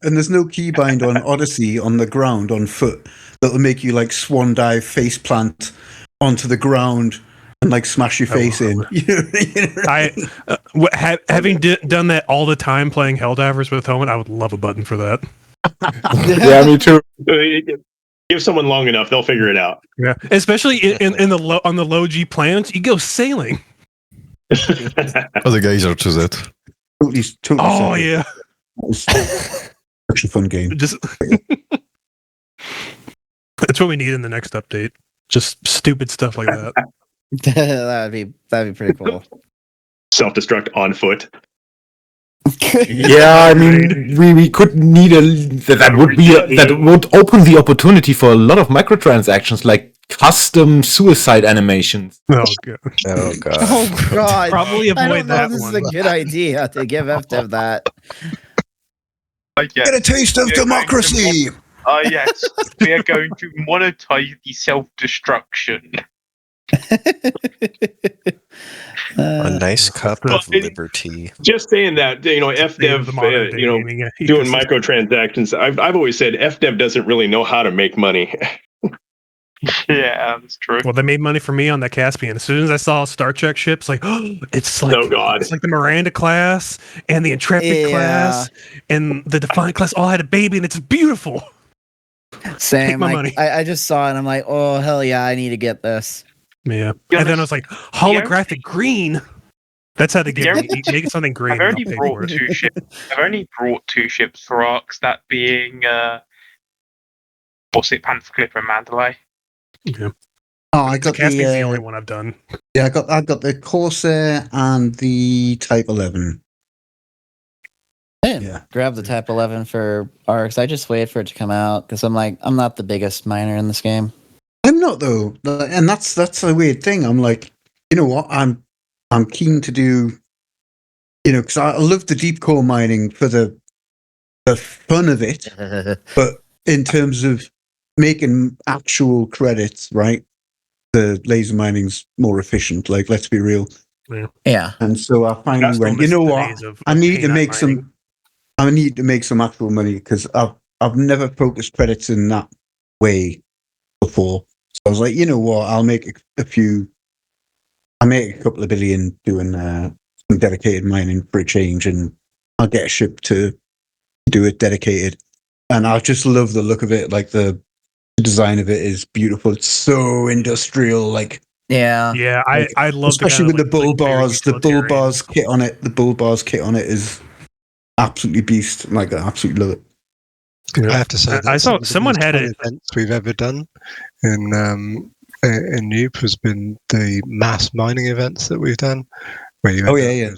There's no keybind on Odyssey on the ground on foot that'll make you like swan dive face plant onto the ground and like smash your face in. Having done that all the time playing Helldivers with Helmet, I would love a button for that. Yeah, me too. Give someone long enough, they'll figure it out. Yeah, especially in the on the low G planets, you go sailing. Other guys are to that. Totally oh yeah, such a fun game. That's what we need in the next update. Just stupid stuff like that. that'd be pretty cool. Self-destruct on foot. Yeah, I mean, we could need that would open the opportunity for a lot of microtransactions, like custom suicide animations. Oh god. Oh god. Oh god. Probably I avoid don't know that if this one. is a good idea to give FDev that. Get a taste of democracy. Yes, we are going to monetize the self-destruction. A nice cup of Well, liberty. Just saying that, FDev, the modern day gaming doing ecosystem. microtransactions. I've always said FDev doesn't really know how to make money. Yeah, that's true. Well, they made money for me on the Caspian. As soon as I saw Star Trek ships, like, it's like, Oh, God. it's like the Miranda class and the Intrepid class and the Defiant class all had a baby, and it's beautiful. Same. my Like, money. I just saw it and I'm like, oh hell yeah, I need to get this. Yeah. Yeah, And then I was like, holographic green. That's how they get me. Make something green. I've and only I'll pay brought for it. 2 ships. I've only brought 2 ships for arcs. That being, what's it, Panther Clipper and Mandalay. Yeah. Oh, I got Caspian's the only one I've done. Yeah, I got the Corsair and the Type 11. Yeah. Grab the Type 11 for arcs. I just waited for it to come out because I'm like, I'm not the biggest miner in this game. I'm not though, and that's a weird thing. I'm like, you know what? I'm keen to do, because I love the deep core mining for the fun of it, but in terms of making actual credits, right? The laser mining's more efficient. Like, let's be real. Yeah. And so I finally went, you know what? I need to make some. I need to make some actual money because I've never focused credits in that way before. So I was like, you know what? I'll make a few. I make a couple of billion doing some dedicated mining for a change, and I'll get a ship to do it dedicated. And I just love the look of it. Like the design of it is beautiful. It's so industrial. Like yeah, I love especially with the bull bars. The bull utilitarian. bars kit on it. The bull bars kit on it is absolutely beast. Like I absolutely love it. I have to say that I saw some of the someone most had fun it. events we've ever done in NEWP has been the mass mining events that we've done, where you end up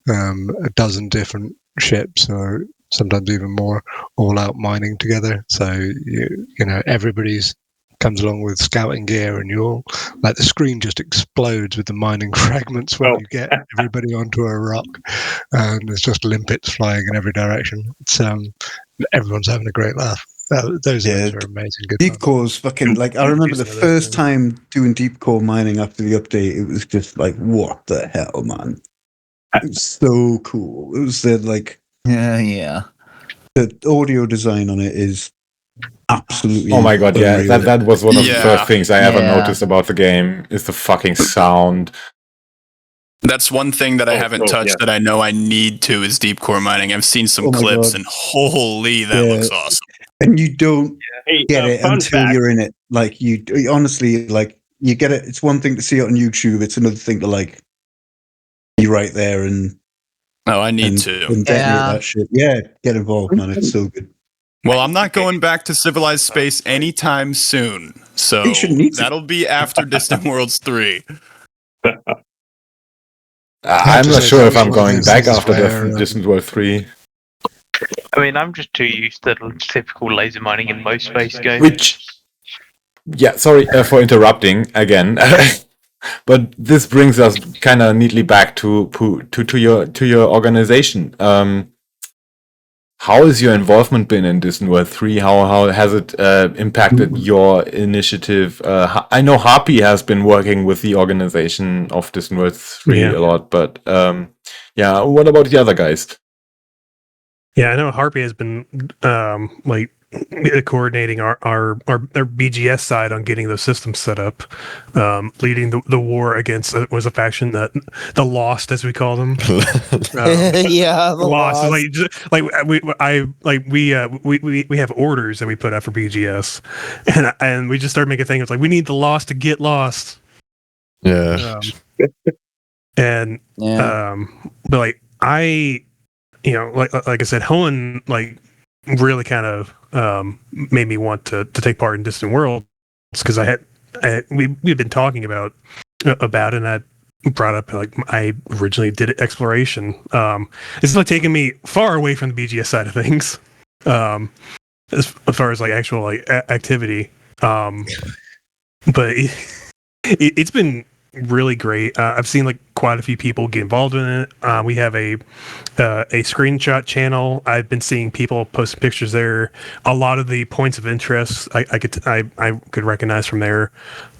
with a dozen different ships or sometimes even more all out mining together. So you know everybody's comes along with scouting gear, and you're like the screen just explodes with the mining fragments when you get everybody onto a rock, and there's just limpets flying in every direction. It's everyone's having a great laugh. Those events are amazing. Good Deep fun. core's fucking like I remember the first time doing deep core mining after the update. It was just like, what the hell, man! It was so cool. It was like yeah. The audio design on it is absolutely. Oh my god, yeah, unreal. that was one of the first things I ever noticed about the game is the fucking sound. That's one thing that I haven't touched that I know I need to is deep core mining. I've seen some clips and holy, that looks awesome. And you don't get it fun until fact. you're in it. Like you honestly, like you get it. It's one thing to see it on YouTube. It's another thing to like be right there and. Oh, I need to. And detonate that shit. Yeah, get involved, man. It's so good. Well, I'm not going back to civilized space anytime soon, so that'll be after Distant Worlds 3. I'm not sure if I'm going back after Distant World 3. I mean, I'm just too used to typical laser mining in most space games. Which, yeah, sorry for interrupting again. But this brings us kind of neatly back to your organization. How has your involvement been in Distant World 3? How has it impacted your initiative? I know Harpy has been working with the organization of Distant World 3 a lot, but yeah, what about the other guys? Yeah, I know Harpy has been like coordinating our BGS side on getting those systems set up, leading the war against was a faction that the Lost, as we call them. Yeah, the Lost. Lost. We have orders that we put out for BGS, and we just started making things like we need the Lost to get lost. Yeah. But like like I said, Hoenn really kind of made me want to take part in Distant Worlds because we've been talking about it, and brought up, like I originally did exploration. It's like taking me far away from the BGS side of things, as far as like actual like activity. But it's been really great. I've seen like quite a few people get involved in it. We have a screenshot channel. I've been seeing people post pictures there. A lot of the points of interest I could recognize from there,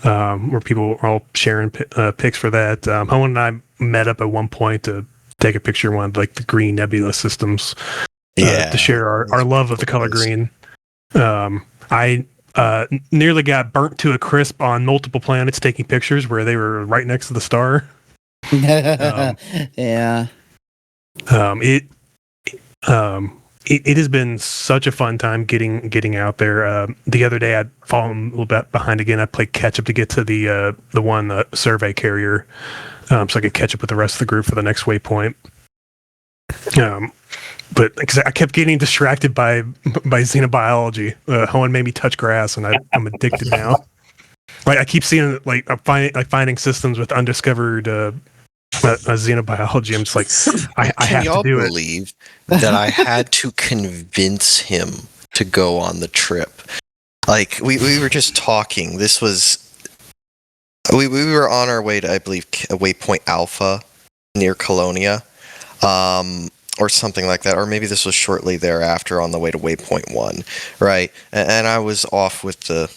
where people are all sharing pics for that. Owen and I met up at one point to take a picture of one of like the green nebula systems, to share our love of the color green. I nearly got burnt to a crisp on multiple planets taking pictures where they were right next to the star. Yeah. It has been such a fun time getting out there. The other day I'd fallen a little bit behind again. I played catch up to get to the survey carrier, so I could catch up with the rest of the group for the next waypoint. But because I kept getting distracted by xenobiology, Hoenn made me touch grass, and I'm addicted now. Like I keep seeing like I'm finding systems with undiscovered xenobiology. I'm just like, I have to do it. Can y'all believe that I had to convince him to go on the trip? Like we were just talking. This was we were on our way to, I believe, Waypoint Alpha near Colonia. Or something like that, or maybe this was shortly thereafter on the way to Waypoint 1, right? And I was off with the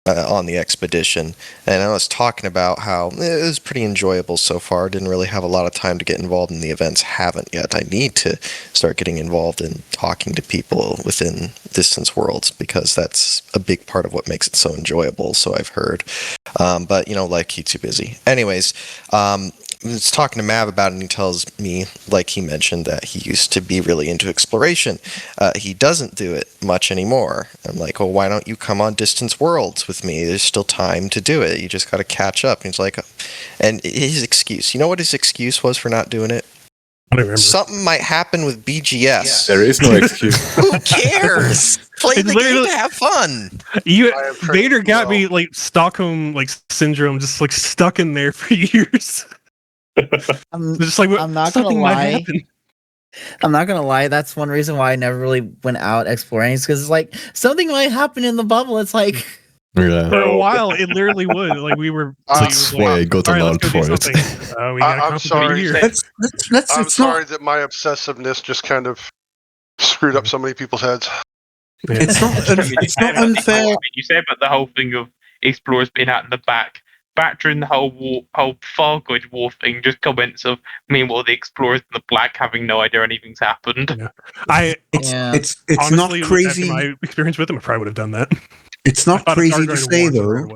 on the expedition, and I was talking about how it was pretty enjoyable so far. Didn't really have a lot of time to get involved in the events. Haven't yet. I need to start getting involved in talking to people within Distance Worlds, because that's a big part of what makes it so enjoyable, so I've heard. But, life keeps you busy. Anyways, I was talking to Mav about it, and he tells me, like he mentioned, that he used to be really into exploration. He doesn't do it much anymore. I'm like, well, why don't you come on Distance Worlds with me? There's still time to do it. You just got to catch up. And he's like, and his excuse, you know what his excuse was for not doing it? I don't remember. Something might happen with BGS. There is no excuse. Who cares? Play the game to have fun. Vader got me like Stockholm syndrome, just like stuck in there for years. Just like I'm not gonna lie. I'm not gonna lie. That's one reason why I never really went out exploring. Is because it's like something might happen in the bubble. It's like for a while, it literally would. Like we were. That's why I got allowed for it. I'm sorry. I'm sorry that my obsessiveness just kind of screwed up so many people's heads. Yeah. It's not unfair. You say about the whole thing of explorers being out in the back. Back during the whole Fargoid war thing, just comments of meanwhile the explorers in the black having no idea anything's happened. Yeah. It's honestly, not crazy. After my experience with them, I probably would have done that. It's not crazy to say though.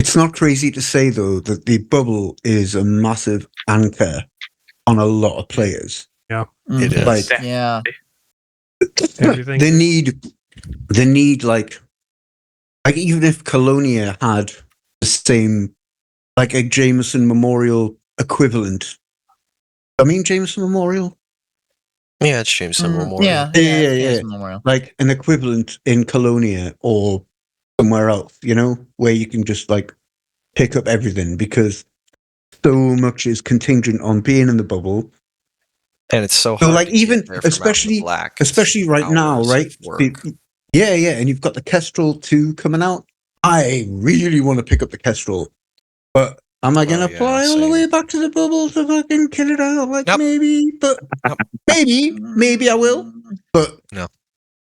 It's not crazy to say though that the bubble is a massive anchor on a lot of players. Yeah, it is. Like, yeah, they need like even if Colonia had the same, like a Jameson Memorial equivalent. I mean, Jameson Memorial? Yeah, it's Jameson Memorial. Yeah. Jameson Memorial. Like an equivalent in Colonia or somewhere else, where you can just like pick up everything, because so much is contingent on being in the bubble. And it's so hard. So like even, especially right now, right? Yeah, and you've got the Kestrel 2 coming out. I really want to pick up the Kestrel, but am I going to fly all the way back to the bubble to fucking kill it out? Like, maybe, but maybe I will. But,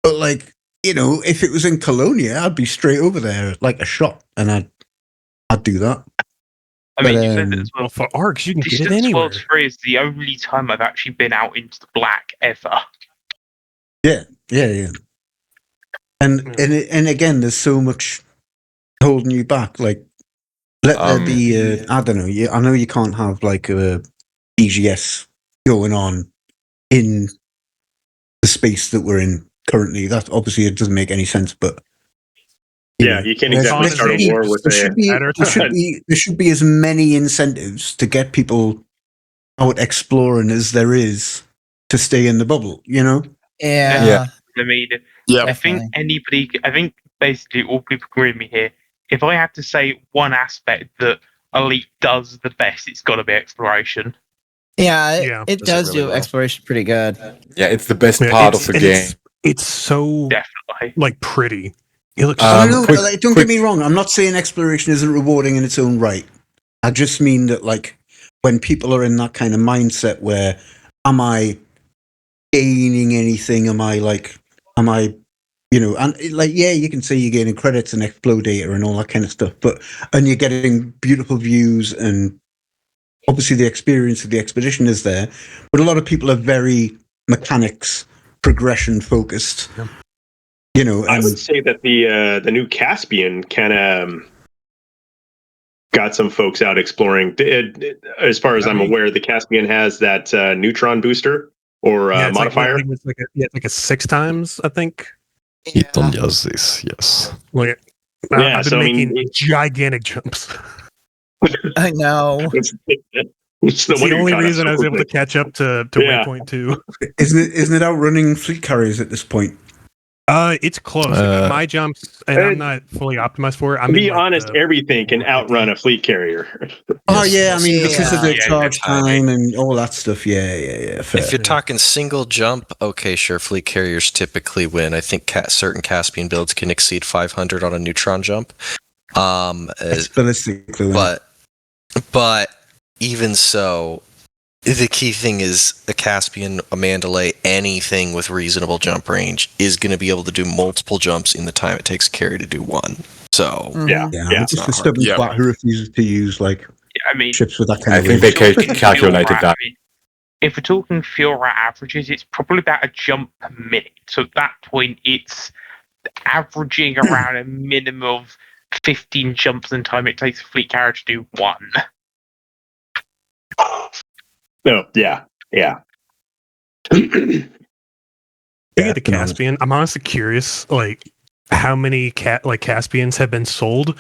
but like, if it was in Colonia, I'd be straight over there like a shot, and I'd do that. I mean, you said it as well. For ARCs, you can get it Distance anywhere. Worlds 3 is the only time I've actually been out into the black ever. Yeah. And again, there's so much holding you back. Like, let there be. I don't know. I know you can't have like a BGS going on in the space that we're in currently. That obviously it doesn't make any sense. But you can't exactly start a war with there should be as many incentives to get people out exploring as there is to stay in the bubble. Yeah. I mean, yeah. I think basically all people agree with me here. If I had to say one aspect that Elite does the best, it's got to be exploration. Yeah, it does really do well. exploration pretty good. Yeah, it's the best part of the game. It's so Definitely like pretty. It looks. I don't know. quick- Like, don't get me wrong. I'm not saying exploration isn't rewarding in its own right. I just mean that, like, when people are in that kind of mindset where, am I gaining anything? Am I, you know, and like, yeah, you can say you're gaining credits and explode data and all that kind of stuff, and you're getting beautiful views, and obviously the experience of the expedition is there, but a lot of people are very mechanics, progression focused. Yeah. You know, I would say that the new Caspian kind of got some folks out exploring. As far as I'm aware, the Caspian has that neutron booster or it's modifier. it's like a 6 times, I think. It only has this, yes. Like, Yeah, I've been so, I mean, making gigantic jumps. I know. It's It's the the only reason I was able to quickly. catch up to Yeah. Waypoint 2. isn't it outrunning fleet carriers at this point? It's close. My jumps, and I'm not fully optimized for it. To be honest, everything can outrun a fleet carrier. Oh yeah, I mean because of the Yeah, charge time and all that stuff. Yeah. Fair. If you're talking single jump, okay, sure, fleet carriers typically win. I think certain Caspian builds can exceed 500 on a neutron jump. Ballistically, But even so, the key thing is a Caspian, a Mandalay, anything with reasonable jump range is going to be able to do multiple jumps in the time it takes carry to do one. So Yeah. It's just a stubborn twat who refuses to use ships with that kind of. I think they calculated that. If we're talking fuel rat averages, it's probably about a jump per minute. So at that point, it's averaging around a minimum of 15 jumps in time it takes a fleet carrier to do one. No, yeah. Speaking of the Caspian, I'm honestly curious, like, how many Caspians have been sold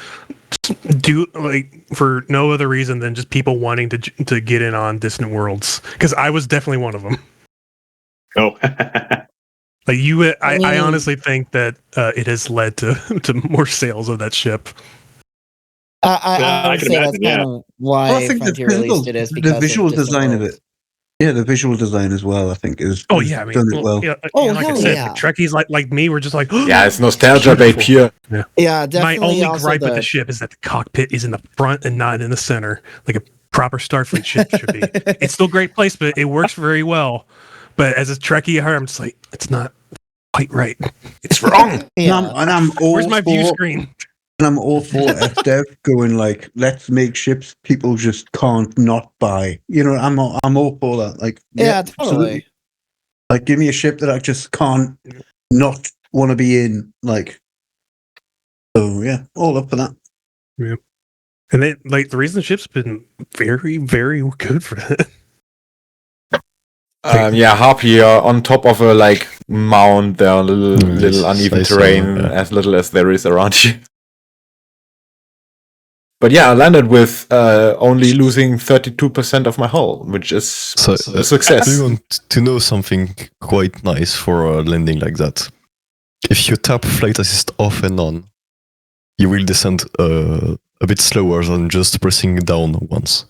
for no other reason than just people wanting to get in on Distant Worlds, because I was definitely one of them. Oh. I honestly think that it has led to more sales of that ship. I would can say imagine, that's kind of why I think Frontier released it is because the visual of Distant design of Worlds. it. Yeah, the visual design as well. I think is done it well. Like I said, Trekkies like me were just like, yeah, it's nostalgia bait here. Yeah, definitely. My only also gripe with the ship is that the cockpit is in the front and not in the center, like a proper Starfleet ship should be. It's still great place, but it works very well. But as a Trekkie at heart, I'm just like, it's not quite right. It's wrong. Yeah. And I'm all Where's my view screen? And I'm all for FDev going like, let's make ships people just can't not buy. You know, I'm all for that. Like, yeah, totally. Absolutely. Like, give me a ship that I just can't not want to be in. Like, so yeah, all up for that. Yeah, and then like the reason the ship's been very, very good for that. Harpy on top of a mound there, on little uneven terrain, as little as there is around you. But yeah, I landed with only losing 32% of my hull, which is a success. Do you want to know something quite nice for a landing like that? If you tap flight assist off and on, you will descend a bit slower than just pressing down once.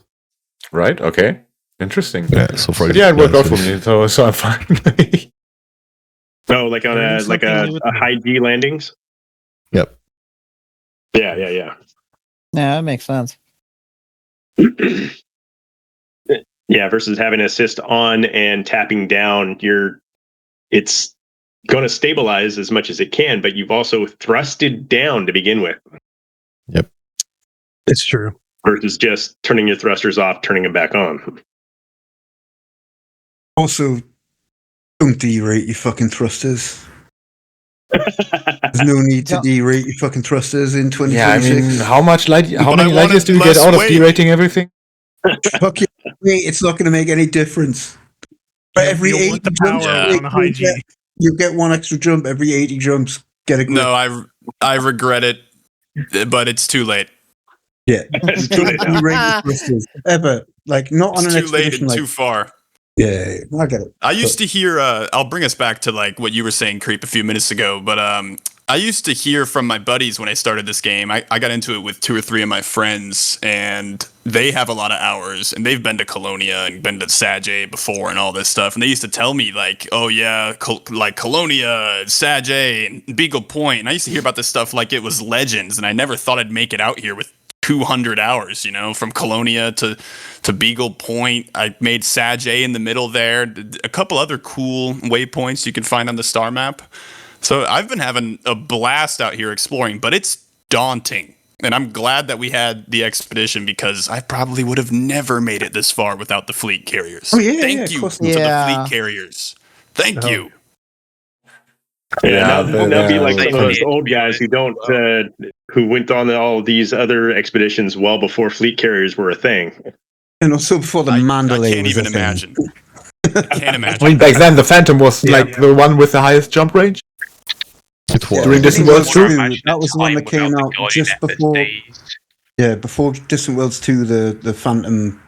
Right? Okay. Interesting. Yeah. So for it worked out for me, so I'm fine. Oh, like on a high G landings. Yep. Yeah. Yeah, that makes sense. Yeah, versus having assist on and tapping down, it's going to stabilize as much as it can, but you've also thrusted down to begin with. Yep. It's true. Versus just turning your thrusters off, turning them back on. Also, don't derate your fucking thrusters. There's no need to derate your fucking thrusters in 2026. Yeah, I mean, how many light years do you get out of derating everything? Fuck you. It's not going to make any difference. But every 80 jumps, you get one extra jump. Every 80 jumps, get a grip. No, I regret it, but it's too late. Yeah, it's too late. Derate your thrusters ever, not on an expedition. Too late and too far. Yeah, I get it. I used to hear. I'll bring us back to what you were saying, Creep, a few minutes ago. But I used to hear from my buddies when I started this game. I got into it with 2 or 3 of my friends, and they have a lot of hours, and they've been to Colonia and been to Sajay before and all this stuff. And they used to tell me, like, oh, yeah, like Colonia, Sajay, and Beagle Point. And I used to hear about this stuff like it was legends, and I never thought I'd make it out here with 200 hours, from Colonia to Beagle Point. I made Sajay in the middle there. A couple other cool waypoints you can find on the star map. So I've been having a blast out here exploring, but it's daunting. And I'm glad that we had the expedition because I probably would have never made it this far without the fleet carriers. Oh, yeah, Thank you to the fleet carriers. Thank you. Yeah, now be like some of those old guys who don't, who went on all these other expeditions well before fleet carriers were a thing. And also before the Mandalay. I can't even imagine. I can't imagine. I mean, back then the Phantom was like the one with the highest jump range. It was. During Distant Worlds 2? That was the one that came out just before. Yeah, before Distant Worlds 2, the Phantom,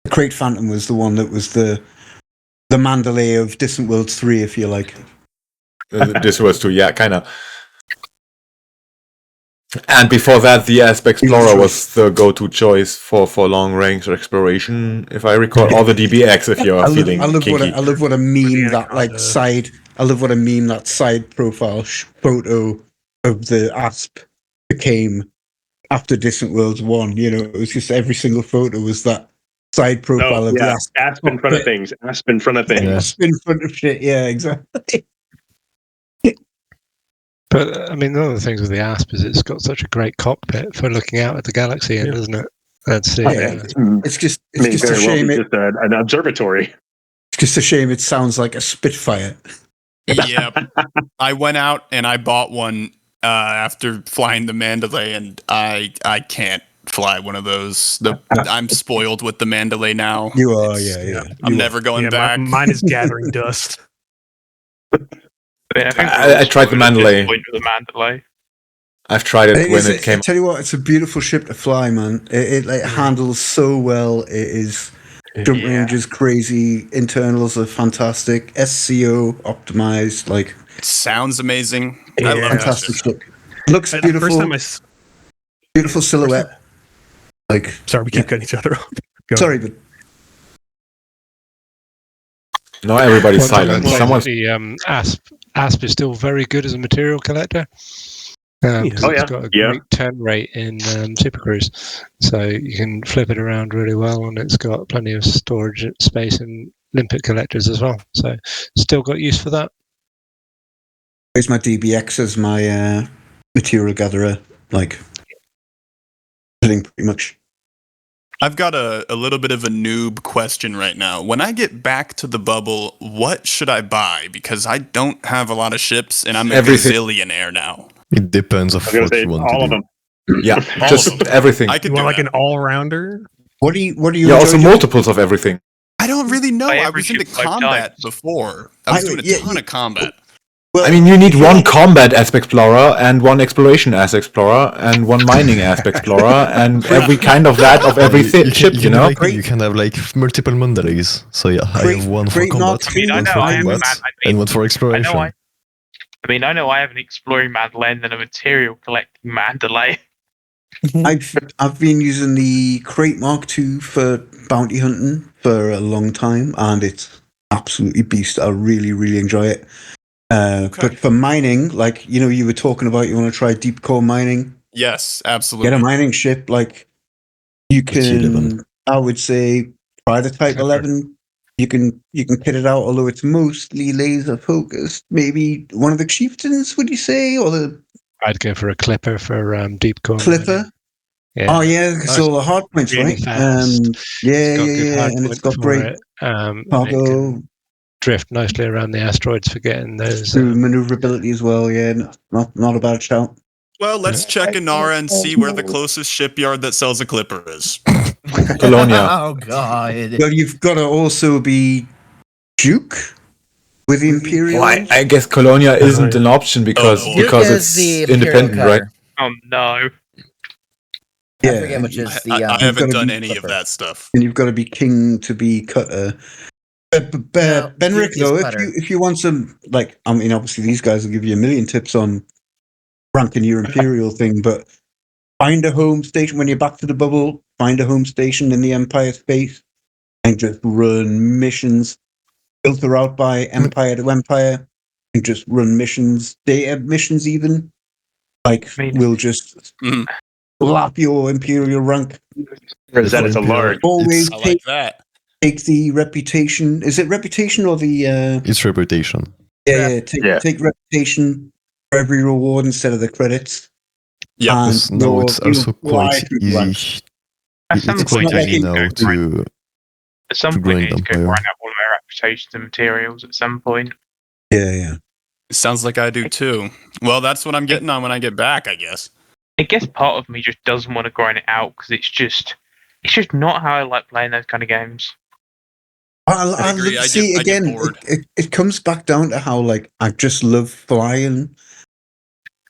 the Crate Phantom was the one that was the Mandalay of Distant Worlds 3, if you like. Distant Worlds 2, yeah, kind of. And before that, the Asp Explorer was the go-to choice for long-range exploration, if I recall. Or the DBX, if you're feeling kinky. I love what a meme that side. I love what a meme that side profile photo of the Asp became after Distant Worlds 1. It was just every single photo was that side profile of the Asp. Asp in front of things. Asp in front of things. Asp in front of shit. Yeah, exactly. But I mean, one of the things with the Asp is it's got such a great cockpit for looking out at the galaxy, isn't it? That's it. It's just a shame. Just an observatory. It's just a shame. It sounds like a Spitfire. Yeah, I went out and I bought one after flying the Mandalay, and I can't fly one of those. I'm spoiled with the Mandalay now. You are, yeah. I'm never going back. Mine is gathering dust. I tried the Mandalay. I've tried it when it came. I tell you what, it's a beautiful ship to fly, man. It handles so well. It is jump range is crazy. Internals are fantastic. SCO optimized. Like it sounds amazing. I love fantastic ship. Looks beautiful. Beautiful silhouette. Like sorry, we keep cutting each other off. Sorry, but. No, everybody's silent. Someone's the Asp is still very good as a material collector. It's got a great turn rate in Super Cruise, so you can flip it around really well, and it's got plenty of storage space in limpet collectors as well. So still got use for that. Here's my DBX as my material gatherer, like pretty much. I've got a little bit of a noob question right now. When I get back to the bubble, what should I buy? Because I don't have a lot of ships, and I'm a gazillionaire now. It depends on what you want to do. All of them. Yeah, just everything. I could do do like an all-rounder. What do you? Yeah, also multiples of everything. I don't really know. I was into combat before. I was doing a ton of combat. Well, I mean, you need one combat Asp Explorer and one exploration Asp Explorer and one mining Asp Explorer and every kind of that of every ship, you know? You can have like multiple Mandalays. So yeah, I have one for combat, one for combat, and one for exploration. I know I have an exploring Mandalay and then a material collecting Mandalay. I've been using the Crate Mark II for bounty hunting for a long time, and it's absolutely beast. I really, really enjoy it. But for mining, like, you know, you were talking about, you want to try deep core mining. Yes, absolutely. Get a mining ship, like, you can, I would say, try the Type 11. You can kit it out, although it's mostly laser focused. Maybe one of the chieftains, would you say? Or the I'd go for a Clipper for deep core. Clipper? Yeah. Oh, yeah, because all the hard points, really right? Fast. Yeah, and it's got great cargo. Drift nicely around the asteroids for getting those. Maneuverability as well, yeah. Not a bad shout. Well, let's check Inara and see where the closest shipyard that sells a Clipper is. Colonia. Oh, God. Well, you've got to also be Duke with the Imperial. Well, I guess Colonia isn't an option because it's independent, right? Oh, no. Yeah. I forget which is the... I haven't done any of that stuff. And you've got to be king to be cutter. Benric, though, if you want some, like, I mean, obviously these guys will give you a million tips on ranking your Imperial thing, but find a home station when you're back to the bubble. Find a home station in the Empire space and just run missions. Filter out by Empire to Empire and just run missions, data missions even. Like, we'll just slap your Imperial rank. Or is that it's a large? Always I like that. take the reputation. Is it reputation or the... It's reputation. Yeah. Take reputation for every reward instead of the credits. Yeah. No, it's also quite easy. It's quite easy now to... At some point, you need to go grind up all of our reputations and materials at some point. Yeah. Sounds like I do too. Well, that's what I'm getting on when I get back, I guess. I guess part of me just doesn't want to grind it out because it's just not how I like playing those kind of games. I agree. See, again, it comes back down to how, like, I just love flying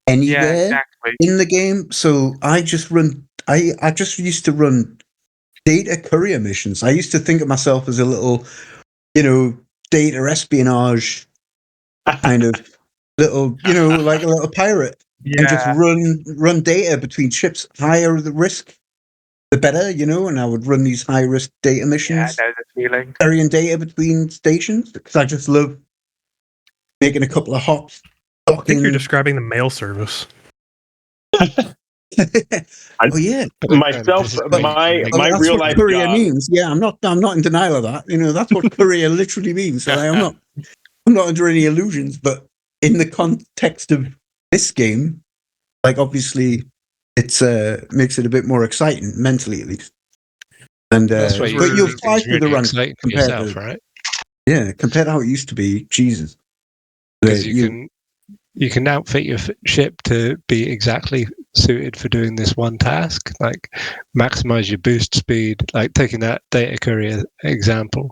anywhere in the game. So I just run, I just used to run data courier missions. I used to think of myself as a little, data espionage kind of little, like a little pirate. Yeah. And just run data between ships. Higher the risk, the better, and I would run these high risk data missions. Yeah, I know the feeling. Carrying data between stations because I just love making a couple of hops. I think you're describing the mail service. Oh yeah, myself, my real life courier job means. Yeah, I'm not in denial of that. That's what courier literally means. So I'm not under any illusions. But in the context of this game, like obviously, it's makes it a bit more exciting mentally, at least. And That's but you'll fly through the run compared to, right? Yeah, compared to how it used to be. Jesus, because you can outfit your ship to be exactly suited for doing this one task, like maximize your boost speed, like taking that data courier example.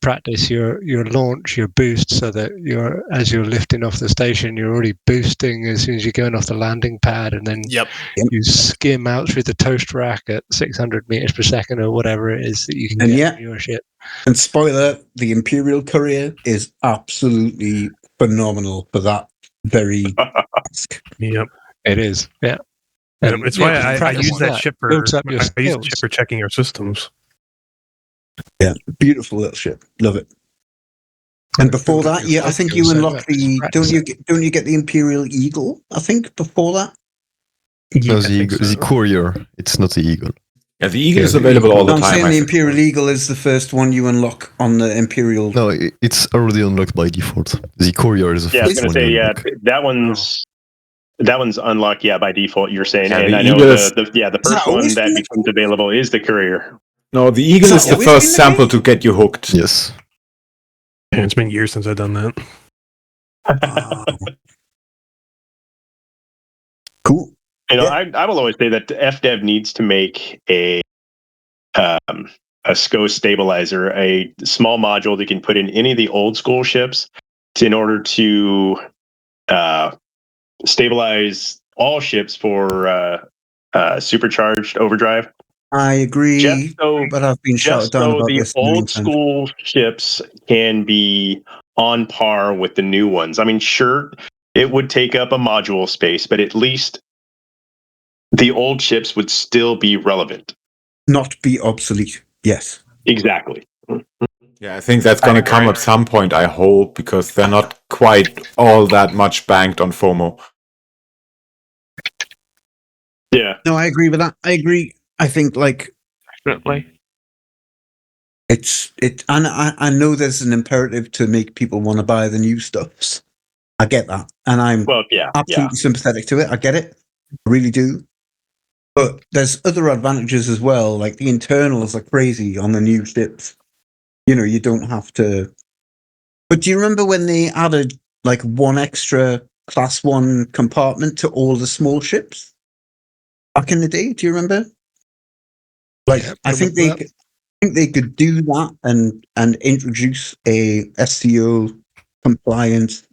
Practice your launch, your boost, so that as you're lifting off the station, you're already boosting as soon as you're going off the landing pad, and then you skim out through the toast rack at 600 meters per second or whatever it is that you can get from your ship. And spoiler, the Imperial courier is absolutely phenomenal for that very task. Yep, it is. Yeah, and it's why I use that ship for. I use the ship for checking your systems. Yeah, beautiful little ship. Love it. And before that, I think you unlock the. Don't you get the Imperial Eagle? I think before that. No, the courier. It's not the Eagle. Yeah, the Eagle is available all the time. I'm saying the Imperial Eagle is the first one you unlock on the Imperial. No, it's already unlocked by default. The courier is the first one. I was going to say, that one's unlocked, by default. You're saying, and I know the first one that becomes available is the courier. No, the Eagle is the first sample to get you hooked. Yes. Yeah, it's been years since I've done that. Cool. I will always say that FDev needs to make a SCO stabilizer, a small module that can put in any of the old school ships in order to stabilize all ships for supercharged overdrive. I agree, but I've been shouted down about the this. Old school ships can be on par with the new ones. I mean, sure, it would take up a module space, but at least the old ships would still be relevant. Not be obsolete. Yes. Exactly. Yeah, I think that's going to come at some point, I hope, because they're not quite all that much banked on FOMO. Yeah. No, I agree with that. I agree. I think, definitely. And I know there's an imperative to make people want to buy the new stuffs. I get that. And I'm absolutely sympathetic to it. I get it. I really do. But there's other advantages as well, like the internals are crazy on the new ships. You don't have to. But do you remember when they added like one extra class 1 compartment to all the small ships back in the day? Do you remember? I think they could do that and introduce a SEO compliant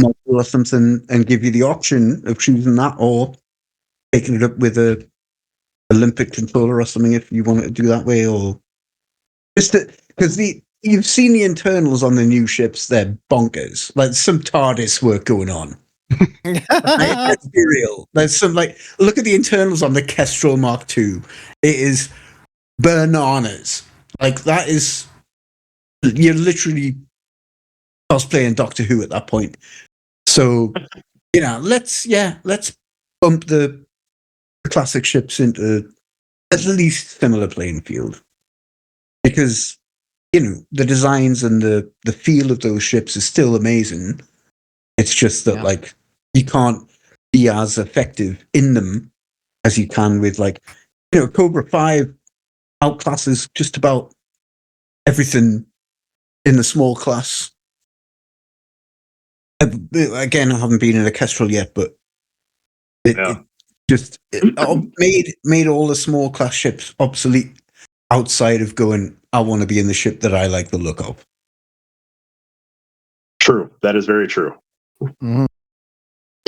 module or something and give you the option of choosing that or taking it up with a Olympic controller or something if you want to do that way, or just because you've seen the internals on the new ships, they're bonkers. Like some TARDIS work going on. Let's be real. There's some look at the internals on the Kestrel Mark II. It is bananas. Like that is you're literally cosplaying Doctor Who at that point. So let's bump the classic ships into at least similar playing field, because the designs and the feel of those ships is still amazing. It's just that you can't be as effective in them as you can with Cobra 5 outclasses just about everything in the small class. Again, I haven't been in a Kestrel yet, but it made all the small class ships obsolete outside of going, I want to be in the ship that I like the look of. True. That is very true. Mhm.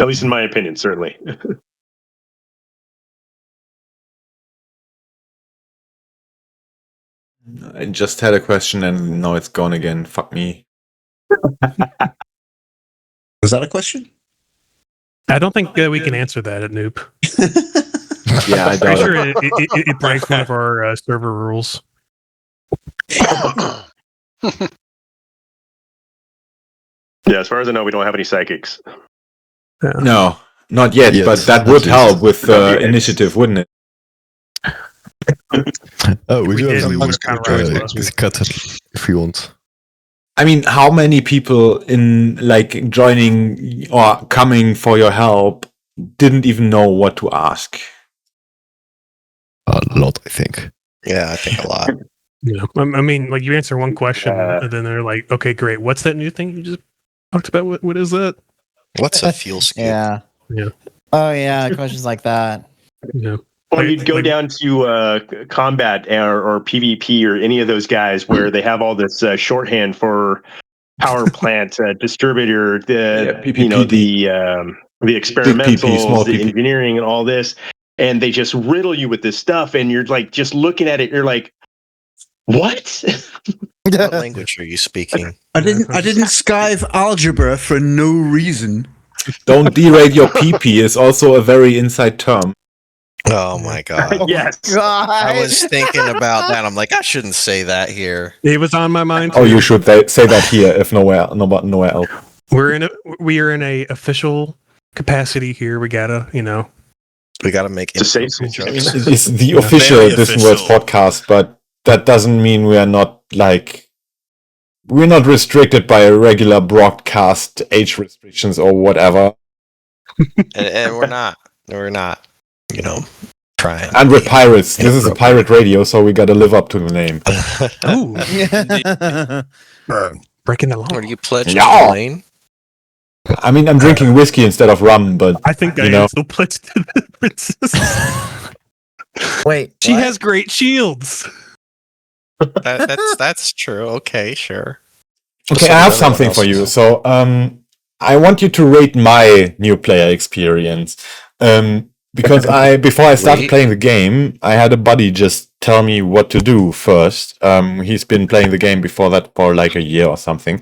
At least in my opinion, certainly. I just had a question and now it's gone again. Fuck me. Was that a question? I don't think we can answer that at NEWP. Yeah, I Pretty doubt sure it. it breaks one of our server rules. Yeah, as far as I know, we don't have any psychics. No, not yet, Yes, but that at would least. help with Not yet. initiative, wouldn't it? Oh, we we do did, have we some would've kind of raised with cut if you want. I mean, how many people in joining or coming for your help didn't even know what to ask? A lot, I think. Yeah, I think a lot. Yeah, I mean, you answer one question and then they're like, "Okay, great. What's that new thing you just talked about? What is that?" What's a fuel scoop? Yeah. Yeah. Oh yeah, questions like that. Yeah. Or you'd go down to combat or PvP or any of those guys where they have all this shorthand for power plant distributor, PPPD. the experimentals, small the PP. engineering, and all this, and they just riddle you with this stuff, and you're just looking at it, you're like, what? What language are you speaking? I didn't skive algebra for no reason. Don't derate your PP is also a very inside term. Oh my god. Yes. God. I was thinking about that. I'm like, I shouldn't say that here. It was on my mind. Oh, too. you should say that here, if nowhere else. We are in a official capacity here. We gotta, We got to make It's a safe inappropriate space. jokes. It's the official Very Distant Worlds official. podcast, but that doesn't mean we are not we're not restricted by regular broadcast age restrictions or whatever. And we're not. Trying. And we're pirates. This is a pirate radio, so we gotta live up to the name. breaking the law. What are you pledging, Yeah. Lane? I mean, I'm drinking whiskey instead of rum, but I think I am still pledged to the princess. Wait, She what? has great shields. That's true. Okay, sure. okay, So I have everyone something else for you. knows. So, I want you to rate my new player experience. Because before I started Wait. playing the game, I had a buddy just tell me what to do first. He's been playing the game before that for like a year or something.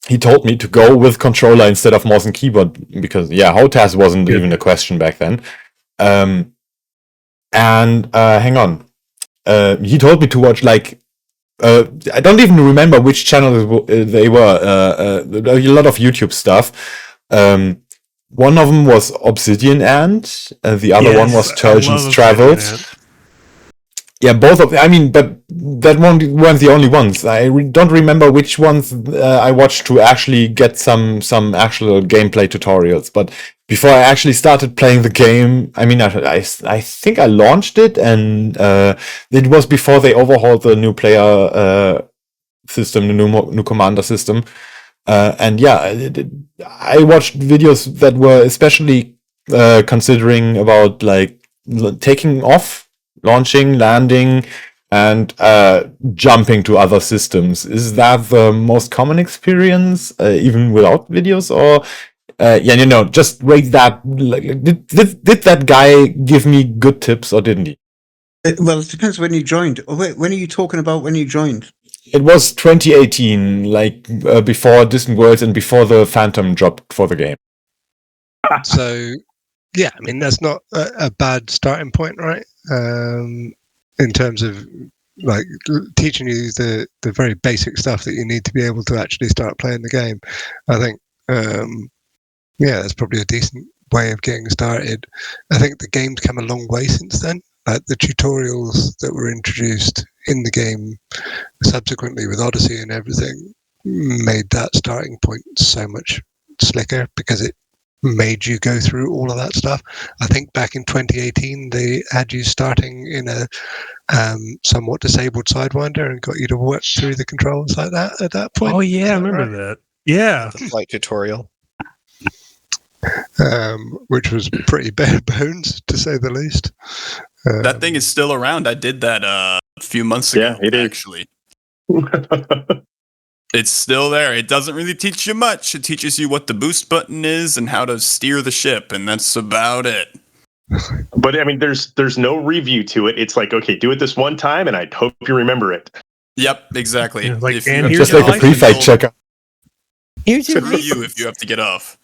He told me to go with controller instead of mouse and keyboard because, HOTAS wasn't even a question back then. Hang on. He told me to watch I don't even remember which channel they were. A lot of YouTube stuff. One of them was Obsidian Ant. The other one was Turgeon's Travels. Yeah, both of them. I mean, but that weren't the only ones. I don't remember which ones I watched to actually get some actual gameplay tutorials. But before I actually started playing the game, I mean, I think I launched it, and it was before they overhauled the new player system, the new commander system. I watched videos that were especially considering about taking off, launching, landing, and jumping to other systems. Is that the most common experience, even without videos? Or just rate that. Did that guy give me good tips or didn't he? Well, it depends when you joined. Oh, wait, when are you talking about when you joined? It was 2018, like before Distant Worlds and before the Phantom dropped for the game. So, yeah, I mean, that's not a bad starting point, right? In terms of like teaching you the very basic stuff that you need to be able to actually start playing the game. I think, yeah, that's probably a decent way of getting started. I think the game's come a long way since then. Like the tutorials that were introduced in the game subsequently with Odyssey and everything made that starting point so much slicker because it made you go through all of that stuff. I think back in 2018 they had you starting in a somewhat disabled Sidewinder and got you to work through the controls like that at that point. Oh yeah, I remember that. Yeah, The flight tutorial. Which was pretty bare bones to say the least. That thing is still around. I did that a few months ago. Yeah, it is. Actually. It's still there. It doesn't really teach you much. It teaches you what the boost button is and how to steer the ship, and that's about it. But I mean, there's no review to it. It's like, okay, do it this one time, and I hope you remember it. Yep, exactly. Yeah, like, If and you Just here's like your a pre-fight control- checker. Here's your Screw you if you have to get off.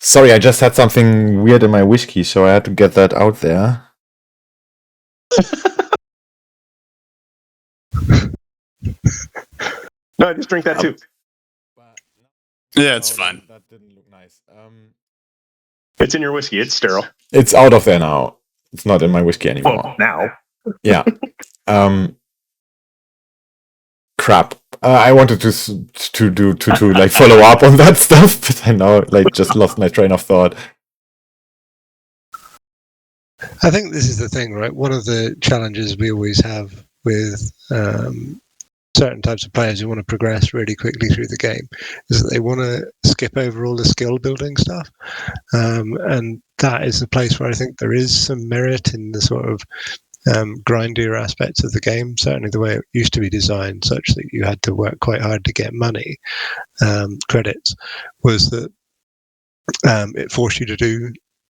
Sorry, I just had something weird in my whiskey, so I had to get that out there. No, I just drink that too. Yeah, it's fine. That didn't look nice. It's in your whiskey. It's sterile. It's out of there now. It's not in my whiskey anymore. Well, now. Yeah. Crap. I wanted to like follow up on that stuff, but I now like just lost my train of thought. I think this is the thing, right? One of the challenges we always have with certain types of players who want to progress really quickly through the game is that they want to skip over all the skill building stuff. And that is the place where I think there is some merit in the sort of grindier aspects of the game, certainly the way it used to be designed, such that you had to work quite hard to get money, credits, was that it forced you to do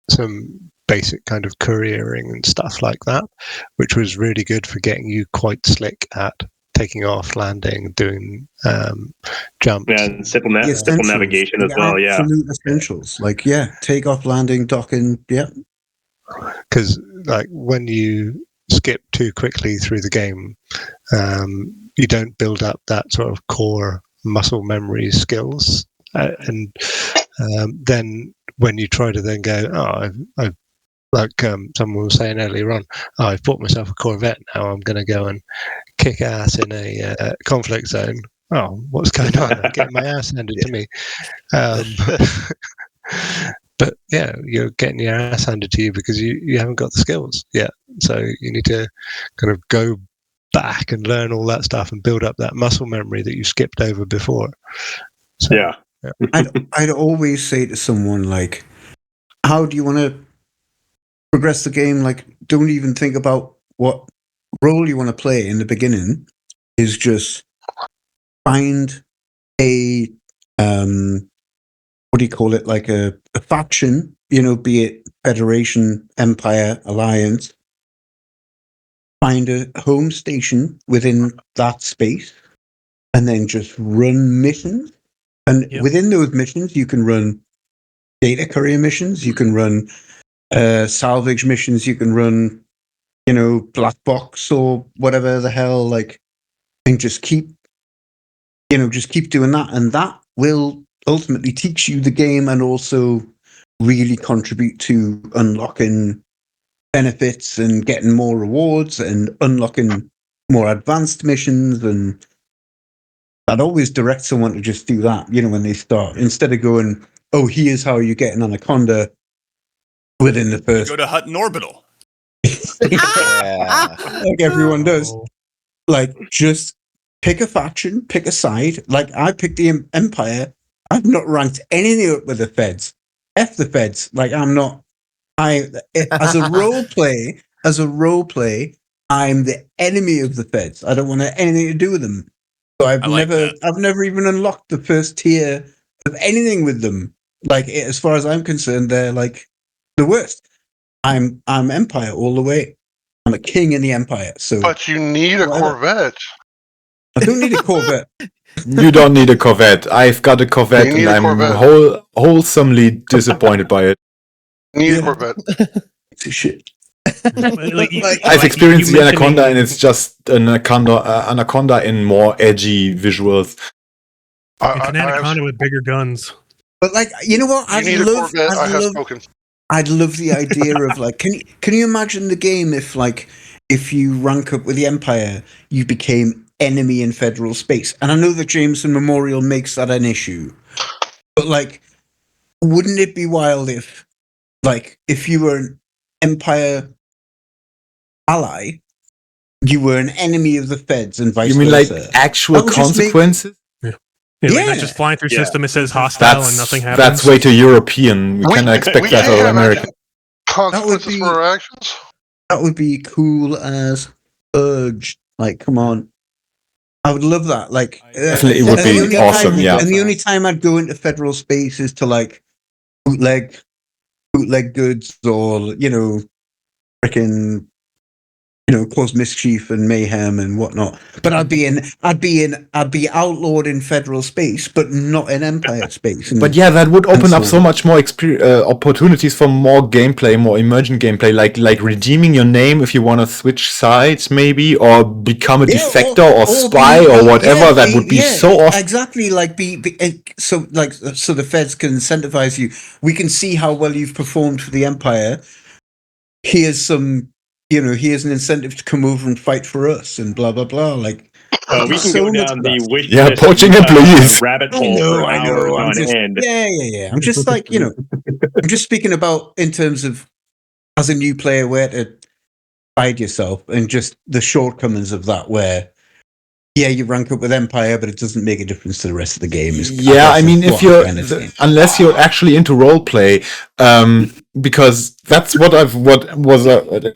some basic kind of couriering and stuff like that, which was really good for getting you quite slick at taking off, landing, doing jumps. Yeah, and simple, The simple essentials, navigation as the well. Yeah. absolute essentials. Like, yeah, take off, landing, docking. Yeah. Because like when you skip too quickly through the game, you don't build up that sort of core muscle memory skills, and then when you try to then go, oh, I've like someone was saying earlier on, oh, I've bought myself a Corvette now, I'm going to go and kick ass in a conflict zone. Oh, what's going on? I'm getting my ass handed to me. But yeah, you're getting your ass handed to you because you haven't got the skills yet. So you need to kind of go back and learn all that stuff and build up that muscle memory that you skipped over before. So, Yeah. I'd always say to someone, like, how do you want to progress the game? Like, don't even think about what role you want to play in the beginning. Is just find a what do you call it? Like a faction, be it Federation, Empire, Alliance. Find a home station within that space, and then just run missions. And within those missions, you can run data courier missions, you can run salvage missions, you can run, black box or whatever the hell, like, and just keep doing that. And that will ultimately teach you the game and also really contribute to unlocking benefits and getting more rewards and unlocking more advanced missions. And I'd always direct someone to just do that, when they start, instead of going, oh, here's how you get an Anaconda within the first. Go to Hutton Orbital. Yeah. Like everyone does. Like, just pick a faction, pick a side. Like, I picked the Empire. I've not ranked anything up with the Feds. F the Feds. Like, I'm not. As a role play, I'm the enemy of the Feds. I don't want anything to do with them. So I've never even unlocked the first tier of anything with them. Like, as far as I'm concerned, they're like the worst. I'm Empire all the way. I'm a king in the Empire. So, But you need a Corvette. I don't need a Corvette. You don't need a Corvette. I've got a Corvette, You need and a I'm Corvette. wholesomely disappointed by it. Need Yeah. a Corvette. It's a shit. I've experienced the Anaconda, and it's just an Anaconda in more edgy visuals. It's an Anaconda with bigger guns. But like, you know what? You need a Corvette. I have spoken. I'd love the idea of like, can you imagine the game if you rank up with the Empire, you became enemy in federal space? And I know that Jameson Memorial makes that an issue, but like, wouldn't it be wild if you were an Empire ally, you were an enemy of the Feds and vice versa? You mean like actual consequences? Yeah, like not just flying through system, it says hostile and nothing happens. That's way too European. We cannot expect that out of America. Consequences for our actions? That would be cool as urge. Like, come on. I would love that. Like, definitely, it would be awesome, yeah. And the only time I'd go into federal space is to, like, bootleg goods or, freaking, cause mischief and mayhem and whatnot. But I'd be outlawed in federal space, but not in Empire space. But yeah, that would open up so much more opportunities for more gameplay, more emergent gameplay, like redeeming your name if you want to switch sides, maybe, or become a defector or spy or whatever. That would be so awesome. Exactly, like so the Feds can incentivize you. We can see how well you've performed for the Empire. Here's some. Here's an incentive to come over and fight for us and blah, blah, blah. Like, we can go down the wish poaching employees. rabbit hole for hours on end. Yeah. I'm just like, I'm just speaking about in terms of as a new player where to hide yourself and just the shortcomings of that where, you rank up with Empire, but it doesn't make a difference to the rest of the game. I mean, if you're, unless you're actually into roleplay, because that's what I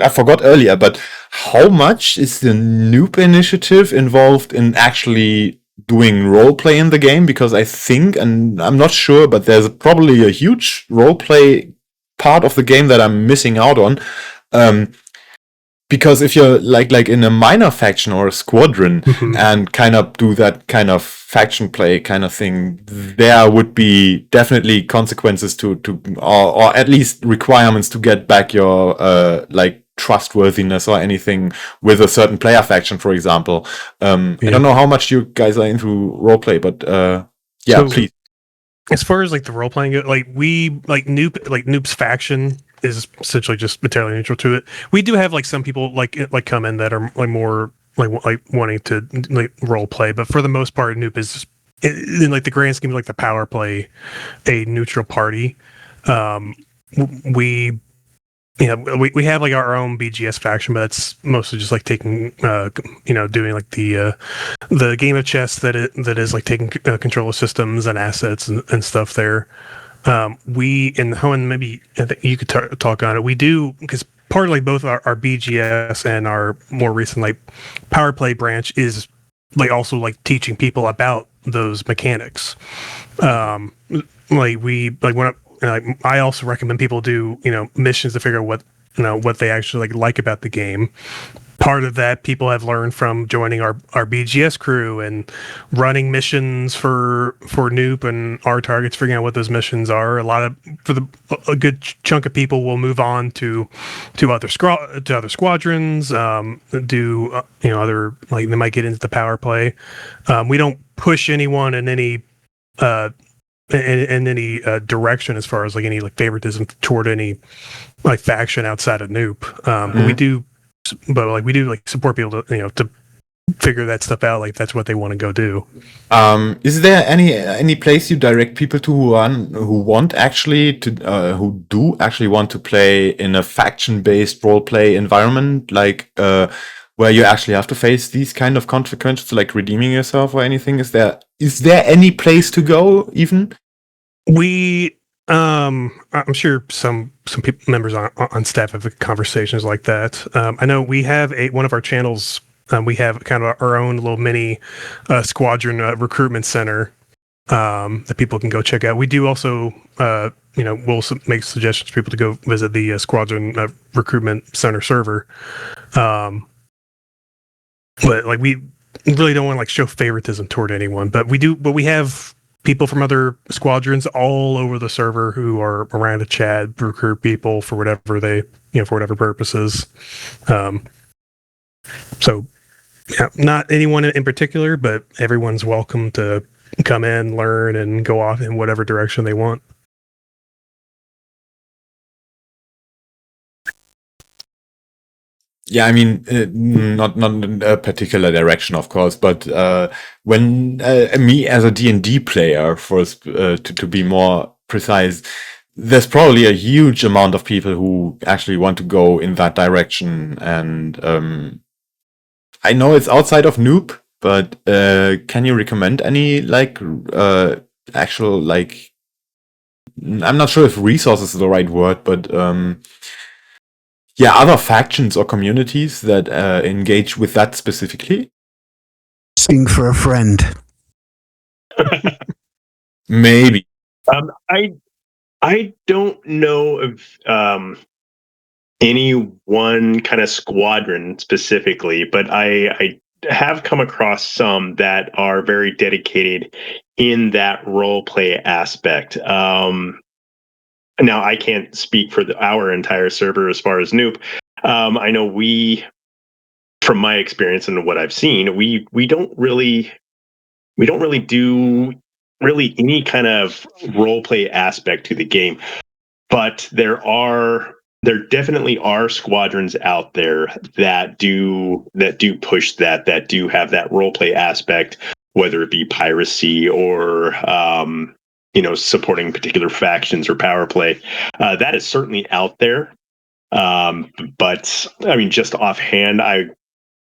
forgot earlier, but how much is the NEWP initiative involved in actually doing roleplay in the game? Because I think, and I'm not sure, but there's probably a huge roleplay part of the game that I'm missing out on. Because if you're like in a minor faction or a squadron and kind of do that kind of faction play kind of thing, there would be definitely consequences to or at least requirements to get back your trustworthiness or anything with a certain player faction, for example. I don't know how much you guys are into roleplay, but so, please. As far as like the role playing, NEWP's faction is essentially just materially neutral to it. We do have like some people like come in that are like more like wanting to like role play, but for the most part, NEWP is in like the grand scheme of like the power play a neutral party. We have like our own BGS faction, but that's mostly just like taking doing like the game of chess that is like taking control of systems and assets and stuff there. Hohen, maybe you could talk on it. We do, because part of like both our BGS and our more recent like power play branch is like also like teaching people about those mechanics. I also recommend people do missions to figure out what they actually like about the game. Part of that people have learned from joining our BGS crew and running missions for NEWP and our targets, figuring out what those missions are. A good chunk of people will move on to other squadrons, do other, like they might get into the power play. We don't push anyone in any direction as far as like any like favoritism toward any like faction outside of NEWP. But we do support people to figure that stuff out. Like that's what they want to go do. Is there any place you direct people to who want actually to who do actually want to play in a faction-based role play environment, like where you actually have to face these kind of consequences, like redeeming yourself or anything? Is there any place to go even? I'm sure some members on staff have conversations like that. I know we have one of our channels. We have kind of our own little mini squadron recruitment center that people can go check out. We do also, we'll make suggestions for people to go visit the Squadron Recruitment Center server. But like we really don't want to like show favoritism toward anyone, but we have people from other squadrons all over the server who are around to chat, recruit people for whatever for whatever purposes. So yeah, not anyone in particular, but everyone's welcome to come in, learn, and go off in whatever direction they want. Yeah, I mean, not in a particular direction, of course, but when me as a D&D player, to be more precise, there's probably a huge amount of people who actually want to go in that direction, and I know it's outside of NEWP, but can you recommend any actual I'm not sure if resources is the right word, but other factions or communities that engage with that specifically? Sing for a friend. Maybe. I don't know of any one kind of squadron specifically, but I have come across some that are very dedicated in that role play aspect. Now, I can't speak for our entire server as far as NEWP. I know from my experience and what I've seen, we don't really do any kind of role play aspect to the game, but there definitely are squadrons out there that do push that do have that role play aspect, whether it be piracy or supporting particular factions or power play. That is certainly out there. But I mean, just offhand, I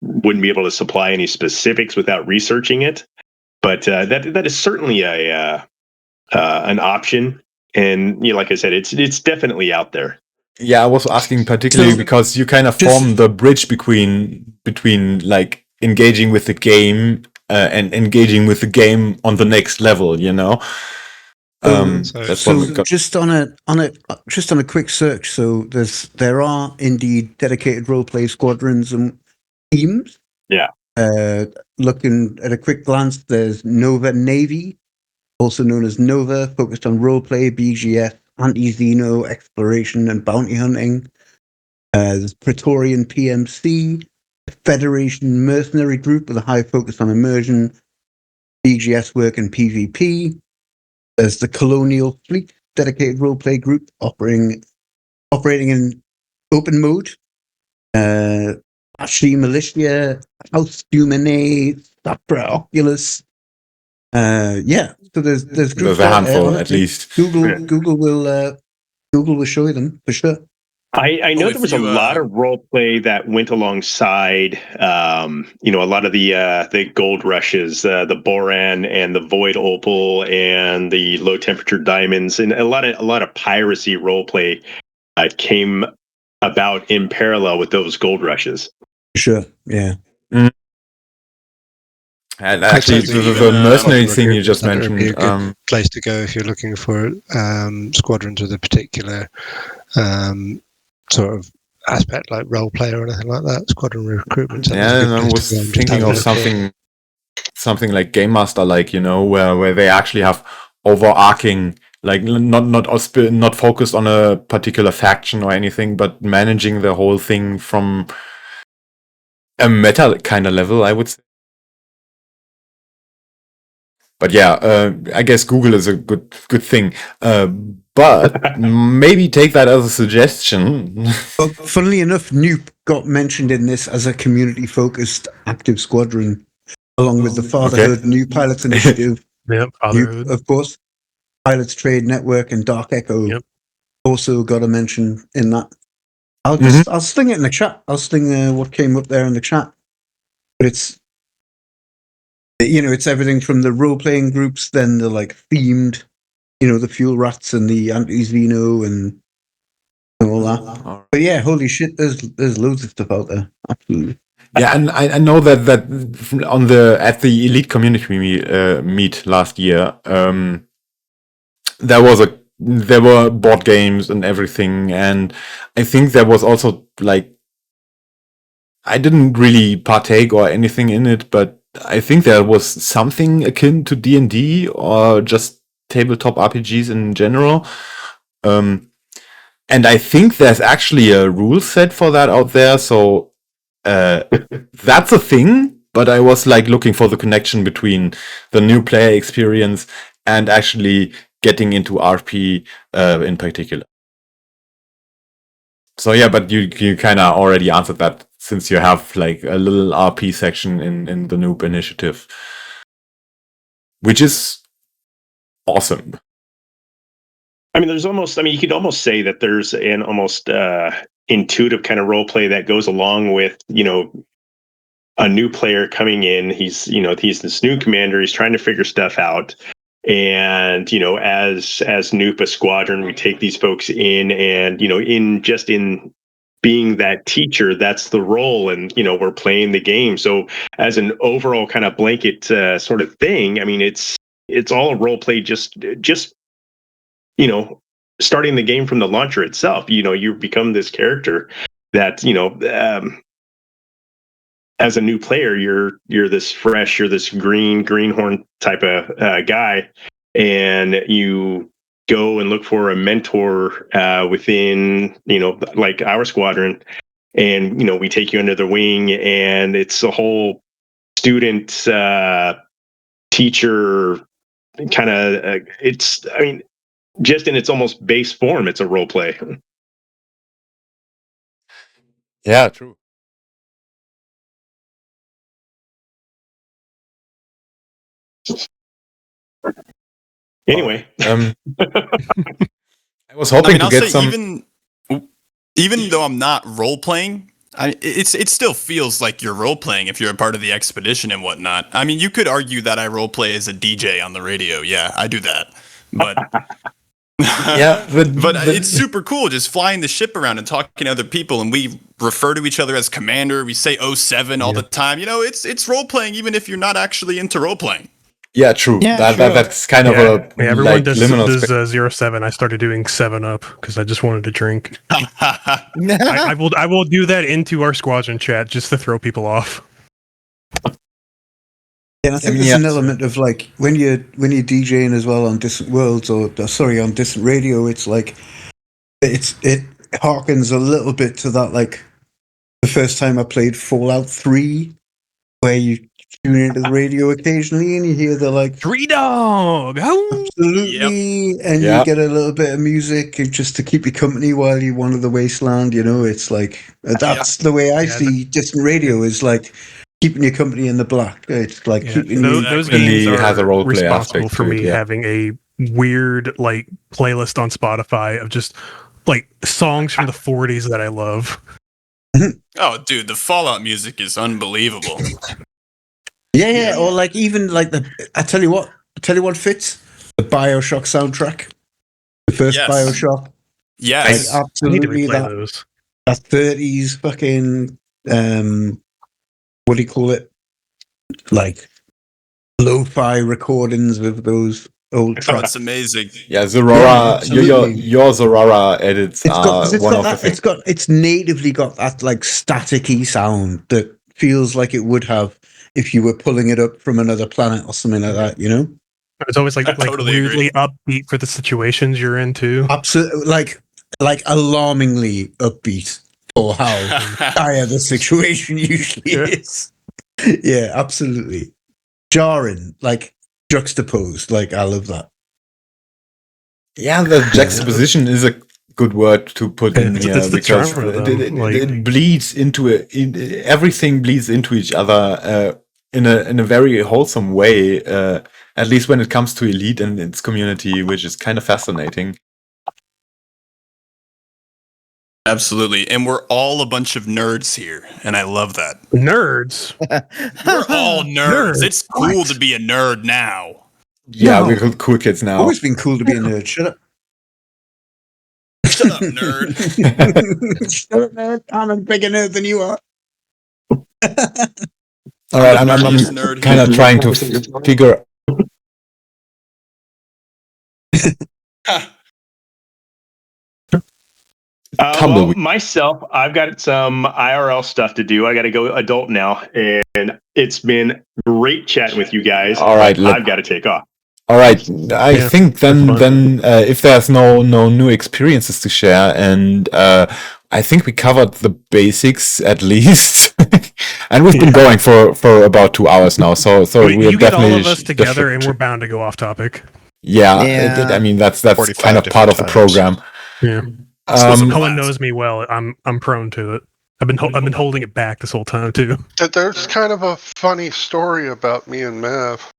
wouldn't be able to supply any specifics without researching it. But that is certainly an option, and like I said, it's definitely out there. Yeah, I was asking particularly because you kind of form the bridge between like engaging with the game and engaging with the game on the next level. Just on a quick search, so there are indeed dedicated roleplay squadrons and teams. Yeah. Looking at a quick glance, there's Nova Navy, also known as Nova, focused on roleplay, BGF, anti-Xeno, exploration, and bounty hunting. There's Praetorian PMC, Federation mercenary group with a high focus on immersion, BGS work, and PvP. There's the Colonial Fleet, dedicated roleplay group operating in open mode. Ashley Militia, House Humane, Sapra Oculus. So there's groups a handful at least. Google will show you them for sure. I know there was a lot of role play that went alongside, a lot of the gold rushes, the Boran and the Void Opal and the low temperature diamonds, and a lot of piracy role play came about in parallel with those gold rushes. Sure, yeah. And actually, the mercenary thing you just mentioned, would be a good place to go if you're looking for squadrons with a particular sort of aspect, like role play or anything like that. Squadron recruitment. Yeah, and I was thinking of something like Game Master, where they actually have overarching, like not focused on a particular faction or anything, but managing the whole thing from a meta kind of level, I would say. But yeah, I guess Google is a good thing. But maybe take that as a suggestion. Well, funnily enough, NEWP got mentioned in this as a community-focused active squadron, along with the Fatherhood, New Pilots Initiative, Fatherhood, of course, Pilots Trade Network, and Dark Echo also got a mention in that. I'll sling it in the chat. I'll sling what came up there in the chat. But it's everything from the role-playing groups, then the themed, the Fuel Rats and the Anti-Xeno and all that. But yeah, holy shit, there's loads of stuff out there. Absolutely. Yeah, and I know that at the Elite Community meet last year, there were board games and everything, and I think there was also like, I didn't really partake or anything in it, but I think there was something akin to D&D or just tabletop RPGs in general. And I think there's actually a rule set for that out there, so that's a thing. But I was like looking for the connection between the new player experience and actually getting into RP in particular. So yeah, but you kind of already answered that, since you have like a little RP section in the NEWP initiative, which is awesome. I mean, you could almost say that there's an almost intuitive kind of role play that goes along with, a new player coming in. He's this new commander. He's trying to figure stuff out. And, as NEWP, a squadron, we take these folks in, and, in being that teacher, that's the role. And, we're playing the game. So as an overall kind of blanket sort of thing, I mean, it's all a role play, just starting the game from the launcher itself. You become this character that, as a new player, you're this fresh, you're this greenhorn type of guy, and you go and look for a mentor within, like our squadron, and we take you under the wing, and it's a whole student teacher kind of. Just in its almost base form, it's a role play. Yeah, true. Anyway, I was hoping to get some. Even though I'm not role playing, it still feels like you're role playing if you're a part of the expedition and whatnot. I mean, you could argue that I role play as a DJ on the radio. Yeah, I do that, but. Yeah, but it's super cool just flying the ship around and talking to other people, and we refer to each other as commander. We say 07 all the time. It's role playing even if you're not actually into role playing. Yeah, true. Yeah, that's kind of a everyone does liminal 07. I started doing 7-Up because I just wanted to drink. I will do that into our squadron chat just to throw people off. Yeah, I think there's an element of like when you're DJing as well on Distant Worlds on Distant Radio, it's like it harkens a little bit to that, like the first time I played Fallout 3, where you tune into the radio occasionally and you hear the like Tree Dog, absolutely, and you get a little bit of music just to keep you company while you wander the wasteland. It's like that's the way I see Distant Radio, is like keeping you company in the black. It's like keeping those games are responsible for me having a weird like playlist on Spotify of just like songs from the 40s that I love. Oh, dude, the Fallout music is unbelievable. Yeah, or like even like I tell you what fits the BioShock soundtrack, the first BioShock. Yes, like, absolutely that 30s fucking what do you call it? Like lo-fi recordings of those old tracks. That's amazing. Yeah, Zorora, your Zorora edits are one of the things. It's natively got that like staticky sound that feels like it would have if you were pulling it up from another planet or something like that. It's always like totally weirdly upbeat for the situations you're into. Absolutely, like alarmingly upbeat for how dire the situation usually is. Yeah, absolutely. Jarring, like juxtaposed. Like I love that. Yeah, the juxtaposition is a good word to put in here, because it bleeds into it. Everything bleeds into each other in a very wholesome way. At least when it comes to Elite and its community, which is kind of fascinating. Absolutely. And we're all a bunch of nerds here, and I love that. Nerds? We're all nerds. It's cool to be a nerd now. Yeah, we're cool kids now. Always been cool to be a nerd. Shut up. Shut up, nerd. Shut up, nerd. I'm a bigger nerd than you are. All right, I'm nerdiest nerd kind of here. trying to figure. Well, myself, I've got some IRL stuff to do. I got to go adult now, and it's been great chatting with you guys. All right, I've got to take off. All right, I think then if there's no new experiences to share, and I think we covered the basics at least, and we've been going for about 2 hours now. So we're you get definitely all of us together, and we're bound to go off topic. Yeah, I mean that's kind of part of the program. Yeah. Cullen knows me well. I'm prone to it. I've been holding it back this whole time too. There's kind of a funny story about me and Mav.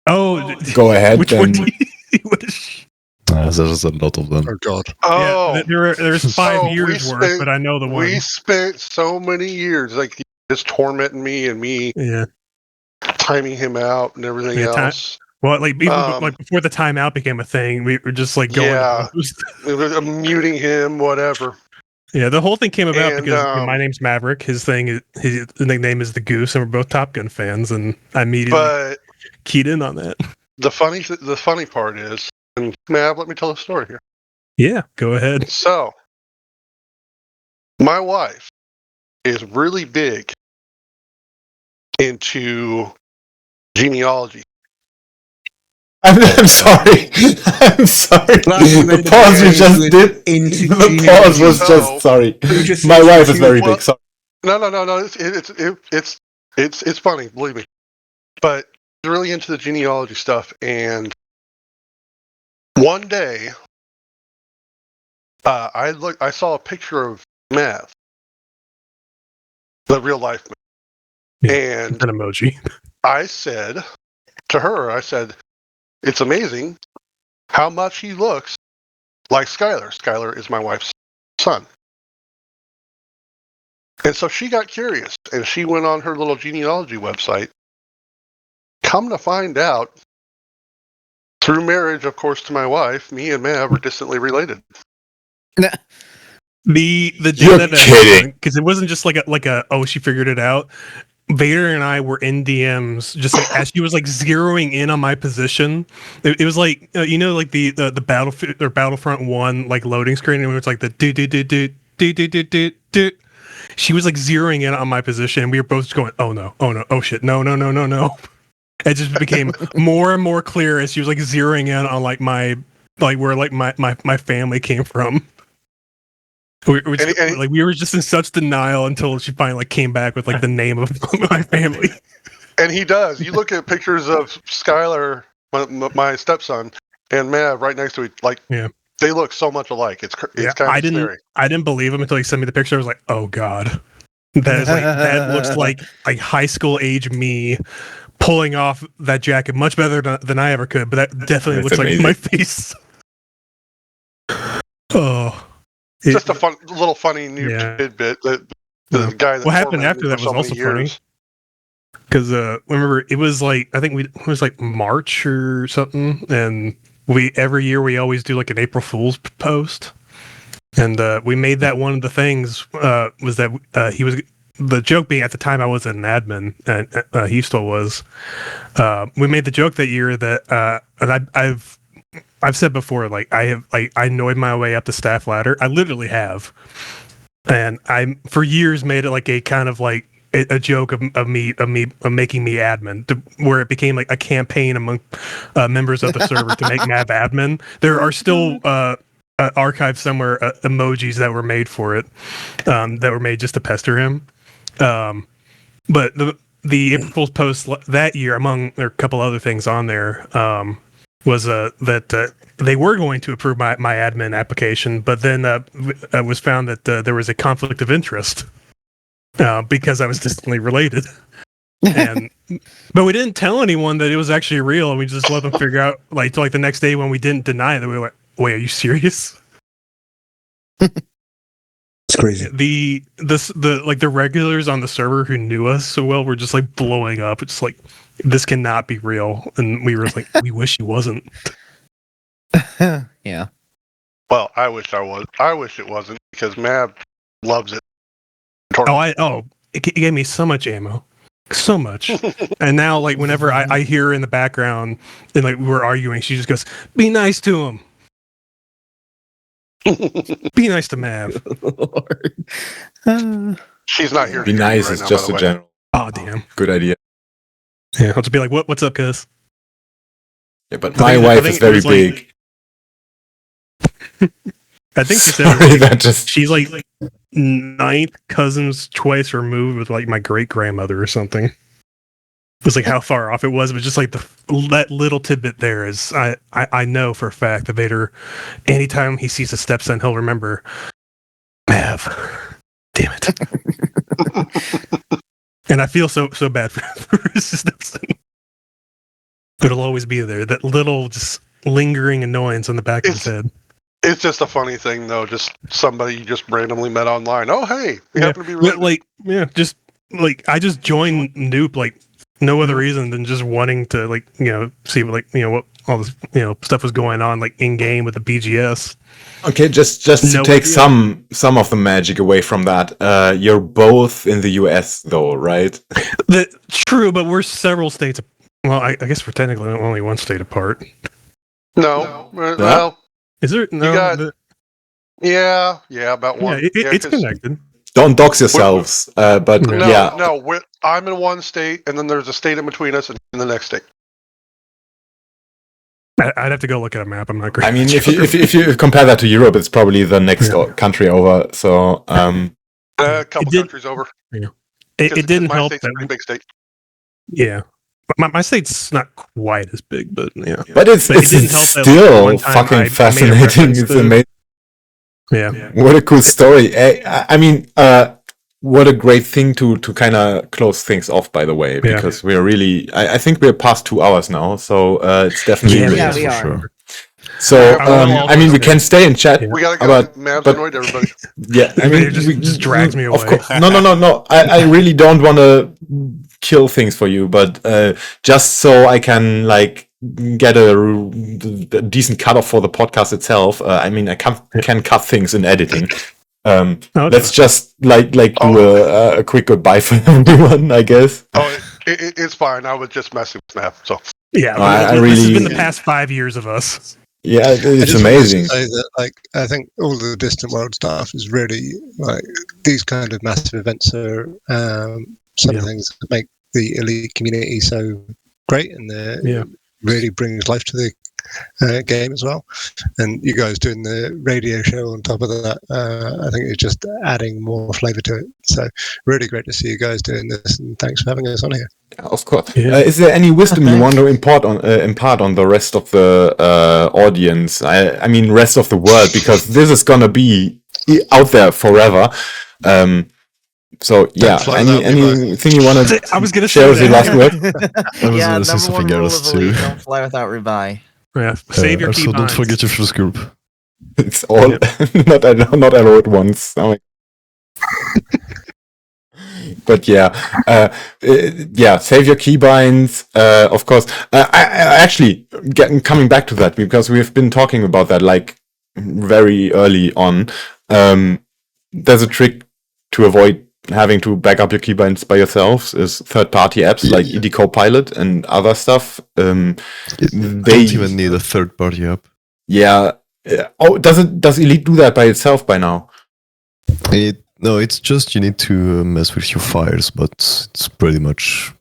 Oh, go ahead. Which one? There's a lot of them. Oh God! Yeah, there's 5 years worth, but I know the one. We spent so many years like just tormenting me and me, timing him out and everything else. Well, like even like before the timeout became a thing, we were just like going. I'm muting him, whatever. Yeah, the whole thing came about because my name's Maverick. His nickname is the Goose, and we're both Top Gun fans, and I immediately keyed in on that. The funny part is, and Mav, let me tell a story here. Yeah, go ahead. So, my wife is really big into genealogy. I'm sorry. I'm sorry. The pause you just did. The pause was just sorry. My wife is very big. Sorry. No. It's funny, believe me. But she's really into the genealogy stuff, and one day, I saw a picture of Mav, the real life man, and an emoji. I said to her, it's amazing how much he looks like Skylar. Skylar is my wife's son. And so she got curious, and she went on her little genealogy website. Come to find out, through marriage, of course, to my wife, me and Mav are distantly related. The day You're that kidding. Because it wasn't just like a oh, she figured it out. Vader and I were in DMs just like, as she was like zeroing in on my position. It was like like the Battlefield or Battlefront 1 like loading screen, and it was like the do. She was like zeroing in on my position, and we were both just going, oh no, oh shit, no. It just became more and more clear as she was like zeroing in on like where like my family came from. We were just in such denial until she finally like came back with like the name of my family. And he does. You look at pictures of Skylar, my stepson, and Mav right next to each, they look so much alike. It's kind of scary. I didn't believe him until he sent me the picture. I was like, oh god, that looks like high school age me pulling off that jacket much better than I ever could. But that definitely looks amazing. Like my face. Oh. Just a little funny new tidbit that the guy that what happened after that was also funny. Because remember, it was like it was like March or something, and every year we always do like an April Fool's post, and we made that one of the things was that he was the joke being at the time I was an admin and he still was. We made the joke that year that and I've said before, like I annoyed my way up the staff ladder. I literally have, and I for years made it like a kind of like a joke of making me admin, where it became like a campaign among members of the server to make Mav admin. There are still archived somewhere emojis that were made for it, that were made just to pester him. But the April Fool's post that year, among there are a couple other things on there, was that they were going to approve my admin application, but then it was found that there was a conflict of interest because I was distantly related. But we didn't tell anyone that it was actually real, and we just let them figure out till like the next day when we didn't deny it. We went, "Wait, are you serious?" It's crazy. The regulars on the server who knew us so well were just like blowing up. It's like, this cannot be real, and we were like, we wish he wasn't. Yeah. Well, I wish I was. I wish it wasn't, because Mav loves it. it gave me so much ammo. So much. And now, like, whenever I hear her in the background and, like, we're arguing, she just goes, be nice to him. Be nice to Mav. She's not here. Be to nice right is now, just by a the way. general. Oh, damn. Good idea. Yeah, I'll just be like, what's up, cuz? Yeah, but my wife is very big. I think she said Sorry, that just... she's like 9th cousins twice removed with like my great grandmother or something. It was like how far off it was, but just like that little tidbit there is I know for a fact that Vader, anytime he sees a stepson, he'll remember Mav. Damn it. And I feel so bad for his stepson. It'll always be there. That little just lingering annoyance on the back of his head. It's just a funny thing, though. Just somebody you just randomly met online. Oh, hey, we happen to be related. Just like I just joined NEWP like no other reason than just wanting to like see like what all this stuff was going on like in game with the BGS. Okay, just to take some of the magic away from that. You're both in the US, though, right? True, but we're several states. Well, I guess we're technically only one state apart. No. Well, is there? No. Yeah, about one. Yeah, it's connected. Don't dox yourselves, but yeah. No, I'm in one state, and then there's a state in between us and in the next state. I'd have to go look at a map. I'm not great. I mean, if you compare that to Europe, it's probably the next country over. So, a couple countries over. Yeah. It didn't help. State's a pretty big state. Yeah. My state's not quite as big, but yeah. But it's still fucking fascinating. It's amazing. Yeah. What a cool story. I mean, what a great thing to kind of close things off, by the way, because we're really, I think we're past 2 hours now, so it's definitely we are. Sure. So, I mean, we can stay and chat. We gotta go. Mav's annoyed everybody. Yeah, I mean, it just drags me away. Of course. No. I really don't want to kill things for you, but just so I can like get a decent cutoff for the podcast itself. I mean, I can cut things in editing. Let's just like do a quick goodbye for everyone, I guess. Oh, it's fine. I was just messing with Mav. So yeah, this has been the past 5 years of us. Yeah, it's amazing. Say that, like, I think all the Distant World stuff is really like these kind of massive events are some of the things that make the elite community so great, and really brings life to the game as well. And you guys doing the radio show on top of that, I think it's just adding more flavour to it. So really great to see you guys doing this, and thanks for having us on here. Of course. Is there any wisdom you want to impart on the rest of the audience? I mean, rest of the world, because this is gonna be out there forever. So yeah, anything you want to? I was gonna share as your last word. Yeah, number one rule of Elite: don't fly without rebuy. Yeah, save your keybinds. So don't forget your first group. It's all not ever at once. But save your keybinds, of course. I actually coming back to that, because we've been talking about that like very early on. There's a trick to avoid having to back up your keybinds by yourselves is third-party apps like ED Copilot and other stuff. They don't even need a third-party app. Yeah. Oh, does Elite do that by itself by now? No, it's just you need to mess with your files, but it's pretty much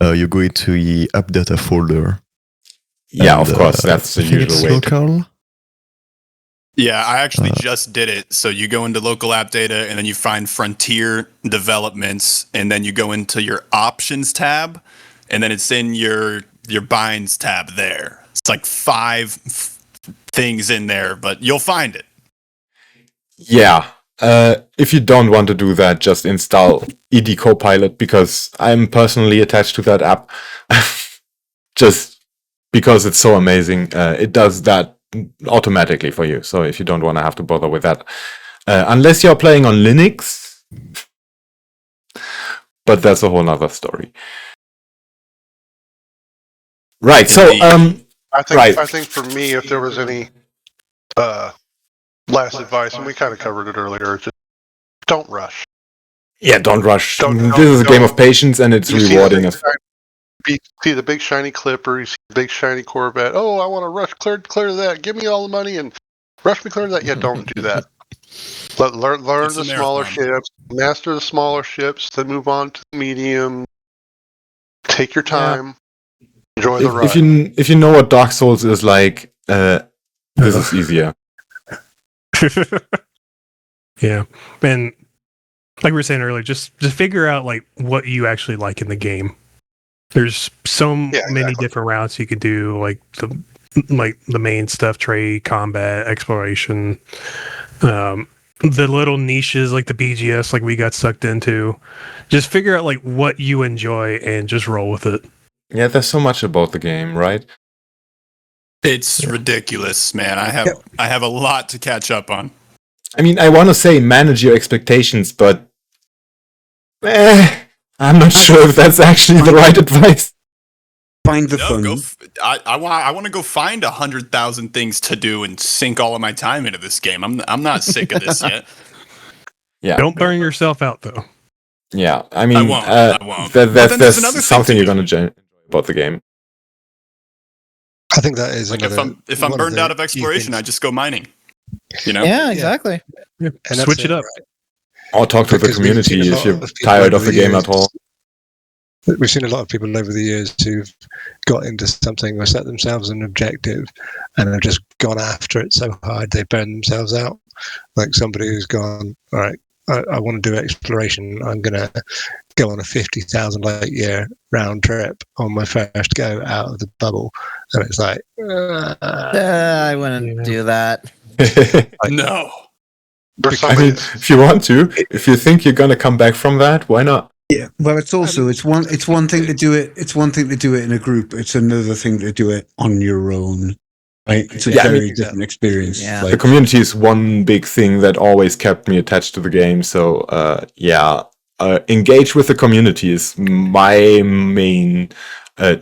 you go into the app data folder. Yeah, of course, that's the usual way. Local. Yeah, I actually just did it. So you go into local app data, and then you find Frontier Developments, and then you go into your Options tab, and then it's in your Binds tab there. It's like 5 things in there, but you'll find it. Yeah. If you don't want to do that, just install ED Copilot, because I'm personally attached to that app. Just because it's so amazing. It does that automatically for you. So if you don't want to have to bother with that, unless you're playing on Linux, but that's a whole nother story. Right. So I think for me, if there was any last advice, and we kind of covered it earlier, just don't rush. Yeah, don't rush. Don't- This is a game don't- of patience, and it's You see rewarding the us. see the big shiny Clipper, you see the big shiny Corvette. Oh, I want to rush clear that. Give me all the money and rush me clear that. Yeah, don't do that. Learn It's a the smaller marathon. ships, master the smaller ships, then move on to the medium. Take your time. Enjoy the ride. If you know what Dark Souls is like, this is easier. Yeah, and like we were saying earlier, just figure out like what you actually like in the game. There's so many different routes you could do, like the main stuff: trade, combat, exploration. The little niches like the BGS, like we got sucked into. Just figure out like what you enjoy and just roll with it. Yeah, there's so much about the game, right? It's ridiculous, man. I have a lot to catch up on. I mean, I want to say manage your expectations, but I'm not sure if that's actually the right advice. Find the fun. I want to go find 100,000 things to do and sink all of my time into this game. I'm not sick of this yet. Yeah. Don't burn yourself out though. Yeah, I mean, I won't. That's something you're going to enjoy about the game. I think that is Like another. if I'm one burned the out of key exploration, things. I just go mining. You know? Yeah, exactly. And that's Switch it up. right? Or talk to the Because we've seen community a if lot you're of people tired over of the the game years- at all. We've seen a lot of people over the years who've got into something or set themselves an objective and have just gone after it so hard they burn themselves out. Like somebody who's gone, all right, I want to do exploration. I'm going to go on a 50,000 light year round trip on my first go out of the bubble. And it's like, I wouldn't do that. No. I mean, if you want to, if you think you're going to come back from that, why not? Yeah, well, it's one thing to do it. It's one thing to do it in a group. It's another thing to do it on your own. Right? It's a very different experience. Yeah. The community is one big thing that always kept me attached to the game. So, engage with the community is my main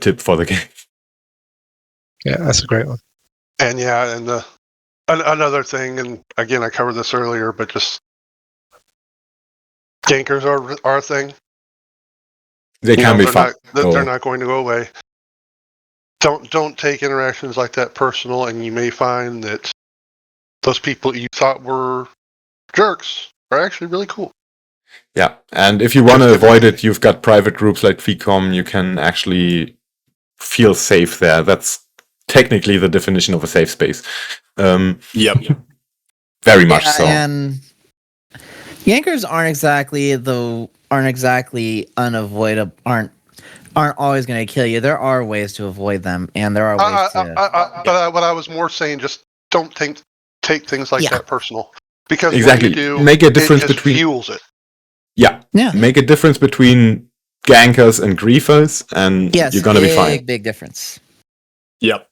tip for the game. yeah, that's a great one. And yeah, and another thing, and again, I covered this earlier, but just gankers are a thing. They can be fun. They're not going to go away. Don't take interactions like that personal, and you may find that those people you thought were jerks are actually really cool. Yeah, and if you want to avoid it, you've got private groups like VCOM. You can actually feel safe there. That's technically the definition of a safe space. Yep. Very much so. And yankers aren't exactly unavoidable. Aren't always going to kill you. There are ways to avoid them, and there are ways to. But what I was more saying, just don't take things like that personal, because Exactly. what you do, Make a difference it just between fuels it. Yeah. Make a difference between gankers and griefers, and Yes, you're gonna be fine. Big difference. Yep.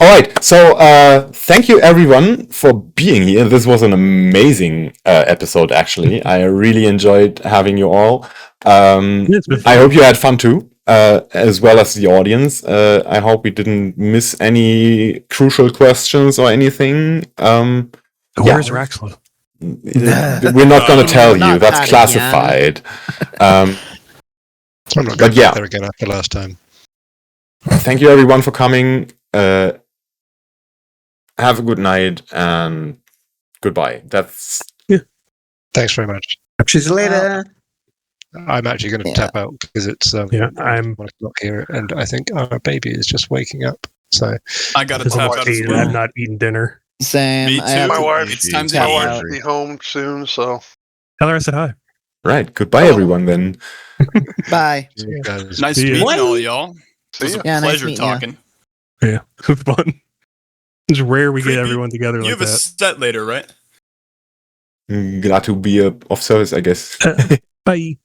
All right. So thank you everyone for being here. This was an amazing episode. Actually, I really enjoyed having you all. I hope you had fun too, as well as the audience. I hope we didn't miss any crucial questions or anything. Where's Raxla? We're not going to tell you. That's classified. I'm not going But yeah. there again after last time. Thank you everyone for coming. Have a good night and goodbye. That's Thanks very much. See you later. I'm actually going to tap out because it's I'm 1 o'clock here, and I think our baby is just waking up. So I got to It's tap almost out as 8 well. and I've not eaten dinner. Same. Me too. My wife, It's time to tap my wife out. should be home soon, so Tell her I said hi. right. Goodbye everyone then. Bye. Nice See ya. meeting all y'all. It was a Yeah, nice pleasure meeting ya. talking. Yeah, it was fun. It's rare we get Creepy. everyone together You like have a that. set later, right? Glad to be of service, I guess. Bye.